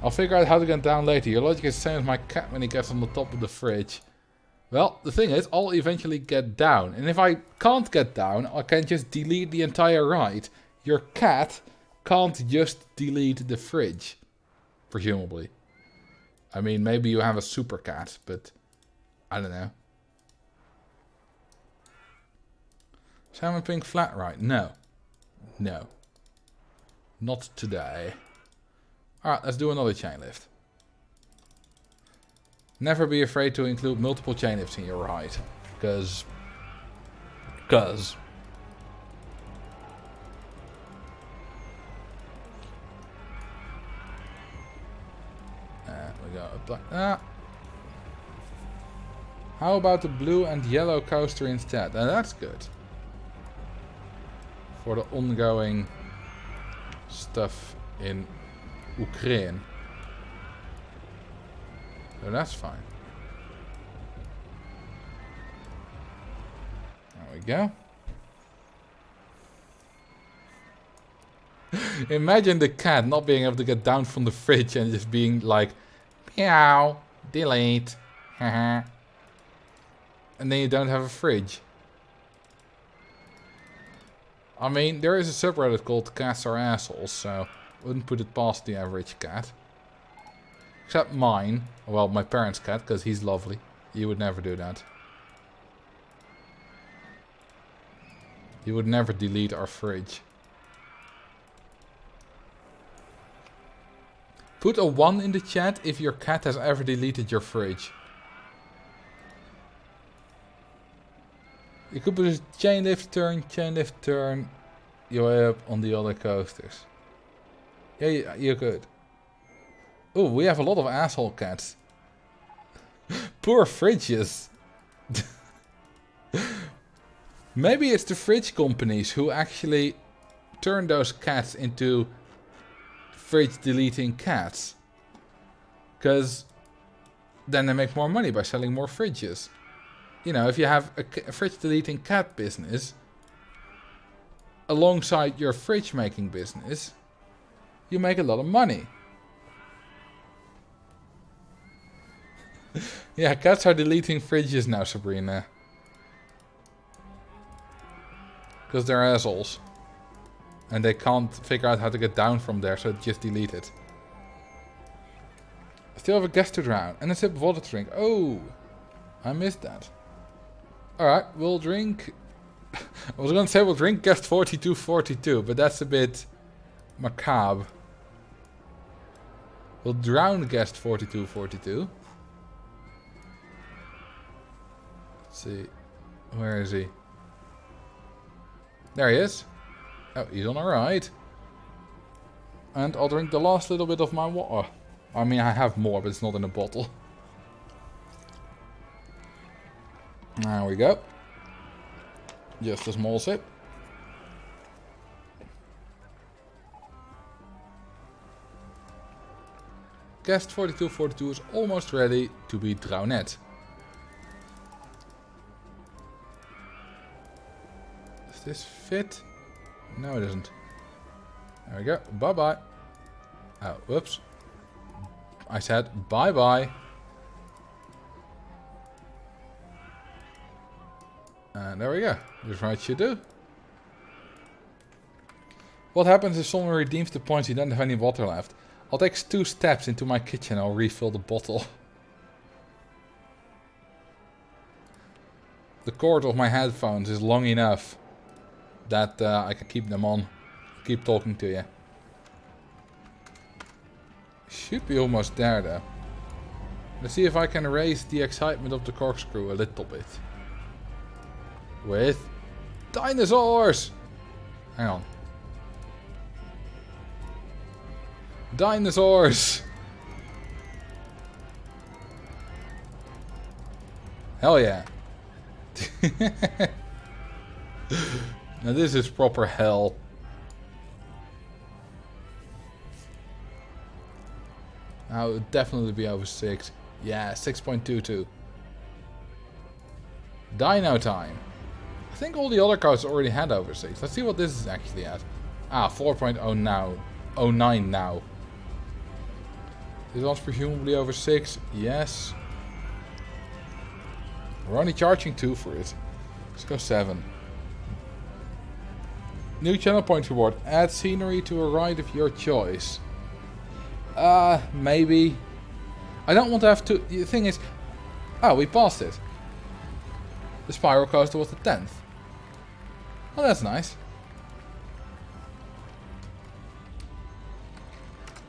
I'll figure out how to get down later. Your logic is the same as my cat when he gets on the top of the fridge. Well, the thing is, I'll eventually get down. And if I can't get down, I can just delete the entire ride. Your cat can't just delete the fridge. Presumably. I mean, maybe you have a super cat, but I don't know. Salmon pink flat ride? No. No. Not today. Alright, let's do another chain lift. Never be afraid to include multiple chain lifts in your ride. Because... we go up like that. How about the blue and yellow coaster instead? And that's good. For the ongoing stuff in Ukraine. So that's fine. There we go. Imagine the cat not being able to get down from the fridge and just being like, meow, delete, and then you don't have a fridge. I mean, there is a subreddit called Cats Are Assholes, so wouldn't put it past the average cat. Except mine. Well, my parents' cat, because he's lovely. He would never do that. He would never delete our fridge. Put a 1 in the chat if your cat has ever deleted your fridge. You could put a chain lift turn your way up on the other coasters. Yeah, you could. Oh, we have a lot of asshole cats. Poor fridges. Maybe it's the fridge companies who actually turn those cats into fridge deleting cats. Because then they make more money by selling more fridges. You know, if you have a fridge deleting cat business alongside your fridge making business, you make a lot of money. Yeah, cats are deleting fridges now, Sabrina. Because they're assholes. And they can't figure out how to get down from there, so they just delete it. I still have a guest to drown and a sip of water to drink. Oh, I missed that. Alright, we'll drink... I was gonna say we'll drink guest 4242, but that's a bit macabre. We'll drown guest 4242. Let's see. Where is he? There he is. Oh, he's on a ride. And I'll drink the last little bit of my water. I mean, I have more, but it's not in a bottle. There we go. Just a small sip. Guest 4242 is almost ready to be drowned. Does this fit? No, it doesn't. There we go. Bye-bye. Oh, whoops. I said bye-bye. And there we go. Just right you do. What happens if someone redeems the points and you don't have any water left? I'll take 2 steps into my kitchen and I'll refill the bottle. The cord of my headphones is long enough that I can keep them on. Keep talking to you. Should be almost there though. Let's see if I can raise the excitement of the corkscrew a little bit. With dinosaurs! Hang on. Dinosaurs! Hell yeah. Now this is proper hell. Now it would definitely be over 6. Yeah, 6.22. Dino time. I think all the other cards already had over 6. Let's see what this is actually at. Ah, 4.0 now. 09 now. This one's presumably over 6. Yes. We're only charging 2 for it. Let's go 7. New channel point reward. Add scenery to a ride of your choice. Maybe. I don't want to have to... The thing is... Oh, we passed it. The spiral coaster was the 10th. Oh, that's nice.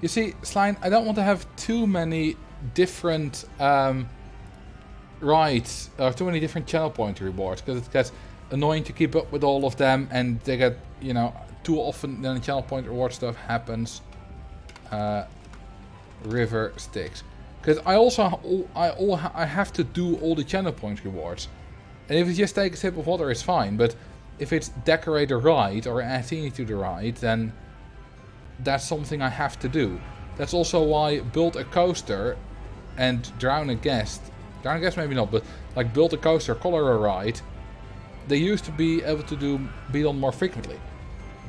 You see, Slime, I don't want to have too many different rides, or too many different channel point rewards, because it gets annoying to keep up with all of them, and they get, you know, too often then the channel point reward stuff happens. River sticks. Because I have to do all the channel point rewards. And if it's just take a sip of water, it's fine, but if it's decorate a ride or add scenery to the ride, then that's something I have to do. That's also why build a coaster and drown a guest maybe not, but like build a coaster, color a ride, they used to be able to be done more frequently,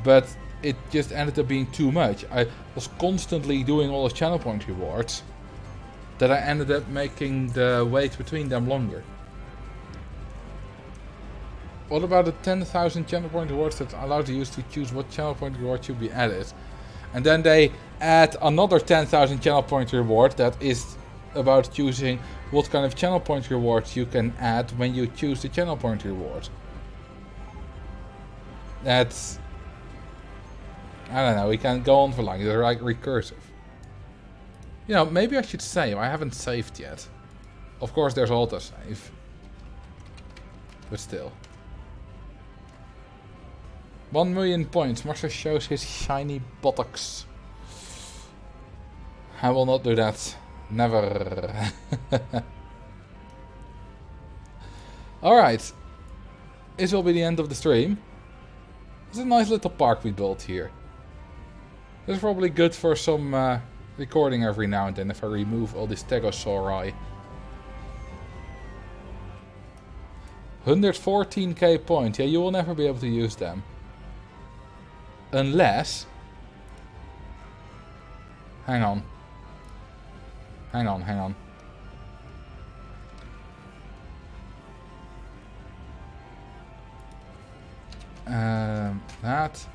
but it just ended up being too much. I was constantly doing all the channel point rewards that I ended up making the wait between them longer. What about the 10,000 channel point rewards that allow the user to choose what channel point reward should be added? And then they add another 10,000 channel point reward that is about choosing what kind of channel point rewards you can add when you choose the channel point reward. That's... I don't know, we can go on for long, they're like recursive. You know, maybe I should save. I haven't saved yet. Of course, there's autosave. But still. 1,000,000 points. Marcel shows his shiny buttocks. I will not do that. Never. Alright. This will be the end of the stream. It's a nice little park we built here. It's probably good for some recording every now and then if I remove all these stegosauri. 114k points. Yeah, you will never be able to use them. Unless... Hang on. Hang on. That.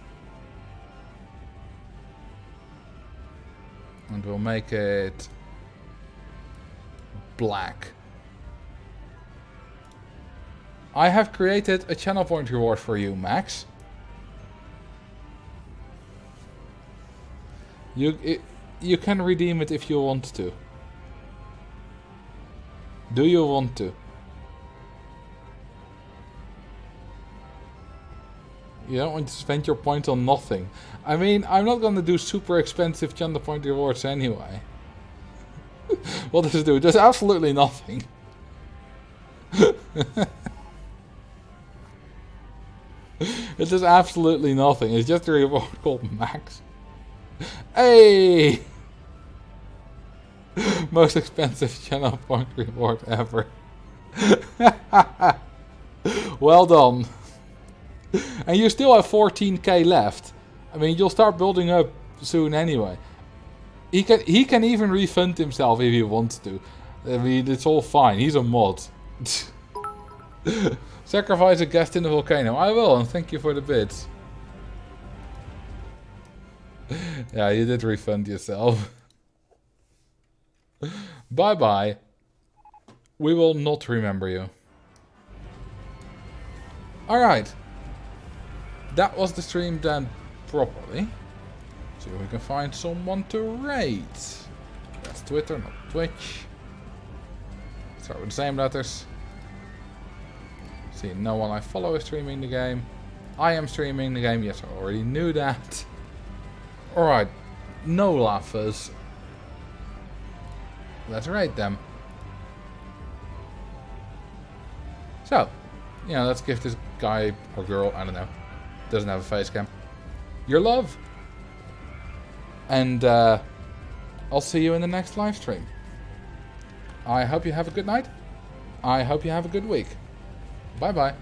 And we'll make it black. I have created a channel point reward for you, Max. You can redeem it if you want to. Do you want to? You don't want to spend your points on nothing. I mean, I'm not gonna do super expensive channel point rewards anyway. What does it do? It does absolutely nothing. It does absolutely nothing. It's just a reward called Max. Hey! Most expensive channel point reward ever. Well done. And you still have 14k left. I mean, you'll start building up soon anyway. He can even refund himself if he wants to. I mean, it's all fine. He's a mod. Sacrifice a guest in the volcano. I will, and thank you for the bits. Yeah, you did refund yourself. Bye-bye. We will not remember you. Alright. That was the stream done properly. See if we can find someone to raid. That's Twitter, not Twitch. Start with the same letters. See, no one I follow is streaming the game. I am streaming the game. Yes, I already knew that. Alright. No laughers. Let's raid them. So, you know, let's give this guy or girl, I don't know, doesn't have a face cam, your love. And I'll see you in the next live stream. I hope you have a good night. I hope you have a good week. Bye bye.